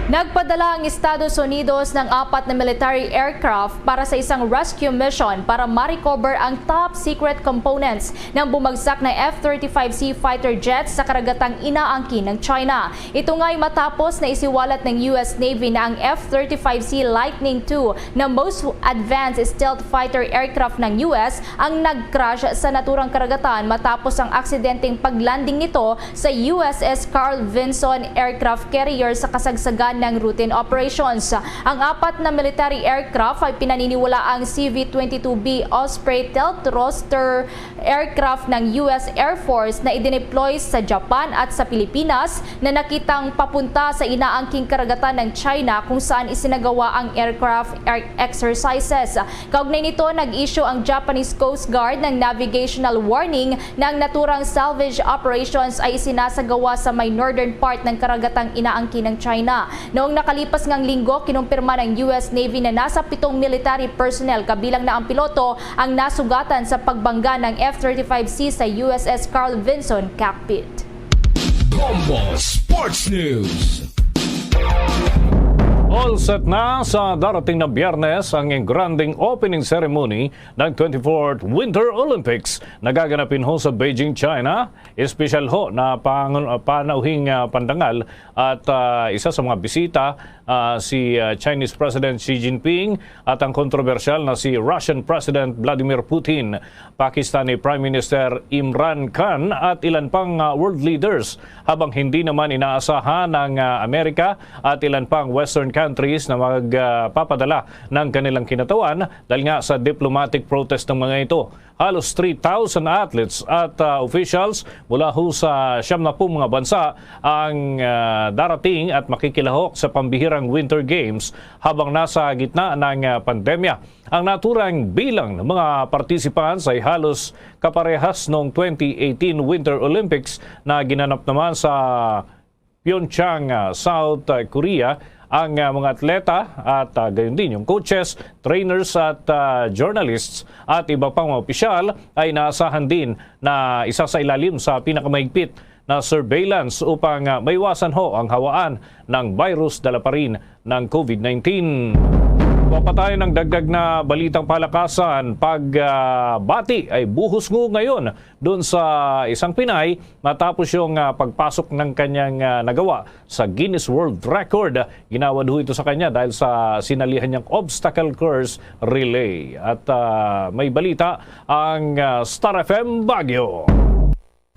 Nagpadala ang Estados Unidos ng 4 na military aircraft para sa isang rescue mission para ma-recover ang top secret components ng bumagsak na F-35C fighter jets sa karagatang inaangkin ng China. Ito nga'y matapos na isiwalat ng US Navy na ang F-35C Lightning II na most advanced stealth fighter aircraft ng US ang nag-crash sa naturang karagatan matapos ang aksidenteng paglanding nito sa USS Carl Vinson aircraft carrier sa kasagsagan ng routine operations. Ang 4 na military aircraft ay pinaniniwala ang CV-22B Osprey stealth thruster aircraft ng US Air Force na idineploy sa Japan at sa Pilipinas na nakitang papunta sa inaangking karagatan ng China kung saan isinagawa ang aircraft exercises. Kaugnay nito, nag-issue ang Japanese Coast Guard ng navigational warning na ang naturang salvage operations ay isinasagawa sa may northern part ng karagatang inaangkin ng China. Noong nakalipas ngang linggo, kinumpirma ng US Navy na nasa 7 military personnel kabilang na ang piloto ang nasugatan sa pagbangga ng F-35C sa USS Carl Vinson cockpit. Bombo Sports News. All set na sa darating na Biyernes ang engranding opening ceremony ng 24th Winter Olympics na gaganapin ho sa Beijing, China. Espesyal ho na panauhing pandangal at isa sa mga bisita si Chinese President Xi Jinping at ang kontrobersyal na si Russian President Vladimir Putin, Pakistani Prime Minister Imran Khan at ilan pang world leaders, habang hindi naman inaasahan ng Amerika at ilan pang Western countries countries na magpapadala ng kanilang kinatawan dahil nga sa diplomatic protest ng mga ito. Halos 3,000 athletes at officials mula ho sa 70 mga bansa ang darating at makikilahok sa pambihirang Winter Games habang nasa gitna ng pandemya. Ang naturang bilang ng mga participants ay halos kaparehas noong 2018 Winter Olympics na ginanap naman sa Pyeongchang, South Korea. Ang mga atleta at gayon din yung coaches, trainers at journalists at iba pang mga opisyal ay naasahan din na isa sa ilalim sa pinakamahigpit na surveillance upang maiwasan ho ang hawaan ng virus dala pa rin ng COVID-19. Papatayan ng dagdag na balitang palakasan. Pagbati ay buhos ngayon doon sa isang Pinay matapos yung pagpasok ng kanyang nagawa sa Guinness World Record. Ginawad ho ito sa kanya dahil sa sinalihan niyang obstacle course relay. At may balita ang Star FM Baguio.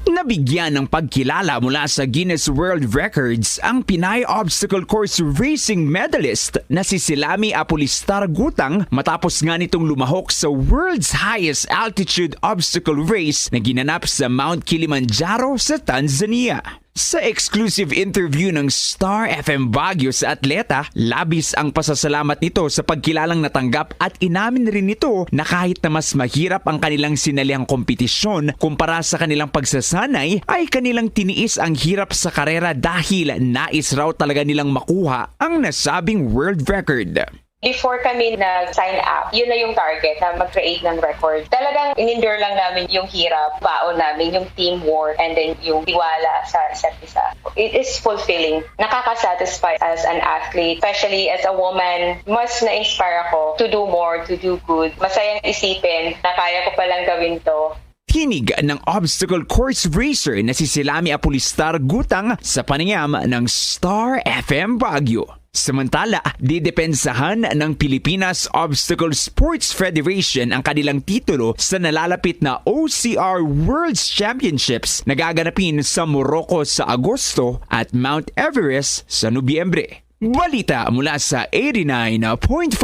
Nabigyan ng pagkilala mula sa Guinness World Records ang Pinay Obstacle Course Racing medalist na si Silami Apolistar Gutang matapos nga nitong lumahok sa world's highest altitude obstacle race na ginanap sa Mount Kilimanjaro sa Tanzania. Sa exclusive interview ng Star FM Baguio sa atleta, labis ang pasasalamat nito sa pagkilalang natanggap at inamin rin nito na kahit na mas mahirap ang kanilang sinalihang kompetisyon kumpara sa kanilang pagsasanay, ay kanilang tiniis ang hirap sa karera dahil nais raw talaga nilang makuha ang nasabing world record. Before kami nag-sign up, yun na yung target na mag-create ng record. Talagang in-endure lang namin yung hirap, baon namin, yung teamwork, and then yung tiwala sa isa't isa. It is fulfilling. Nakaka-satisfy as an athlete, especially as a woman. Mas na-inspire ako to do more, to do good. Masayang isipin na kaya ko palang gawin to. Tinig ng obstacle course racer na si Silami Apolistar Gutang sa panayam ng Star FM Baguio. Samantala, didepensahan ng Pilipinas Obstacle Sports Federation ang kanilang titulo sa nalalapit na OCR World Championships na gaganapin sa Morocco sa Agosto at Mount Everest sa Nobyembre. Balita mula sa 89.5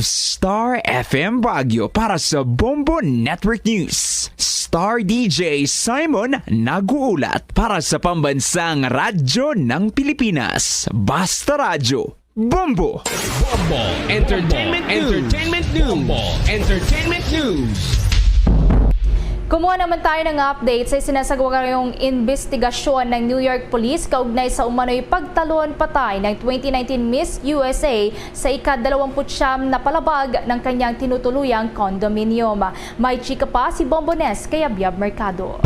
Star FM Baguio para sa Bombo Network News. Star DJ Simon nag-uulat para sa pambansang radyo ng Pilipinas. Basta Radyo. Bombo! Bombo Entertainment News. Bombo Entertainment News. Kumuha naman tayo ng update sa sinasagawa ngayong investigasyon ng New York Police kaugnay sa umano'y pagtalon patay ng 2019 Miss USA sa ika-29 na palabag ng kanyang tinutuluyang condominium. May chika pa si Bombones kay Abiab Mercado.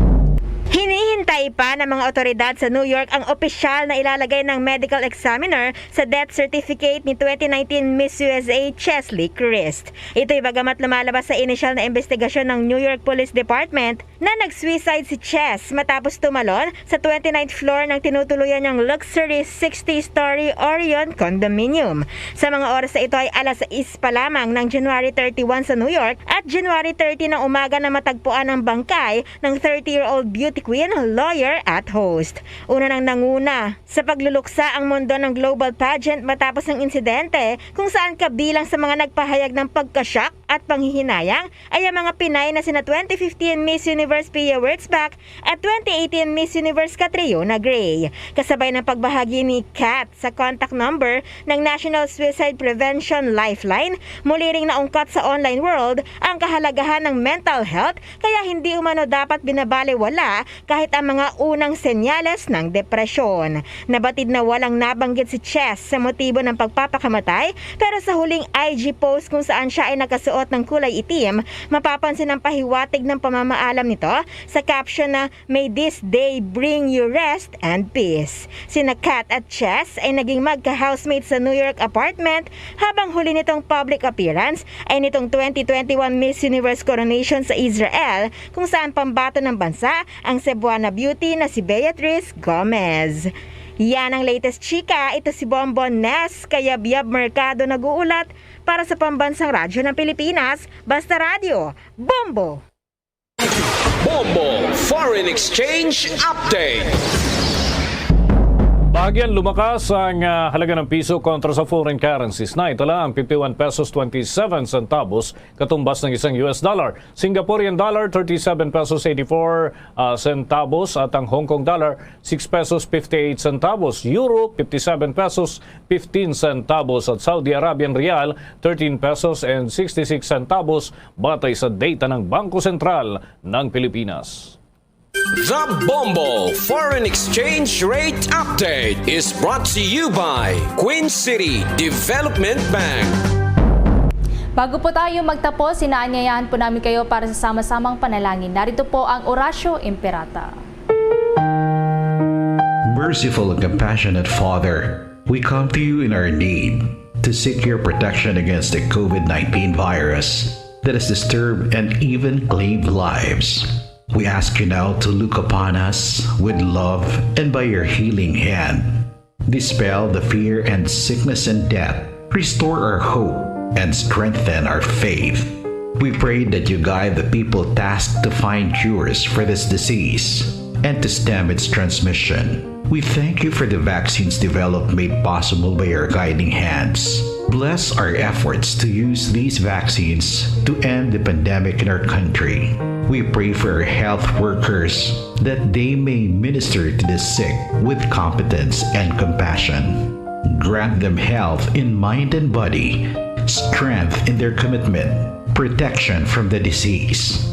Hinihintay pa ng mga otoridad sa New York ang opisyal na ilalagay ng medical examiner sa death certificate ni 2019 Miss USA Chesley Christ. Ito'y bagamat lumalabas sa inisyal na investigasyon ng New York Police Department na nag-suicide si Chess matapos tumalon sa 29th floor ng tinutuluyan niyang luxury 60-story Orion condominium. Sa mga oras na ito ay alas 6 pa lamang ng January 31 sa New York at January 30 ng umaga na matagpuan ang bangkay ng 30-year-old beauty queen, lawyer at host. Una nang nanguna sa pagluluksa ang mundo ng global pageant matapos ng insidente kung saan kabilang sa mga nagpahayag ng pagkashock at panghihinayang ay ang mga Pinay na sina 2015 Miss Universe Pia Wurtzbach at 2018 Miss Universe Catriona Gray. Kasabay ng pagbahagi ni Kat sa contact number ng National Suicide Prevention Lifeline, muli ring naungkat sa online world ang kahalagahan ng mental health kaya hindi umano dapat binabaliwala kahit ang mga unang senyales ng depresyon. Nabatid na walang nabanggit si Chess sa motibo ng pagpapakamatay pero sa huling IG post kung saan siya ay nakasuot ng kulay itim, mapapansin ang pahiwatig ng pamamaalam nito sa caption na "May this day bring you rest and peace." Sina Kat at Chess ay naging magka-housemate sa New York apartment habang huli nitong public appearance ay nitong 2021 Miss Universe coronation sa Israel kung saan pambato ng bansa ang Cebuana beauty na si Beatrice Gomez. Yan ang latest chika. Ito si Bonbon Nes kaya Biab Mercado nag-uulat para sa pambansang radyo ng Pilipinas. Basta Radyo. Bombo! Bombo Foreign Exchange Update. Bahagyan lumakas ang halaga ng piso kontra sa foreign currencies na ito lang 51 pesos 27 centavos katumbas ng isang US dollar. Singaporean dollar 37 pesos 84 centavos at ang Hong Kong dollar 6 pesos 58 centavos. Euro 57 pesos 15 centavos at Saudi Arabian Rial 13 pesos and 66 centavos batay sa data ng Bangko Sentral ng Pilipinas. The Bombo Foreign Exchange Rate Update is brought to you by Queen City Development Bank. Bago po tayo magtapos, inaanyayahan po namin kayo para sa sama-samang panalangin. Narito po ang Orasio Imperata. Merciful and compassionate Father, we come to you in our need to seek your protection against the COVID-19 virus that has disturbed and even claimed lives. We ask you now to look upon us with love and by your healing hand. Dispel the fear and sickness and death. Restore our hope and strengthen our faith. We pray that you guide the people tasked to find cures for this disease and to stem its transmission. We thank you for the vaccines developed made possible by your guiding hands. Bless our efforts to use these vaccines to end the pandemic in our country. We pray for our health workers that they may minister to the sick with competence and compassion. Grant them health in mind and body, strength in their commitment, protection from the disease.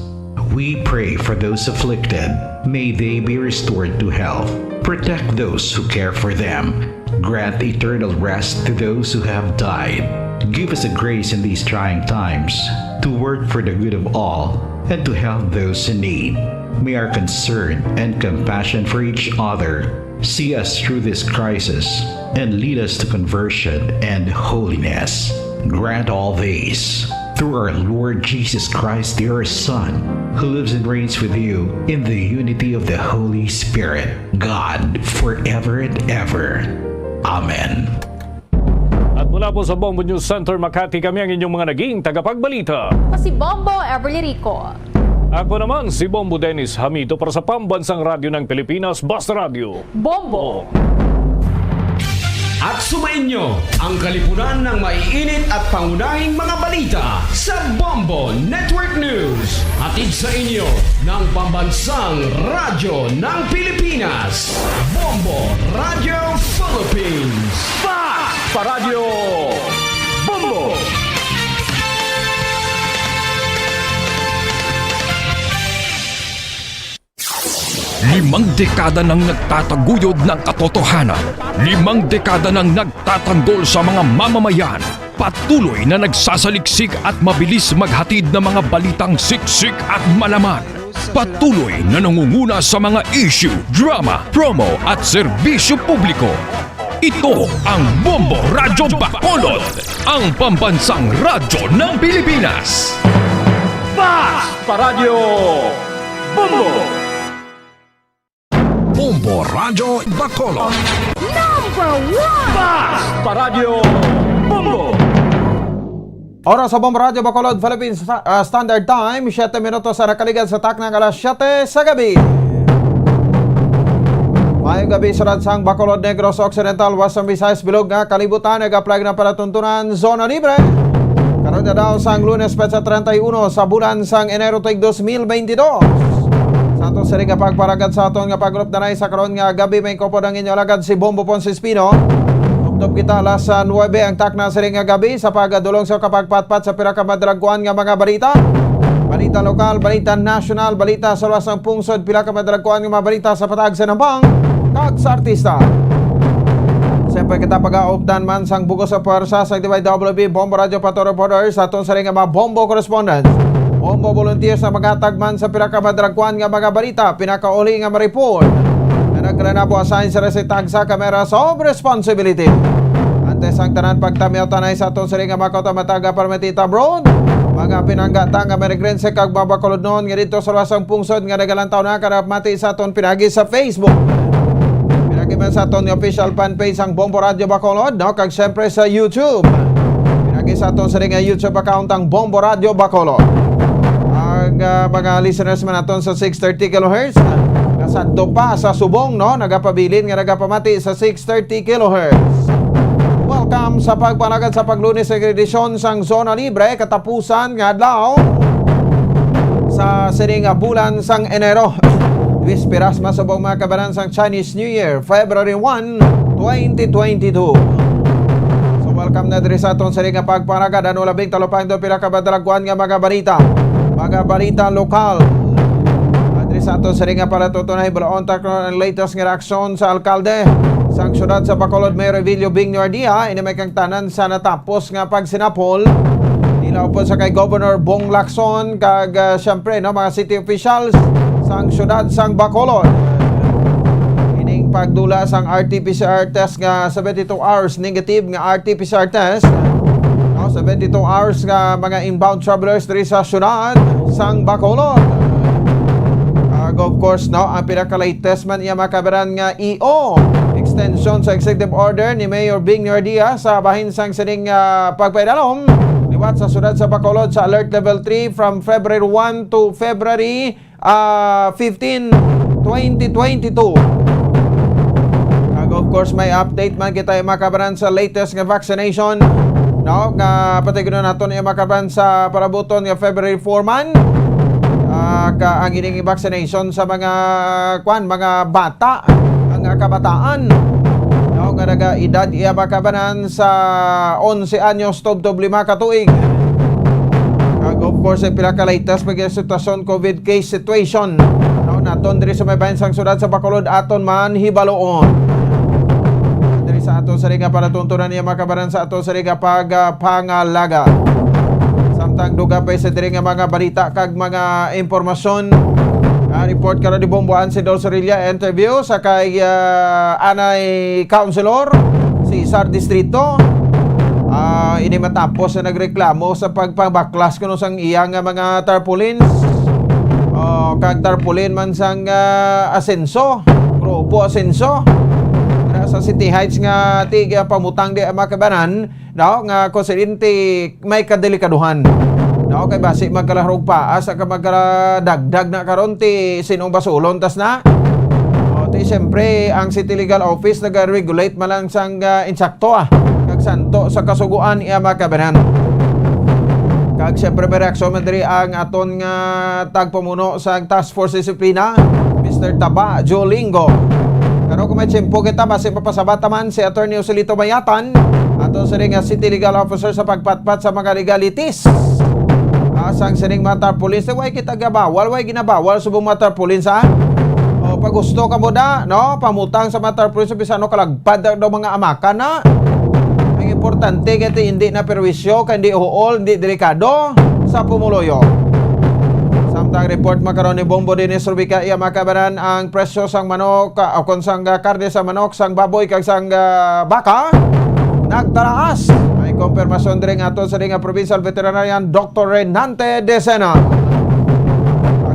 We pray for those afflicted. May they be restored to health. Protect those who care for them. Grant eternal rest to those who have died. Give us a grace in these trying times to work for the good of all and to help those in need. May our concern and compassion for each other see us through this crisis and lead us to conversion and holiness. Grant all these through our Lord Jesus Christ, your Son, who lives and reigns with you in the unity of the Holy Spirit, God, forever and ever. Amen. At mula po sa Bombo News Center Makati, kami ang inyong mga naging tagapagbalita. Si Bombo Everly Rico. Ako naman si Bombo Dennis Hamito para sa Pambansang Radyo ng Pilipinas, Basta Radio. Bombo! At sumainyo ang kalipunan ng maiinit at pangunahing mga balita sa Bombo Network News. Hatid sa inyo ng Pambansang Radyo ng Pilipinas, Bombo Radio Philippines. Pa Radio Bombo! Limang dekada nang nagtataguyod ng katotohanan. 5 dekada nang nagtatanggol sa mga mamamayan. Patuloy na nagsasaliksik at mabilis maghatid ng mga balitang siksik at malaman. Patuloy na nangunguna sa mga issue, drama, promo at serbisyo publiko. Ito ang Bombo Radyo Bacolod, ang pambansang radyo ng Pilipinas. Pa Radio Bombo! Bombo Radyo Bacolod. Number 1! Pa Radio Bombo! Oras sa Bombo Radyo Bacolod, Philippines Standard Time, 7 minutos sa nakaligan sa taknang alas 7 sa gabi. Mayong gabi sa Radsang Bacolod, Negros Occidental, Western Visayas, Bilog nga kalibutan, nag-apply ng palatuntunan, zona libre. Karoon na daw sang Lunes, petsa 31 sa bulan sang Enero tuig 2022. Santos siri nga pagparagad sa aton nga pagrup danay sa karon nga gabi may kopod ang inyo lagad si Bombo Ponce Espino. Tuptop kita alas 9 ang takna siri nga gabi sa pagadulong sa kapagpatpat sa pira ka madragkuan nga mga balita. Balita lokal, balita national, balita sa luwas ng pungsod, pila ka madragkuan nga mga balita sa patag sa Nambang, kag sa artista. Siyempre kita pag-aupdan man sang bugos sa pwersa sa DYWB Bombo Radio Pato Reporters aton siri nga mga Bombo Correspondents. Bombo volunteers na magatagman sa pinakabadragkuan nga mga balita, pinakauli nga maripon na naglanabo assign sa resitag sa kamera of responsibility. Antes ang tanan pagtamyaw tanay sa aton siri nga makota mataga permitita broad, mga pinanggata nga merigrense kag babakolod noon nga dito sa lasang pungsod nga nagalantaw na karap mati sa aton pinagi sa Facebook. Pinagi man sa aton official fanpage ang Bombo Radio Bacolod, no? Kag siyempre sa YouTube. Pinagi sa aton siri nga YouTube account ang Bombo Radio Bacolod. Mga listeners man naton sa 630 kHz Sadto pa sa subong, no? Nagapabilin nga nagapamati sa 630 kHz. Welcome sa pagpanagad sa paglunes sa edisyon sang Zona Libre, katapusan nga adlaw sa sining bulan sang Enero. Wisperas masubong mga kabanan sang Chinese New Year, February 1, 2022. So welcome na diri sa aton sining pagpanagad. Ano labing talupang do pila ka badalagwan nga mga balita. Mga balita lokal. Diri sa aton sining para tutunay balaon ta ang latest nga reaksyon sa alkalde sang syudad sa Bacolod, Mayor Evilio Bing Nuardia. Ini may kang tanan sa natapos nga pagsinapol ilaw po sa kay Governor Bong Lacson kag syempre no, mga city officials sang syudad sang Bacolod. Ining pagdula sang RT-PCR test nga 72 hours negative nga RT-PCR test, no, 72 hours nga mga inbound travelers diri sa syudad sang Bacolod. Of course, no, ang pinaka-latest man iya makabaran nga EO extension sa executive order ni Mayor Bing Nuardia sa bahin sang sining pagpaidalom liwat sa syudad sa Bacolod sa alert level 3 from February 1 to February 15, 2022. Of course, may update man kita makabaran sa latest nga vaccination, no, nga patignon naton iya makabaran sa parabuton nga February 4 man. Ang ining vaccination sa mga bata, ang kabataan, no, nga naga edad iya makabanan sa 11 anyos tubtob 5 ka tuig. Of course, ay pila ka latest pag sitwasyon COVID case situation, no, naton diri sa may bahin sang syudad sa Bacolod aton man hibaloon. Diri sa aton sa riga para tuntunan iya makabanan sa aton sa riga pangalaga. Samtang duga pa sa diri nga mga balita kag mga impormasyon. Report karon ni Bomboan si Dolsorilla interview sa kay anay councilor si Sar Distrito. Ini matapos na nagreklamo sa pagpabaklas kuno sang iyang mga tarpaulins. Kag tarpaulin man sang asenso, grupo asenso. Sa City Heights nga tiga pamutang di makabanan, no, nga konsidente may kadelikaduhan, no, kay basi magkalahrog pa asa ka magdagdag na karon ti sinong basulon tas na, ti siyempre ang City Legal Office nag-regulate malang sang insakto kag santo sa kasuguan iya makabanan. Kag siyempre may reaksyon man diri ang aton nga tagpamuno sa Task Force Disiplina, Mr. Taba Jolingo. Pero kung may tiyempo kita, basi papasabata man si Attorney Joselito Bayatan, ato sa ring City Legal Officer sa pagpatpat sa mga legalities. Asang sining mga tarpaulins, way kita gabawal, way ginabawal subong mga tarpaulins, ha? O pag gusto ka mo da, no, pamutang sa mga tarpaulins, bisano kalagpad daw mga amakan, na. Ang importante, kaya hindi na perwisyo, hindi uol, hindi delikado sa pumuloyo. Samtang report makaroon ni Bombo Dennis Rubica iya makabaran ang presyo sang manok o kung sang karne sa manok, sang baboy kag sang baka nagtaraas. May konfirmasyon diri nga ato sa ring Provincial Veterinarian Dr. Renante Decena.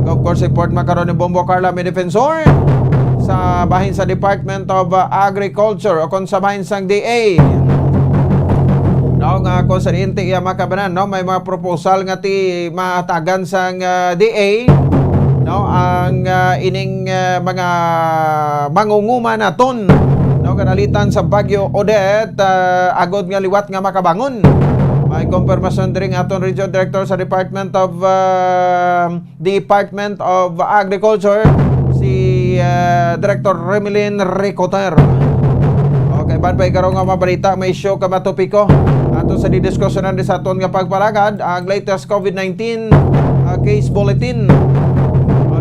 Of course, report makaroon ni Bombo Carla Medefensor sa bahin sa Department of Agriculture o kung sa bahin sang DA. No, nga kung sa rinti iya makabanan, no, may mga proposal nga ti matagan sang DA, no, ang ining mga mangunguma naton, no, kanalitan sa Bagyo Odette, agod nga liwat nga makabangon. May konfirmasyon diri nga aton Regional Director sa Department of Agriculture, si Director Remelin Ricoter. Okay, ban pa ikaw nga mabalita, may show ka matopiko ato sa didiskusyonan di sa aton nga pagparagad ang latest COVID-19 case bulletin.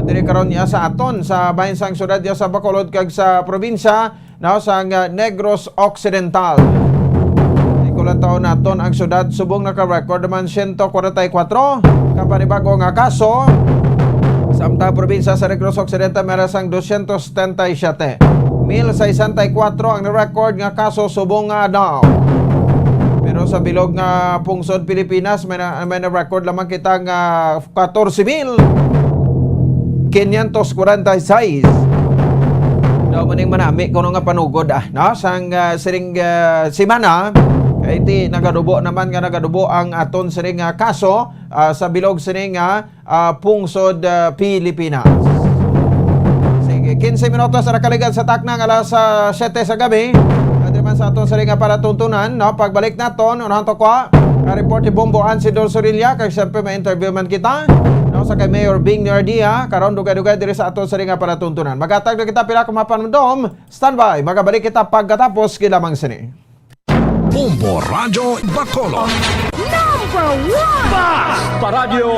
Diri karon niya sa aton sa bahin sang syudad niya sa Bacolod kag sa probinsya, no, sang Negros Occidental. Ikulang taon naton ang syudad subong naka-record naman 144 kapanibago nga kaso. Samtang probinsya sa Negros Occidental meron sang 237. 1,064 ang record nga kaso subong nga adlaw. Pero sa bilog nga pungsod Pilipinas may na record lamang kita nga 14,546. Daw maning manami kuno nga panugod no, sang siring simana kay ti nagadubo naman nga nagadubo ang aton siring kaso sa bilog siring pungsod Pilipinas. Sige, 15 minutos na nakaligan sa taknang alas 7 sa gabi. Adi man sa atong sarili nga palatuntunan, no? Pagbalik naton, unahan to kwa, report ni Bombo Ansi Dorsorilla, kay siyempre may interview man kita, no? Sa kay Mayor Bing Nardia, karon dugay-dugay diri sa atong sarili nga palatuntunan. Magatag na kita pila kumapanundom, standby, magabalik kita pagkatapos kilamang sini. Bombo Radyo Bacolod. Basta Radio